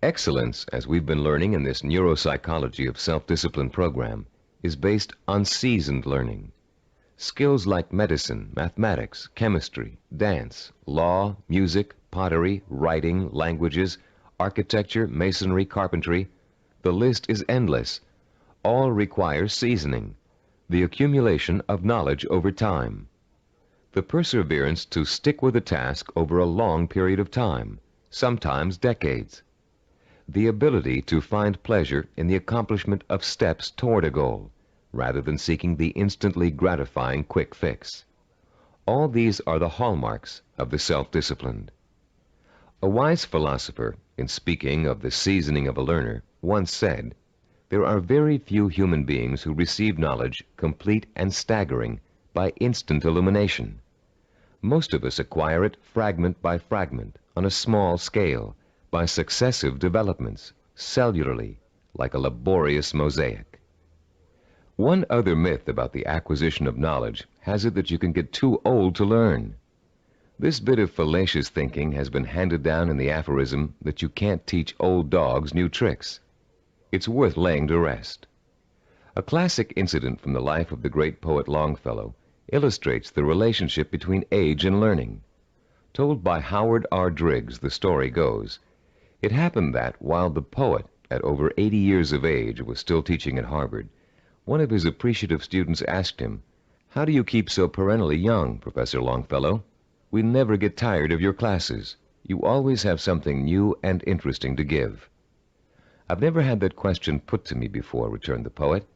Excellence, as we've been learning in this neuropsychology of self-discipline program, is based on seasoned learning. Skills like medicine, mathematics, chemistry, dance, law, music, pottery, writing, languages, architecture, masonry, carpentry, the list is endless. All require seasoning, the accumulation of knowledge over time. The perseverance to stick with a task over a long period of time, sometimes decades. The ability to find pleasure in the accomplishment of steps toward a goal, rather than seeking the instantly gratifying quick fix. All these are the hallmarks of the self-disciplined. A wise philosopher, in speaking of the seasoning of a learner, once said, "There are very few human beings who receive knowledge complete and staggering by instant illumination. Most of us acquire it fragment by fragment, on a small scale, by successive developments, cellularly, like a laborious mosaic." One other myth about the acquisition of knowledge has it that you can get too old to learn. This bit of fallacious thinking has been handed down in the aphorism that you can't teach old dogs new tricks. It's worth laying to rest. A classic incident from the life of the great poet Longfellow illustrates the relationship between age and learning. Told by Howard R. Driggs, the story goes, it happened that, while the poet, at over 80 years of age, was still teaching at Harvard, one of his appreciative students asked him, "How do you keep so perennially young, Professor Longfellow? We never get tired of your classes. You always have something new and interesting to give." "I've never had that question put to me before," returned the poet.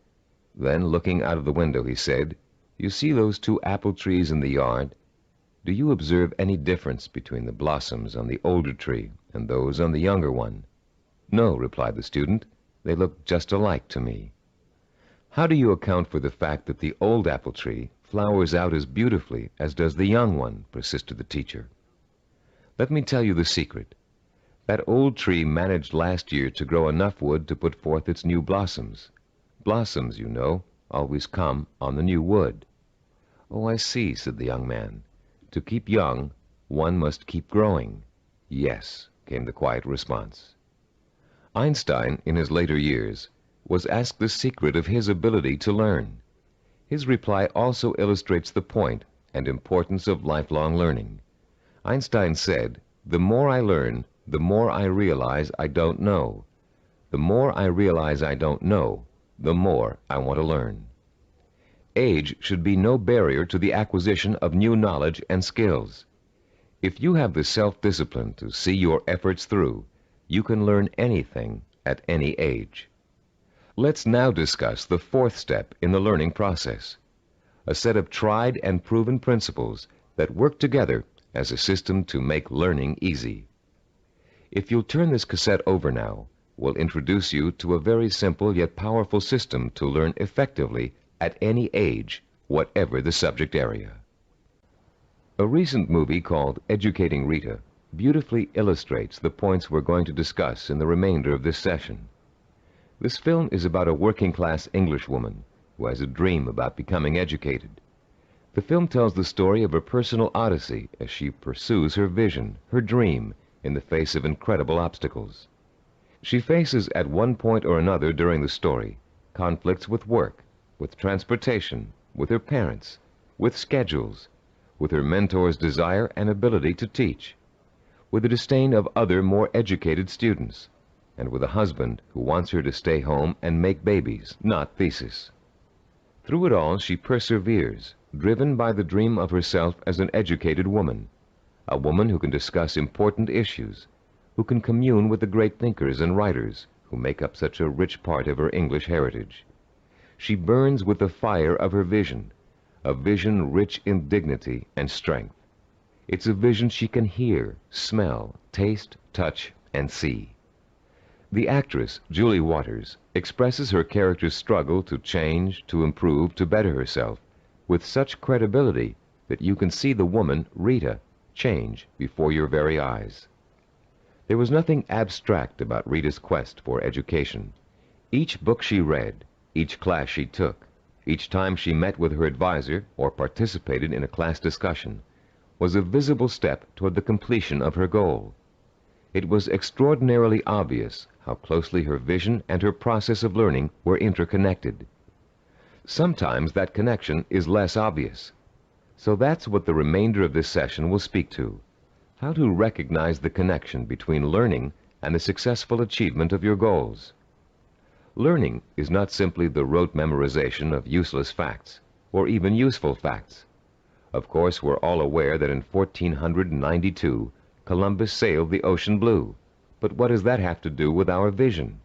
Then, looking out of the window, he said, "You see those 2 apple trees in the yard? Do you observe any difference between the blossoms on the older tree and those on the younger one?" "No," replied the student. "They look just alike to me." "How do you account for the fact that the old apple tree flowers out as beautifully as does the young one?" persisted the teacher. "Let me tell you the secret. That old tree managed last year to grow enough wood to put forth its new blossoms. Blossoms, you know, always come on the new wood." "Oh, I see," said the young man. "To keep young, one must keep growing." "Yes," came the quiet response. Einstein, in his later years, was asked the secret of his ability to learn. His reply also illustrates the point and importance of lifelong learning. Einstein said, "The more I learn, the more I realize I don't know. The more I realize I don't know, the more I want to learn." Age should be no barrier to the acquisition of new knowledge and skills. If you have the self-discipline to see your efforts through, you can learn anything at any age. Let's now discuss the 4th step in the learning process, a set of tried and proven principles that work together as a system to make learning easy. If you'll turn this cassette over now, we'll introduce you to a very simple yet powerful system to learn effectively at any age, whatever the subject area. A recent movie called Educating Rita beautifully illustrates the points we're going to discuss in the remainder of this session. This film is about a working-class English woman who has a dream about becoming educated. The film tells the story of a personal odyssey as she pursues her vision, her dream, in the face of incredible obstacles. She faces at one point or another during the story conflicts with work, with transportation, with her parents, with schedules, with her mentor's desire and ability to teach, with the disdain of other more educated students, and with a husband who wants her to stay home and make babies, not thesis. Through it all, she perseveres, driven by the dream of herself as an educated woman, a woman who can discuss important issues, who can commune with the great thinkers and writers who make up such a rich part of her English heritage. She burns with the fire of her vision, a vision rich in dignity and strength. It's a vision she can hear, smell, taste, touch, and see. The actress, Julie Waters, expresses her character's struggle to change, to improve, to better herself, with such credibility that you can see the woman, Rita, change before your very eyes. There was nothing abstract about Rita's quest for education. Each book she read, each class she took, each time she met with her advisor or participated in a class discussion, was a visible step toward the completion of her goal. It was extraordinarily obvious how closely her vision and her process of learning were interconnected. Sometimes that connection is less obvious. So that's what the remainder of this session will speak to: how to recognize the connection between learning and the successful achievement of your goals. Learning is not simply the rote memorization of useless facts, or even useful facts. Of course, we're all aware that in 1492, Columbus sailed the ocean blue. But what does that have to do with our vision?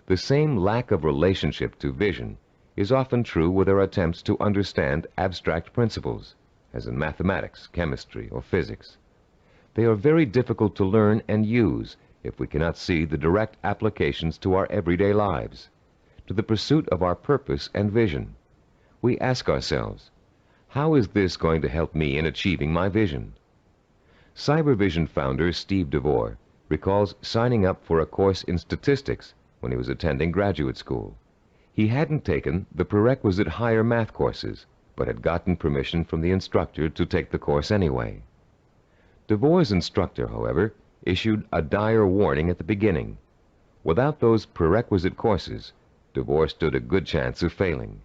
The same lack of relationship to vision is often true with our attempts to understand abstract principles, as in mathematics, chemistry, or physics. They are very difficult to learn and use if we cannot see the direct applications to our everyday lives, to the pursuit of our purpose and vision. We ask ourselves, how is this going to help me in achieving my vision? Cybervision founder Steve DeVore recalls signing up for a course in statistics when he was attending graduate school. He hadn't taken the prerequisite higher math courses, but had gotten permission from the instructor to take the course anyway. DeVore's instructor, however, issued a dire warning at the beginning. Without those prerequisite courses, DeVore stood a good chance of failing.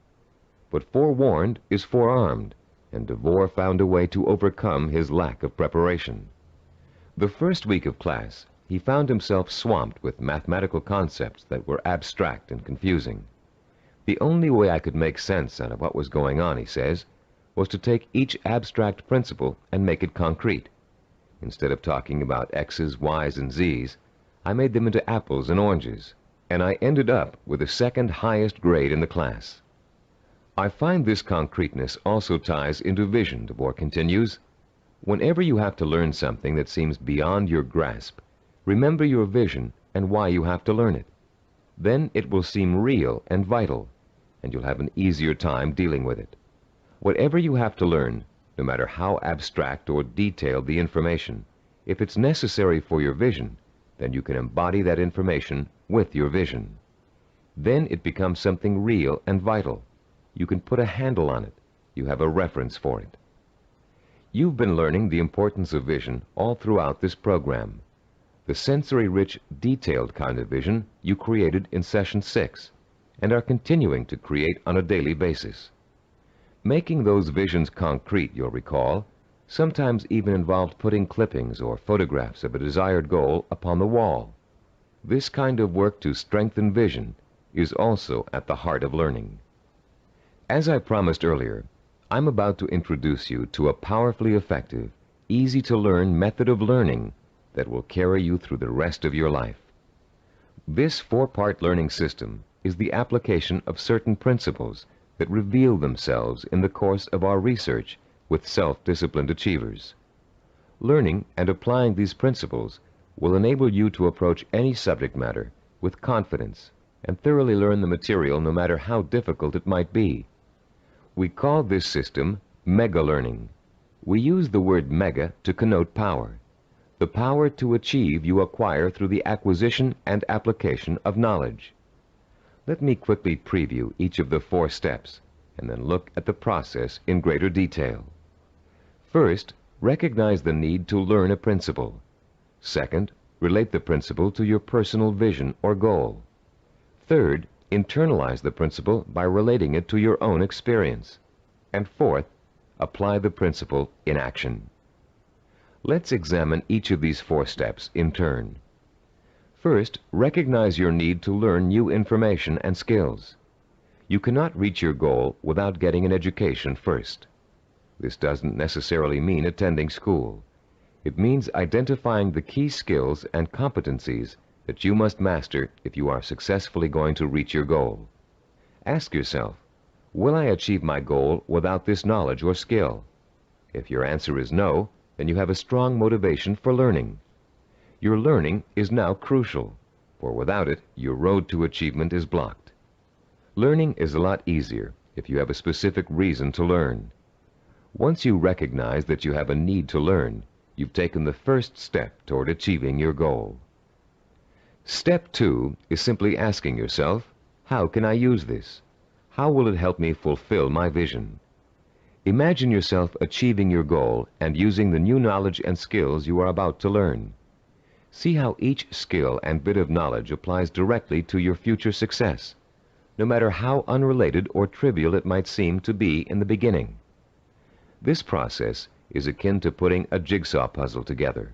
But forewarned is forearmed, and DeVore found a way to overcome his lack of preparation. The first week of class, he found himself swamped with mathematical concepts that were abstract and confusing. The only way I could make sense out of what was going on, he says, was to take each abstract principle and make it concrete. Instead of talking about X's, Y's, and Z's, I made them into apples and oranges, and I ended up with the second highest grade in the class. I find this concreteness also ties into vision, DeVore continues. Whenever you have to learn something that seems beyond your grasp, remember your vision and why you have to learn it. Then it will seem real and vital, and you'll have an easier time dealing with it. Whatever you have to learn, no matter how abstract or detailed the information, if it's necessary for your vision, then you can embody that information with your vision. Then it becomes something real and vital. You can put a handle on it. You have a reference for it. You've been learning the importance of vision all throughout this program. The sensory-rich, detailed kind of vision you created in Session 6 and are continuing to create on a daily basis. Making those visions concrete, you'll recall, sometimes even involved putting clippings or photographs of a desired goal upon the wall. This kind of work to strengthen vision is also at the heart of learning. As I promised earlier, I'm about to introduce you to a powerfully effective, easy-to-learn method of learning that will carry you through the rest of your life. This 4-part learning system is the application of certain principles that reveal themselves in the course of our research with self-disciplined achievers. Learning and applying these principles will enable you to approach any subject matter with confidence and thoroughly learn the material no matter how difficult it might be. We call this system mega learning. We use the word mega to connote power. The power to achieve you acquire through the acquisition and application of knowledge. Let me quickly preview each of the 4 steps and then look at the process in greater detail. First, recognize the need to learn a principle. Second, relate the principle to your personal vision or goal. Third, internalize the principle by relating it to your own experience. And fourth, apply the principle in action. Let's examine each of these 4 steps in turn. First, recognize your need to learn new information and skills. You cannot reach your goal without getting an education first. This doesn't necessarily mean attending school. It means identifying the key skills and competencies that you must master if you are successfully going to reach your goal. Ask yourself, will I achieve my goal without this knowledge or skill? If your answer is no, then you have a strong motivation for learning. Your learning is now crucial, for without it, your road to achievement is blocked. Learning is a lot easier if you have a specific reason to learn. Once you recognize that you have a need to learn, you've taken the first step toward achieving your goal. Step 2 is simply asking yourself, how can I use this? How will it help me fulfill my vision? Imagine yourself achieving your goal and using the new knowledge and skills you are about to learn. See how each skill and bit of knowledge applies directly to your future success. no matter how unrelated or trivial it might seem to be in the beginning. This process is akin to putting a jigsaw puzzle together.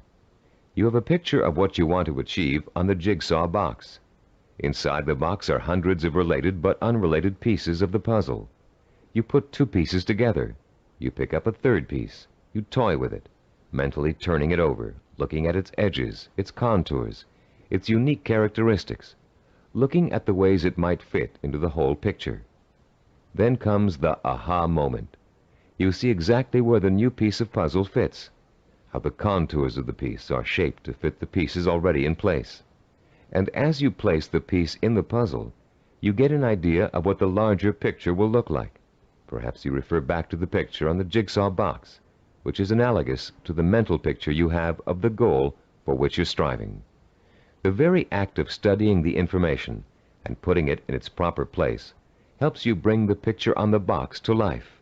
You have a picture of what you want to achieve on the jigsaw box. Inside the box are hundreds of related but unrelated pieces of the puzzle. You put two pieces together. You pick up a third piece. You toy with it, mentally turning it over, looking at its edges, its contours, its unique characteristics, looking at the ways it might fit into the whole picture. Then comes the aha moment. You see exactly where the new piece of puzzle fits, how the contours of the piece are shaped to fit the pieces already in place. And as you place the piece in the puzzle, you get an idea of what the larger picture will look like. Perhaps you refer back to the picture on the jigsaw box, which is analogous to the mental picture you have of the goal for which you're striving. The very act of studying the information and putting it in its proper place helps you bring the picture on the box to life.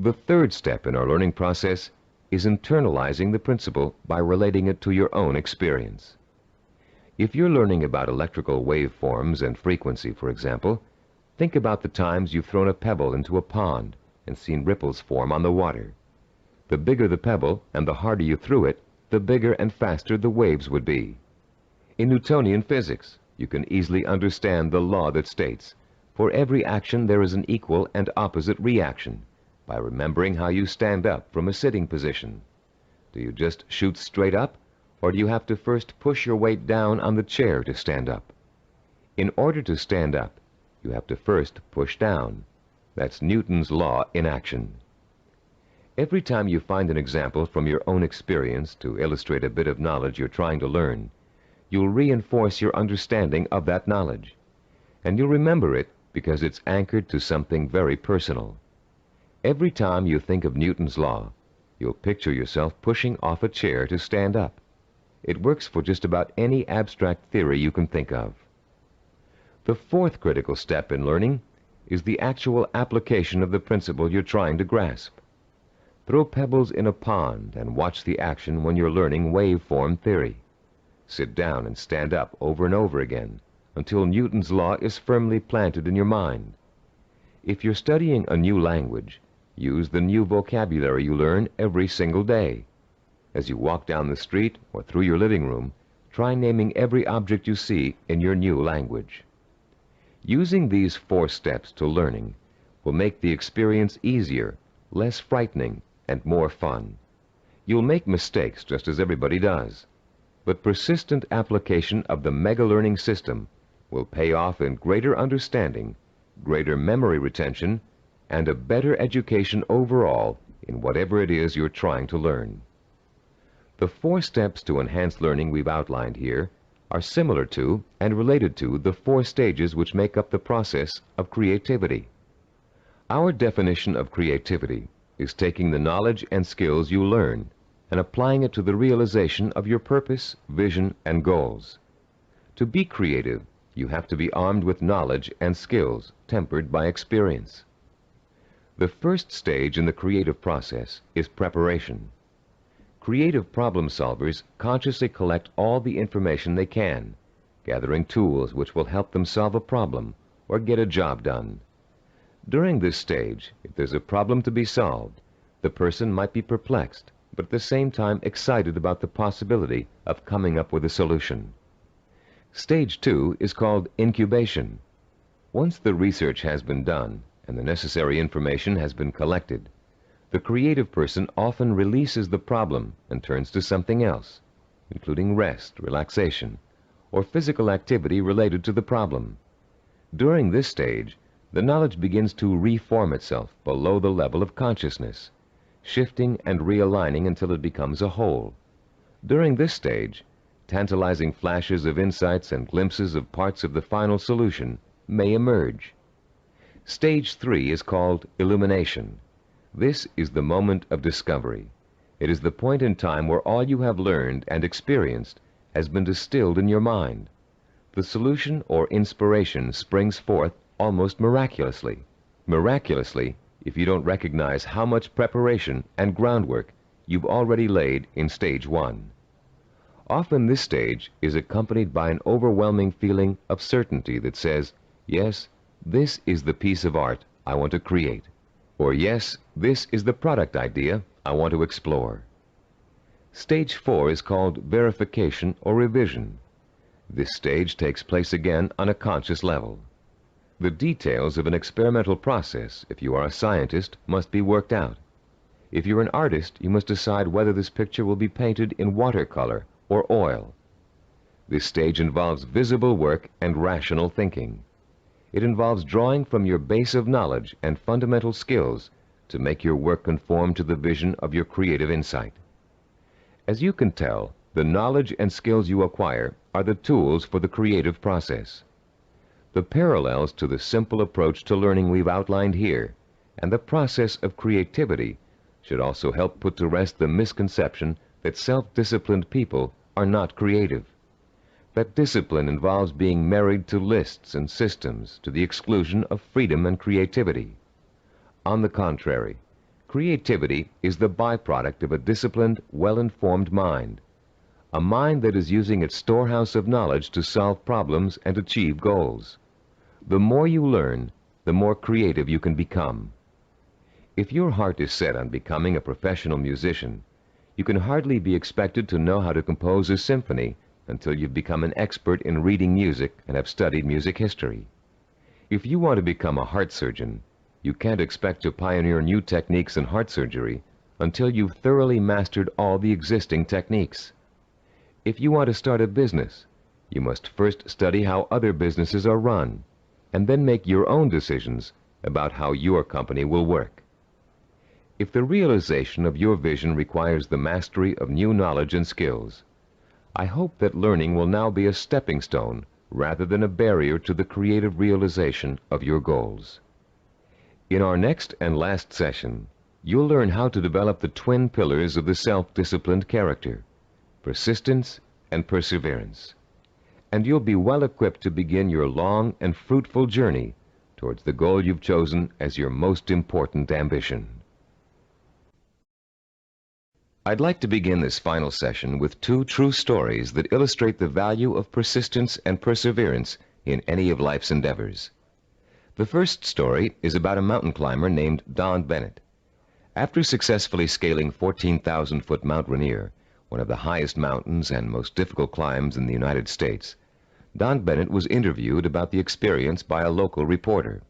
The third step in our learning process is internalizing the principle by relating it to your own experience. If you're learning about electrical waveforms and frequency, for example, think about the times you've thrown a pebble into a pond and seen ripples form on the water. The bigger the pebble and the harder you threw it, the bigger and faster the waves would be. In Newtonian physics, you can easily understand the law that states, for every action there is an equal and opposite reaction, by remembering how you stand up from a sitting position. Do you just shoot straight up, or do you have to first push your weight down on the chair to stand up? In order to stand up, you have to first push down. That's Newton's law in action. Every time you find an example from your own experience to illustrate a bit of knowledge you're trying to learn, you'll reinforce your understanding of that knowledge. And you'll remember it because it's anchored to something very personal. Every time you think of Newton's law, you'll picture yourself pushing off a chair to stand up. It works for just about any abstract theory you can think of. The fourth critical step in learning is the actual application of the principle you're trying to grasp. Throw pebbles in a pond and watch the action when you're learning waveform theory. Sit down and stand up over and over again until Newton's law is firmly planted in your mind. If you're studying a new language, use the new vocabulary you learn every single day. As you walk down the street or through your living room, try naming every object you see in your new language. Using these 4 steps to learning will make the experience easier, less frightening, and more fun. You'll make mistakes just as everybody does, but persistent application of the mega learning system will pay off in greater understanding, greater memory retention, and a better education overall in whatever it is you're trying to learn. The 4 steps to enhance learning we've outlined here are similar to and related to the 4 stages which make up the process of creativity. Our definition of creativity is taking the knowledge and skills you learn and applying it to the realization of your purpose, vision, and goals. To be creative, you have to be armed with knowledge and skills tempered by experience. The first stage in the creative process is preparation. Creative problem solvers consciously collect all the information they can, gathering tools which will help them solve a problem or get a job done. During this stage, if there's a problem to be solved, the person might be perplexed, but at the same time excited about the possibility of coming up with a solution. Stage 2 is called incubation. Once the research has been done and the necessary information has been collected, the creative person often releases the problem and turns to something else, including rest, relaxation, or physical activity related to the problem. During this stage, the knowledge begins to reform itself below the level of consciousness, shifting and realigning until it becomes a whole. During this stage, tantalizing flashes of insights and glimpses of parts of the final solution may emerge. Stage 3 is called illumination. This is the moment of discovery. It is the point in time where all you have learned and experienced has been distilled in your mind. The solution or inspiration springs forth almost miraculously. Miraculously, if you don't recognize how much preparation and groundwork you've already laid in stage 1. Often this stage is accompanied by an overwhelming feeling of certainty that says, yes, This is the piece of art I want to create. Or yes, this is the product idea I want to explore. Stage 4 is called verification or revision. This stage takes place again on a conscious level. The details of an experimental process, if you are a scientist, must be worked out. If you're an artist, you must decide whether this picture will be painted in watercolor or oil. This stage involves visible work and rational thinking. It involves drawing from your base of knowledge and fundamental skills to make your work conform to the vision of your creative insight. As you can tell, the knowledge and skills you acquire are the tools for the creative process. The parallels to the simple approach to learning we've outlined here and the process of creativity should also help put to rest the misconception that self-disciplined people are not creative. That discipline involves being married to lists and systems to the exclusion of freedom and creativity. On the contrary, creativity is the byproduct of a disciplined, well-informed mind, a mind that is using its storehouse of knowledge to solve problems and achieve goals. The more you learn, the more creative you can become. If your heart is set on becoming a professional musician, you can hardly be expected to know how to compose a symphony until you've become an expert in reading music and have studied music history. If you want to become a heart surgeon, you can't expect to pioneer new techniques in heart surgery until you've thoroughly mastered all the existing techniques. If you want to start a business, you must first study how other businesses are run, and then make your own decisions about how your company will work. If the realization of your vision requires the mastery of new knowledge and skills, I hope that learning will now be a stepping stone rather than a barrier to the creative realization of your goals. In our next and last session, you'll learn how to develop the twin pillars of the self-disciplined character: persistence and perseverance. And you'll be well equipped to begin your long and fruitful journey towards the goal you've chosen as your most important ambition. I'd like to begin this final session with two true stories that illustrate the value of persistence and perseverance in any of life's endeavors. The first story is about a mountain climber named Don Bennett. After successfully scaling 14,000-foot Mount Rainier, one of the highest mountains and most difficult climbs in the United States, Don Bennett was interviewed about the experience by a local reporter.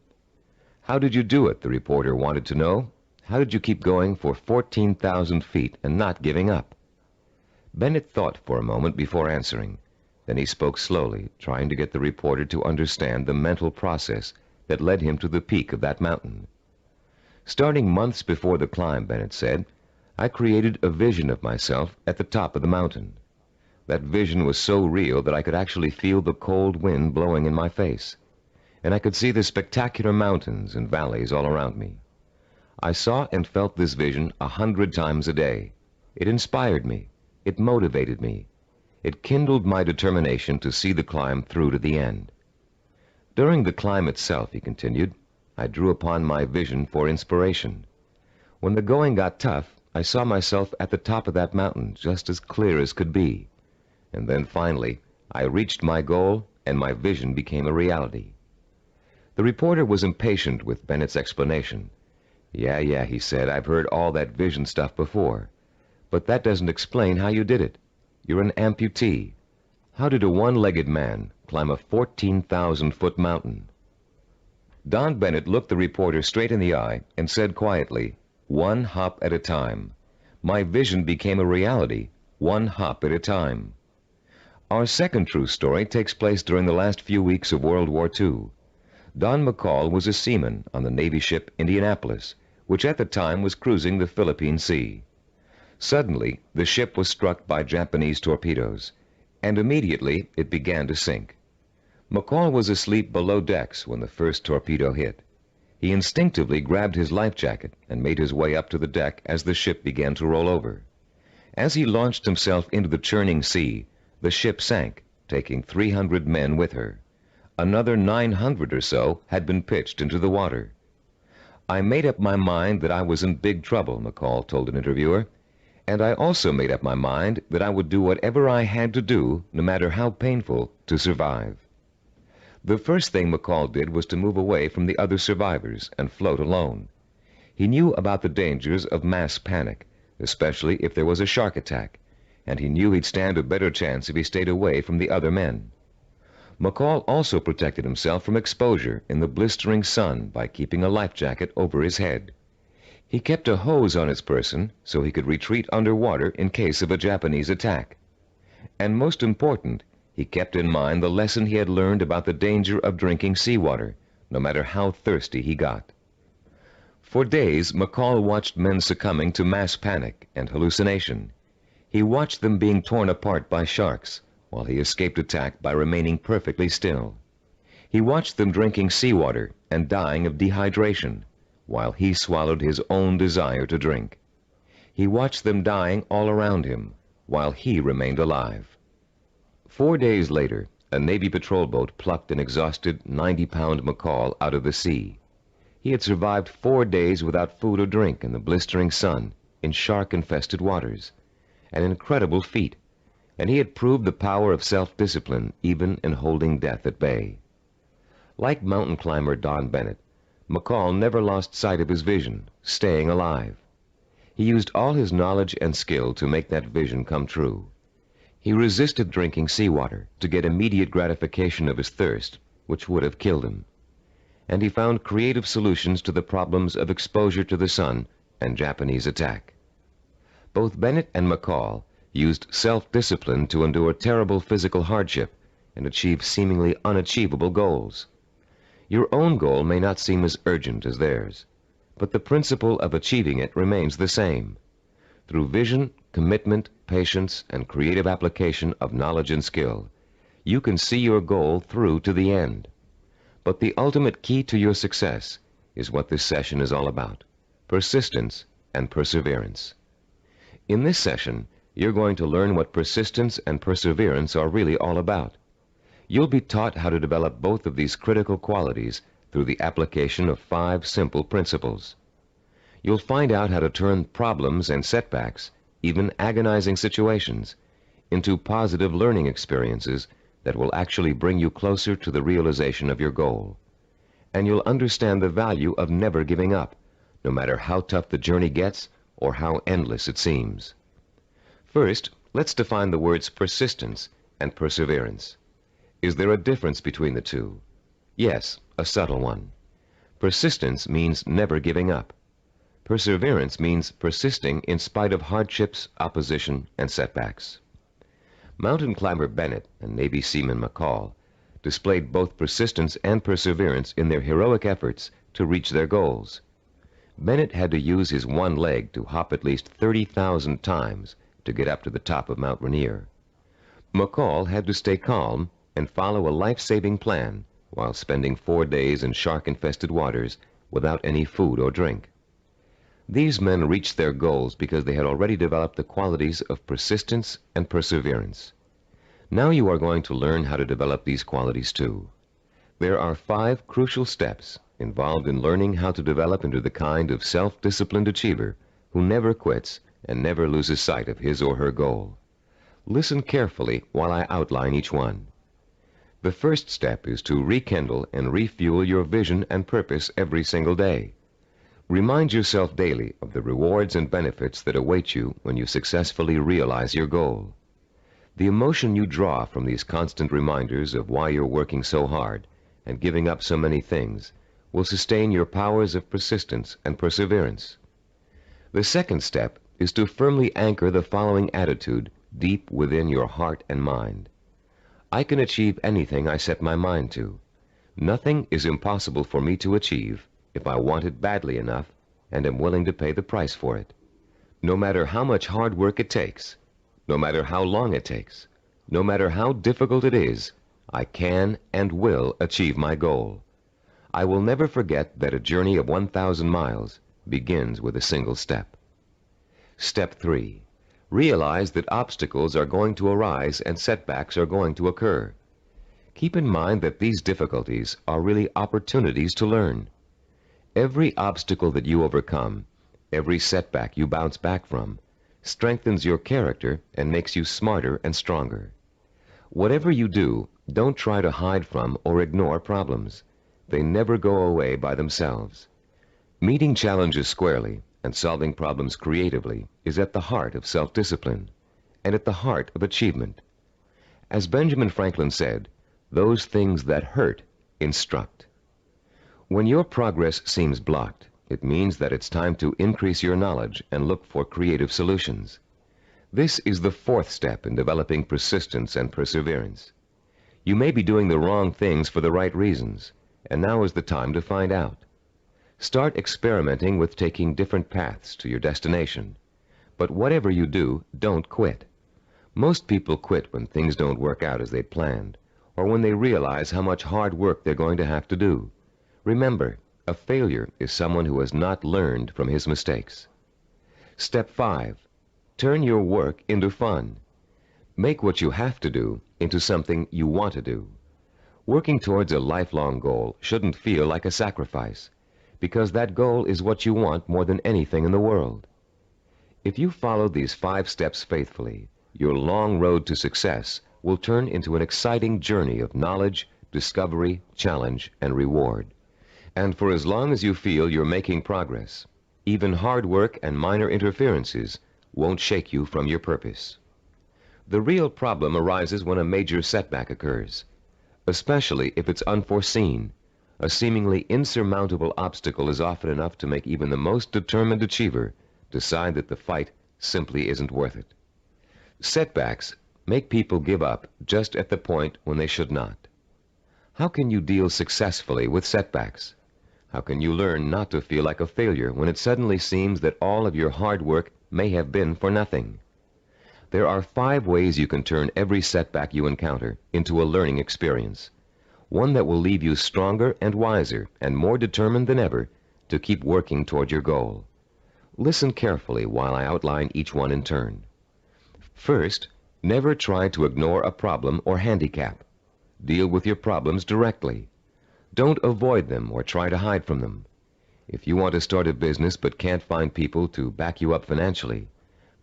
"How did you do it?" the reporter wanted to know. "How did you keep going for 14,000 feet and not giving up?" Bennett thought for a moment before answering. Then he spoke slowly, trying to get the reporter to understand the mental process that led him to the peak of that mountain. "Starting months before the climb," Bennett said, "I created a vision of myself at the top of the mountain. That vision was so real that I could actually feel the cold wind blowing in my face, and I could see the spectacular mountains and valleys all around me. I saw and felt this vision 100 times a day. It inspired me. It motivated me. It kindled my determination to see the climb through to the end. During the climb itself," he continued, "I drew upon my vision for inspiration. When the going got tough, I saw myself at the top of that mountain just as clear as could be. And then finally, I reached my goal and my vision became a reality." The reporter was impatient with Bennett's explanation. Yeah, he said, "I've heard all that vision stuff before. But that doesn't explain how you did it. You're an amputee. How did a one-legged man climb a 14,000-foot mountain?" Don Bennett looked the reporter straight in the eye and said quietly, "One hop at a time. My vision became a reality, one hop at a time." Our second true story takes place during the last few weeks of World War II. Don McCall was a seaman on the Navy ship Indianapolis, which at the time was cruising the Philippine Sea. Suddenly, the ship was struck by Japanese torpedoes, and immediately it began to sink. McCall was asleep below decks when the first torpedo hit. He instinctively grabbed his life jacket and made his way up to the deck as the ship began to roll over. As he launched himself into the churning sea, the ship sank, taking 300 men with her. Another 900 or so had been pitched into the water. "I made up my mind that I was in big trouble," McCall told an interviewer, "and I also made up my mind that I would do whatever I had to do, no matter how painful, to survive." The first thing McCall did was to move away from the other survivors and float alone. He knew about the dangers of mass panic, especially if there was a shark attack, and he knew he'd stand a better chance if he stayed away from the other men. McCall also protected himself from exposure in the blistering sun by keeping a life jacket over his head. He kept a hose on his person so he could retreat underwater in case of a Japanese attack. And most important, he kept in mind the lesson he had learned about the danger of drinking seawater, no matter how thirsty he got. For days, McCall watched men succumbing to mass panic and hallucination. He watched them being torn apart by sharks, while he escaped attack by remaining perfectly still. He watched them drinking seawater and dying of dehydration, while he swallowed his own desire to drink. He watched them dying all around him, while he remained alive. 4 days later, a Navy patrol boat plucked an exhausted 90-pound McCall out of the sea. He had survived 4 days without food or drink in the blistering sun, in shark-infested waters. An incredible feat, and he had proved the power of self-discipline even in holding death at bay. Like mountain climber Don Bennett, McCall never lost sight of his vision, staying alive. He used all his knowledge and skill to make that vision come true. He resisted drinking seawater to get immediate gratification of his thirst, which would have killed him. And he found creative solutions to the problems of exposure to the sun and Japanese attack. Both Bennett and McCall used self-discipline to endure terrible physical hardship and achieve seemingly unachievable goals. Your own goal may not seem as urgent as theirs, but the principle of achieving it remains the same. Through vision, commitment, patience, and creative application of knowledge and skill, you can see your goal through to the end. But the ultimate key to your success is what this session is all about: persistence and perseverance. In this session, you're going to learn what persistence and perseverance are really all about. You'll be taught how to develop both of these critical qualities through the application of 5 simple principles. You'll find out how to turn problems and setbacks, even agonizing situations, into positive learning experiences that will actually bring you closer to the realization of your goal. And you'll understand the value of never giving up, no matter how tough the journey gets or how endless it seems. First, let's define the words persistence and perseverance. Is there a difference between the two? Yes, a subtle one. Persistence means never giving up. Perseverance means persisting in spite of hardships, opposition, and setbacks. Mountain climber Bennett and Navy seaman McCall displayed both persistence and perseverance in their heroic efforts to reach their goals. Bennett had to use his one leg to hop at least 30,000 times to get up to the top of Mount Rainier. McCall had to stay calm and follow a life-saving plan while spending 4 days in shark-infested waters without any food or drink. These men reached their goals because they had already developed the qualities of persistence and perseverance. Now you are going to learn how to develop these qualities too. There are 5 crucial steps involved in learning how to develop into the kind of self-disciplined achiever who never quits and never loses sight of his or her goal. Listen carefully while I outline each one. The first step is to rekindle and refuel your vision and purpose every single day. Remind yourself daily of the rewards and benefits that await you when you successfully realize your goal. The emotion you draw from these constant reminders of why you're working so hard and giving up so many things will sustain your powers of persistence and perseverance. The second step is to firmly anchor the following attitude deep within your heart and mind. I can achieve anything I set my mind to. Nothing is impossible for me to achieve if I want it badly enough and am willing to pay the price for it. No matter how much hard work it takes, no matter how long it takes, no matter how difficult it is, I can and will achieve my goal. I will never forget that a journey of 1,000 miles begins with a single step. Step 3. Realize that obstacles are going to arise and setbacks are going to occur. Keep in mind that these difficulties are really opportunities to learn. Every obstacle that you overcome, every setback you bounce back from, strengthens your character and makes you smarter and stronger. Whatever you do, Don't try to hide from or ignore problems. They never go away by themselves. Meeting challenges squarely and solving problems creatively is at the heart of self-discipline and at the heart of achievement. As Benjamin Franklin said, those things that hurt instruct. When your progress seems blocked, it means that it's time to increase your knowledge and look for creative solutions. This is the fourth step in developing persistence and perseverance. You may be doing the wrong things for the right reasons, and now is the time to find out. Start experimenting with taking different paths to your destination. But whatever you do, don't quit. Most people quit when things don't work out as they planned, or when they realize how much hard work they're going to have to do. Remember, a failure is someone who has not learned from his mistakes. Step 5. Turn your work into fun. Make what you have to do into something you want to do. Working towards a lifelong goal shouldn't feel like a sacrifice, because that goal is what you want more than anything in the world. If you follow these 5 steps faithfully, your long road to success will turn into an exciting journey of knowledge, discovery, challenge, and reward. And for as long as you feel you're making progress, even hard work and minor interferences won't shake you from your purpose. The real problem arises when a major setback occurs, especially if it's unforeseen. A seemingly insurmountable obstacle is often enough to make even the most determined achiever decide that the fight simply isn't worth it. Setbacks make people give up just at the point when they should not. How can you deal successfully with setbacks? How can you learn not to feel like a failure when it suddenly seems that all of your hard work may have been for nothing? There are 5 ways you can turn every setback you encounter into a learning experience, one that will leave you stronger and wiser and more determined than ever to keep working toward your goal. Listen carefully while I outline each one in turn. First, never try to ignore a problem or handicap. Deal with your problems directly. Don't avoid them or try to hide from them. If you want to start a business but can't find people to back you up financially,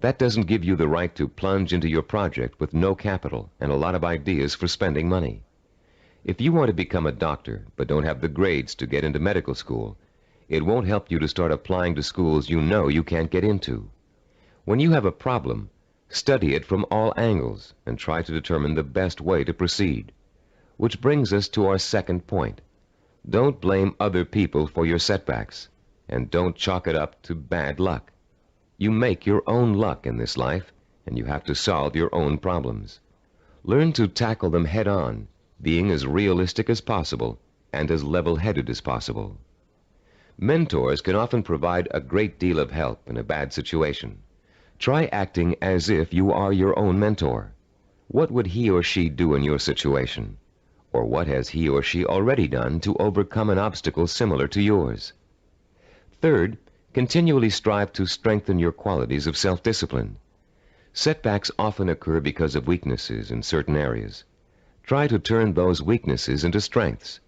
that doesn't give you the right to plunge into your project with no capital and a lot of ideas for spending money. If you want to become a doctor but don't have the grades to get into medical school, it won't help you to start applying to schools you know you can't get into. When you have a problem, study it from all angles and try to determine the best way to proceed. Which brings us to our second point. Don't blame other people for your setbacks, and don't chalk it up to bad luck. You make your own luck in this life, and you have to solve your own problems. Learn to tackle them head on, being as realistic as possible and as level-headed as possible. Mentors can often provide a great deal of help in a bad situation. Try acting as if you are your own mentor. What would he or she do in your situation? Or what has he or she already done to overcome an obstacle similar to yours? Third, continually strive to strengthen your qualities of self-discipline. Setbacks often occur because of weaknesses in certain areas. Try to turn those weaknesses into strengths.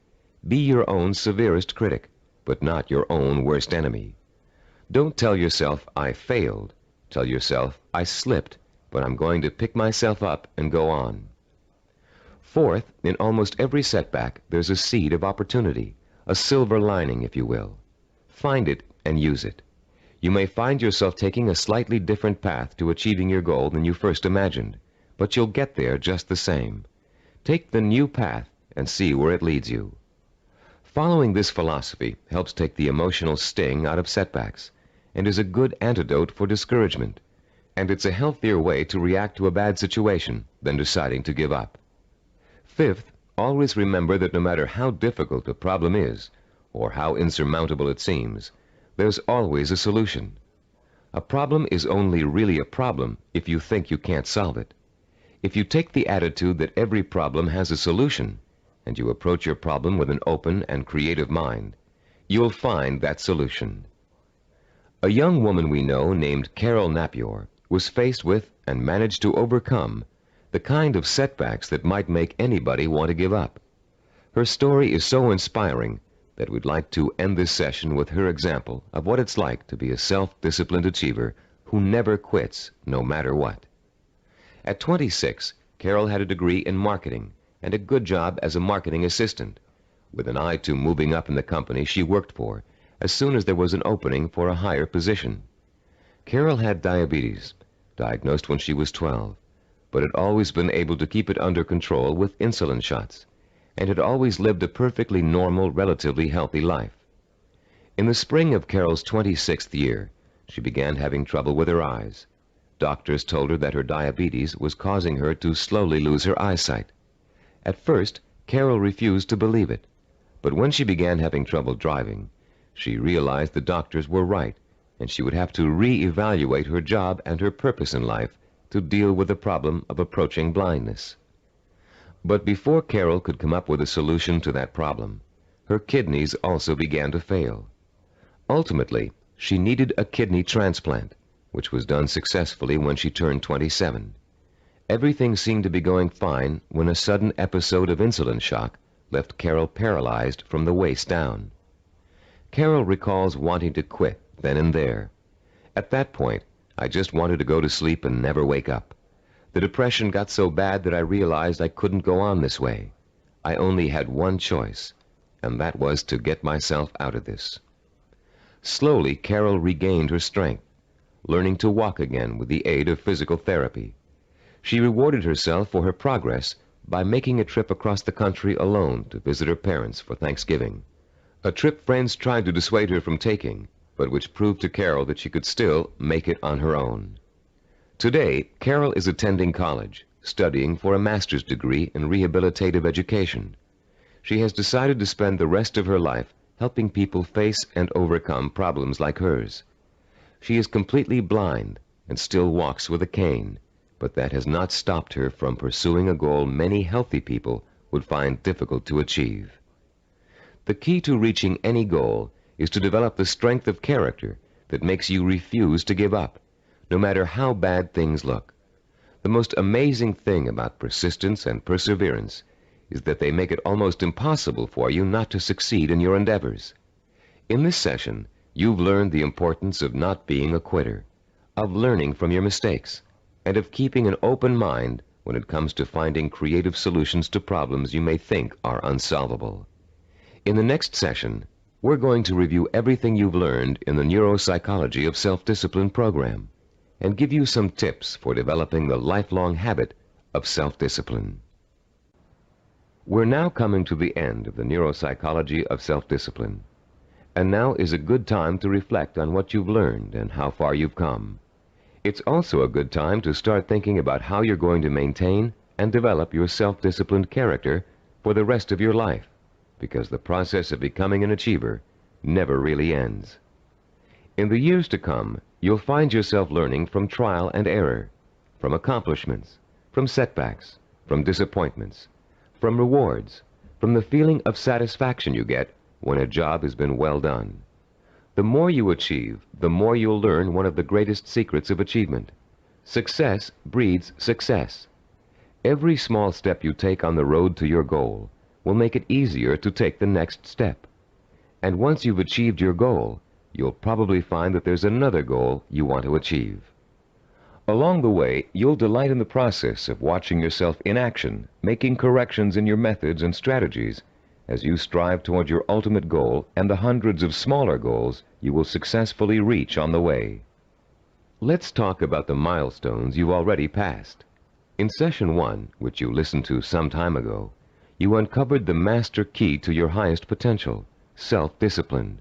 Be your own severest critic, but not your own worst enemy. Don't tell yourself, I failed. Tell yourself, I slipped, but I'm going to pick myself up and go on. Fourth, in almost every setback, there's a seed of opportunity, a silver lining, if you will. Find it and use it. You may find yourself taking a slightly different path to achieving your goal than you first imagined, but you'll get there just the same. Take the new path and see where it leads you. Following this philosophy helps take the emotional sting out of setbacks and is a good antidote for discouragement, and it's a healthier way to react to a bad situation than deciding to give up. Fifth, always remember that no matter how difficult a problem is, or how insurmountable it seems, there's always a solution. A problem is only really a problem if you think you can't solve it. If you take the attitude that every problem has a solution, and you approach your problem with an open and creative mind, you'll find that solution. A young woman we know named Carol Napier was faced with and managed to overcome the kind of setbacks that might make anybody want to give up. Her story is so inspiring that we'd like to end this session with her example of what it's like to be a self-disciplined achiever who never quits no matter what. At 26, Carol had a degree in marketing and a good job as a marketing assistant. With an eye to moving up in the company she worked for as soon as there was an opening for a higher position. Carol had diabetes, diagnosed when she was 12, but had always been able to keep it under control with insulin shots, and had always lived a perfectly normal, relatively healthy life. In the spring of Carol's 26th year, she began having trouble with her eyes. Doctors told her that her diabetes was causing her to slowly lose her eyesight. At first, Carol refused to believe it, but when she began having trouble driving, she realized the doctors were right, and she would have to re-evaluate her job and her purpose in life to deal with the problem of approaching blindness. But before Carol could come up with a solution to that problem, her kidneys also began to fail. Ultimately, she needed a kidney transplant, which was done successfully when she turned 27. Everything seemed to be going fine when a sudden episode of insulin shock left Carol paralyzed from the waist down. Carol recalls wanting to quit then and there. At that point, I just wanted to go to sleep and never wake up. The depression got so bad that I realized I couldn't go on this way. I only had one choice, and that was to get myself out of this. Slowly, Carol regained her strength, learning to walk again with the aid of physical therapy. She rewarded herself for her progress by making a trip across the country alone to visit her parents for Thanksgiving. A trip friends tried to dissuade her from taking, but which proved to Carol that she could still make it on her own. Today, Carol is attending college, studying for a master's degree in rehabilitative education. She has decided to spend the rest of her life helping people face and overcome problems like hers. She is completely blind and still walks with a cane, but that has not stopped her from pursuing a goal many healthy people would find difficult to achieve. The key to reaching any goal is to develop the strength of character that makes you refuse to give up, no matter how bad things look. The most amazing thing about persistence and perseverance is that they make it almost impossible for you not to succeed in your endeavors. In this session, you've learned the importance of not being a quitter, of learning from your mistakes, and of keeping an open mind when it comes to finding creative solutions to problems you may think are unsolvable. In the next session, we're going to review everything you've learned in the Neuropsychology of Self-Discipline program and give you some tips for developing the lifelong habit of self-discipline. We're now coming to the end of the Neuropsychology of Self-Discipline, and now is a good time to reflect on what you've learned and how far you've come. It's also a good time to start thinking about how you're going to maintain and develop your self-disciplined character for the rest of your life, because the process of becoming an achiever never really ends. In the years to come, you'll find yourself learning from trial and error, from accomplishments, from setbacks, from disappointments, from rewards, from the feeling of satisfaction you get when a job has been well done. The more you achieve, the more you'll learn one of the greatest secrets of achievement. Success breeds success. Every small step you take on the road to your goal will make it easier to take the next step. And once you've achieved your goal, you'll probably find that there's another goal you want to achieve. Along the way, you'll delight in the process of watching yourself in action, making corrections in your methods and strategies as you strive toward your ultimate goal and the hundreds of smaller goals you will successfully reach on the way. Let's talk about the milestones you've already passed. In Session 1, which you listened to some time ago, you uncovered the master key to your highest potential, self-discipline.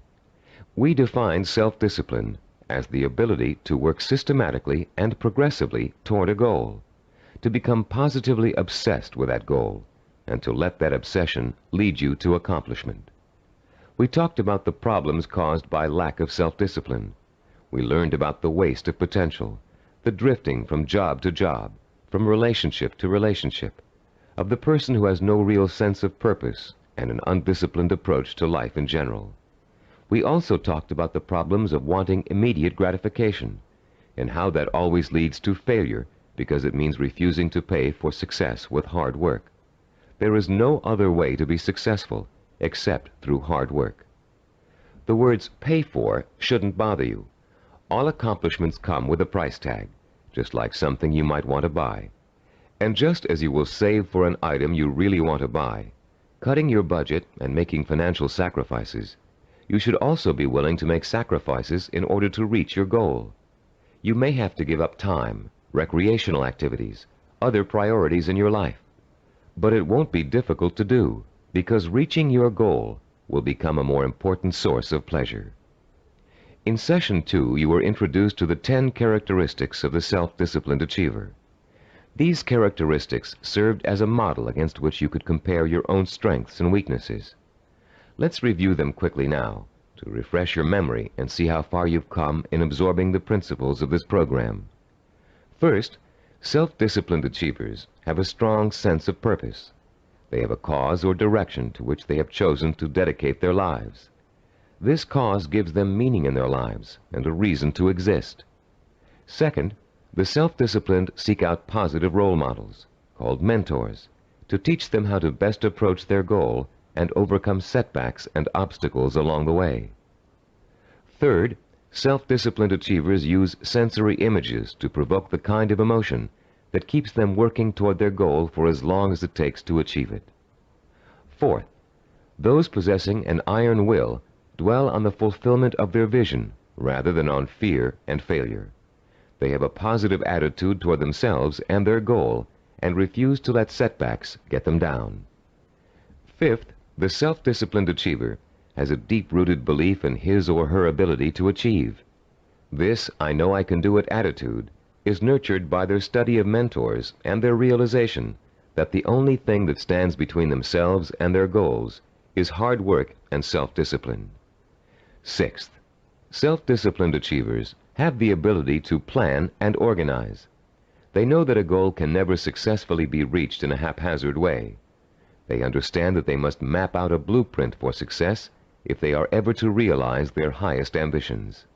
We define self-discipline as the ability to work systematically and progressively toward a goal, to become positively obsessed with that goal, and to let that obsession lead you to accomplishment. We talked about the problems caused by lack of self-discipline. We learned about the waste of potential, the drifting from job to job, from relationship to relationship, of the person who has no real sense of purpose and an undisciplined approach to life in general. We also talked about the problems of wanting immediate gratification and how that always leads to failure because it means refusing to pay for success with hard work. There is no other way to be successful except through hard work. The words pay for shouldn't bother you. All accomplishments come with a price tag, just like something you might want to buy. And just as you will save for an item you really want to buy, cutting your budget and making financial sacrifices, you should also be willing to make sacrifices in order to reach your goal. You may have to give up time, recreational activities, other priorities in your life. But it won't be difficult to do, because reaching your goal will become a more important source of pleasure. In Session 2, you were introduced to the 10 characteristics of the self-disciplined achiever. These characteristics served as a model against which you could compare your own strengths and weaknesses. Let's review them quickly now, to refresh your memory and see how far you've come in absorbing the principles of this program. First, self-disciplined achievers have a strong sense of purpose. They have a cause or direction to which they have chosen to dedicate their lives. This cause gives them meaning in their lives and a reason to exist. Second, the self-disciplined seek out positive role models, called mentors, to teach them how to best approach their goal and overcome setbacks and obstacles along the way. Third, self-disciplined achievers use sensory images to provoke the kind of emotion that keeps them working toward their goal for as long as it takes to achieve it. Fourth, those possessing an iron will dwell on the fulfillment of their vision rather than on fear and failure. They have a positive attitude toward themselves and their goal and refuse to let setbacks get them down. Fifth, the self-disciplined achiever has a deep-rooted belief in his or her ability to achieve. This "I know I can do it" attitude is nurtured by their study of mentors and their realization that the only thing that stands between themselves and their goals is hard work and self-discipline. Sixth, self-disciplined achievers have the ability to plan and organize. They know that a goal can never successfully be reached in a haphazard way. They understand that they must map out a blueprint for success if they are ever to realize their highest ambitions.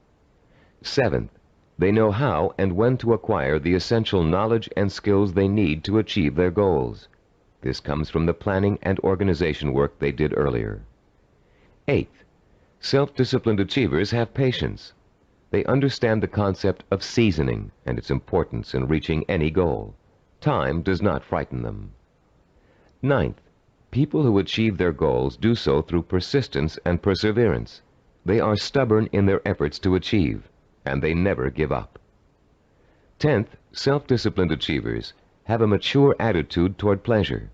Seventh, they know how and when to acquire the essential knowledge and skills they need to achieve their goals. This comes from the planning and organization work they did earlier. Eighth, self-disciplined achievers have patience. They understand the concept of seasoning and its importance in reaching any goal. Time does not frighten them. Ninth, people who achieve their goals do so through persistence and perseverance. They are stubborn in their efforts to achieve, and they never give up. 10th, self-disciplined achievers have a mature attitude toward pleasure.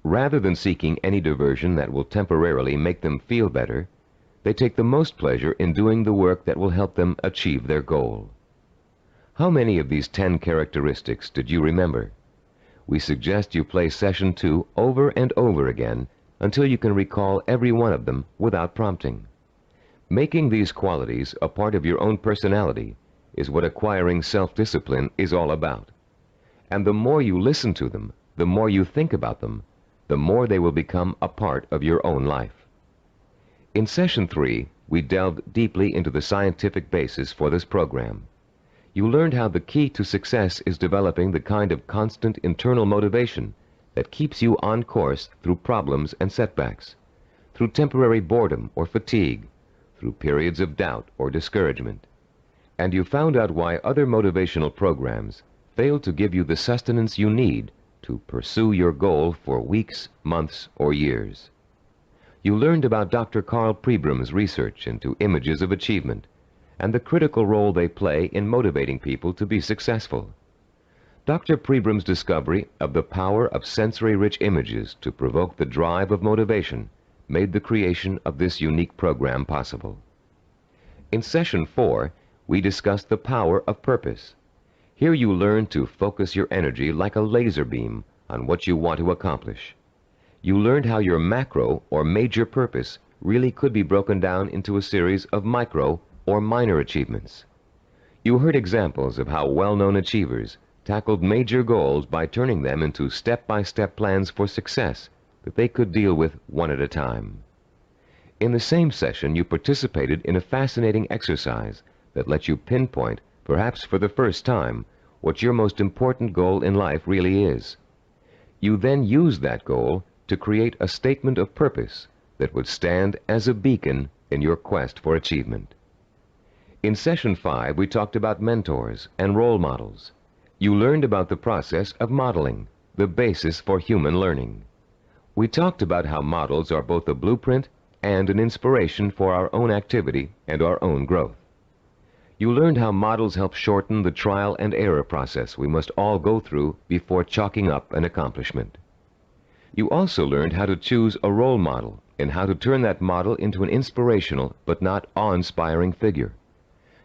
Rather than seeking any diversion that will temporarily make them feel better, they take the most pleasure in doing the work that will help them achieve their goal. How many of these 10 characteristics did you remember? We suggest you play Session 2 over and over again until you can recall every one of them without prompting. Making these qualities a part of your own personality is what acquiring self-discipline is all about. And the more you listen to them, the more you think about them, the more they will become a part of your own life. In Session 3, we delved deeply into the scientific basis for this program. You learned how the key to success is developing the kind of constant internal motivation that keeps you on course through problems and setbacks, through temporary boredom or fatigue, through periods of doubt or discouragement. And you found out why other motivational programs fail to give you the sustenance you need to pursue your goal for weeks, months, or years. You learned about Dr. Carl Pribram's research into images of achievement and the critical role they play in motivating people to be successful. Dr. Pribram's discovery of the power of sensory-rich images to provoke the drive of motivation made the creation of this unique program possible. In Session 4, we discussed the power of purpose. Here you learn to focus your energy like a laser beam on what you want to accomplish. You learned how your macro or major purpose really could be broken down into a series of micro or minor achievements. You heard examples of how well-known achievers tackled major goals by turning them into step-by-step plans for success that they could deal with one at a time. In the same session, you participated in a fascinating exercise that let you pinpoint, perhaps for the first time, what your most important goal in life really is. You then used that goal to create a statement of purpose that would stand as a beacon in your quest for achievement. In Session 5, we talked about mentors and role models, you learned about the process of modeling, the basis for human learning. We talked about how models are both a blueprint and an inspiration for our own activity and our own growth. You learned how models help shorten the trial and error process we must all go through before chalking up an accomplishment. You also learned how to choose a role model and how to turn that model into an inspirational but not awe-inspiring figure.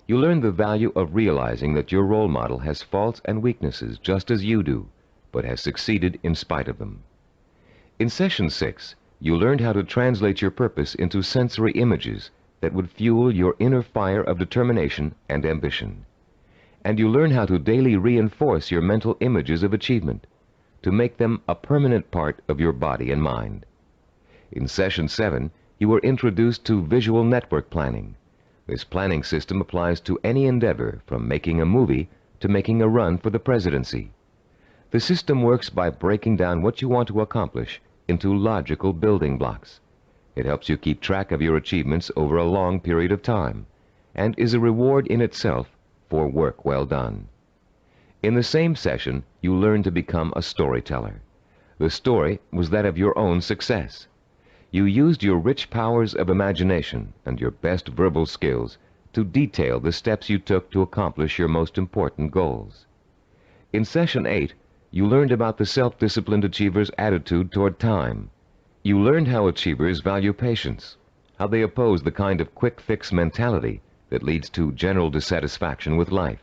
You learned the value of realizing that your role model has faults and weaknesses just as you do, but has succeeded in spite of them. In Session 6, you learned how to translate your purpose into sensory images that would fuel your inner fire of determination and ambition. And you learned how to daily reinforce your mental images of achievement, to make them a permanent part of your body and mind. In Session 7, you were introduced to visual network planning. This planning system applies to any endeavor from making a movie to making a run for the presidency. The system works by breaking down what you want to accomplish into logical building blocks. It helps you keep track of your achievements over a long period of time and is a reward in itself for work well done. In the same session, you learned to become a storyteller. The story was that of your own success. You used your rich powers of imagination and your best verbal skills to detail the steps you took to accomplish your most important goals. In Session 8, you learned about the self-disciplined achiever's attitude toward time. You learned how achievers value patience, how they oppose the kind of quick-fix mentality that leads to general dissatisfaction with life,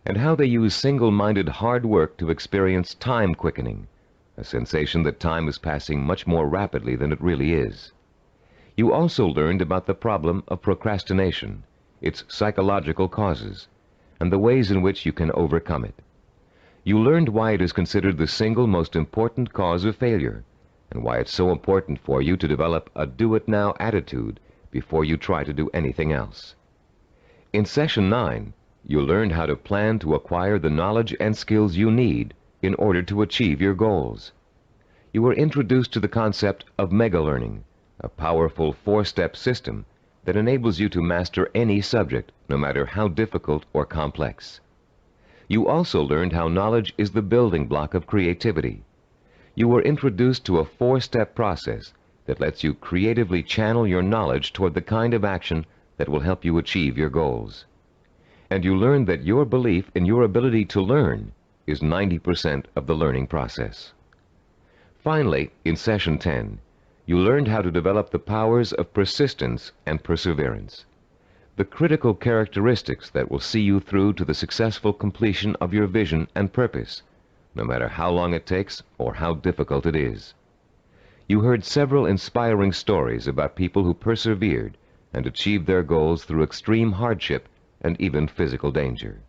and how they use single-minded hard work to experience time quickening, a sensation that time is passing much more rapidly than it really is. You also learned about the problem of procrastination, its psychological causes, and the ways in which you can overcome it. You learned why it is considered the single most important cause of failure, and why it's so important for you to develop a do-it-now attitude before you try to do anything else. In Session 9, you learned how to plan to acquire the knowledge and skills you need in order to achieve your goals. You were introduced to the concept of mega-learning, a powerful 4-step system that enables you to master any subject, no matter how difficult or complex. You also learned how knowledge is the building block of creativity. You were introduced to a 4-step process that lets you creatively channel your knowledge toward the kind of action that will help you achieve your goals. And you learned that your belief in your ability to learn is 90% of the learning process. Finally, in Session 10, you learned how to develop the powers of persistence and perseverance, the critical characteristics that will see you through to the successful completion of your vision and purpose, no matter how long it takes or how difficult it is. You heard several inspiring stories about people who persevered and achieved their goals through extreme hardship and even physical danger.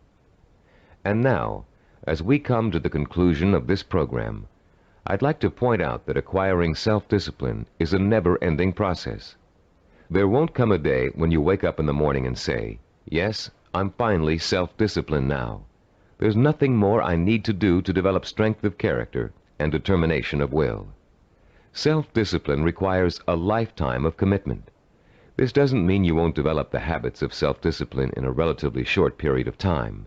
And now, as we come to the conclusion of this program, I'd like to point out that acquiring self-discipline is a never-ending process. There won't come a day when you wake up in the morning and say, "Yes, I'm finally self-disciplined now. There's nothing more I need to do to develop strength of character and determination of will." Self-discipline requires a lifetime of commitment. This doesn't mean you won't develop the habits of self-discipline in a relatively short period of time.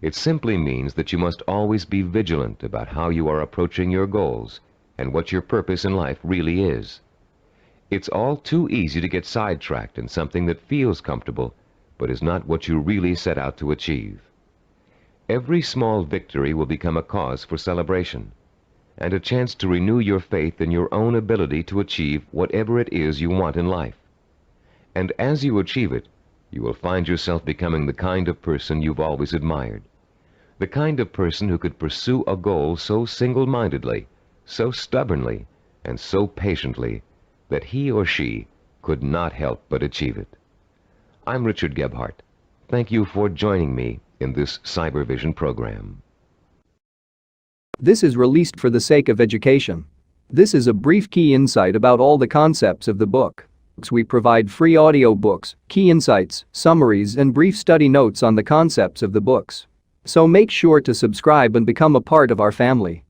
It simply means that you must always be vigilant about how you are approaching your goals and what your purpose in life really is. It's all too easy to get sidetracked in something that feels comfortable, but is not what you really set out to achieve. Every small victory will become a cause for celebration, and a chance to renew your faith in your own ability to achieve whatever it is you want in life. And as you achieve it, you will find yourself becoming the kind of person you've always admired, the kind of person who could pursue a goal so single-mindedly, so stubbornly, and so patiently that he or she could not help but achieve it. I'm Richard Gebhardt. Thank you for joining me in this Cybervision program. This is released for the sake of education. This is a brief key insight about all the concepts of the book. We provide free audiobooks, key insights, summaries, and brief study notes on the concepts of the books. So make sure to subscribe and become a part of our family.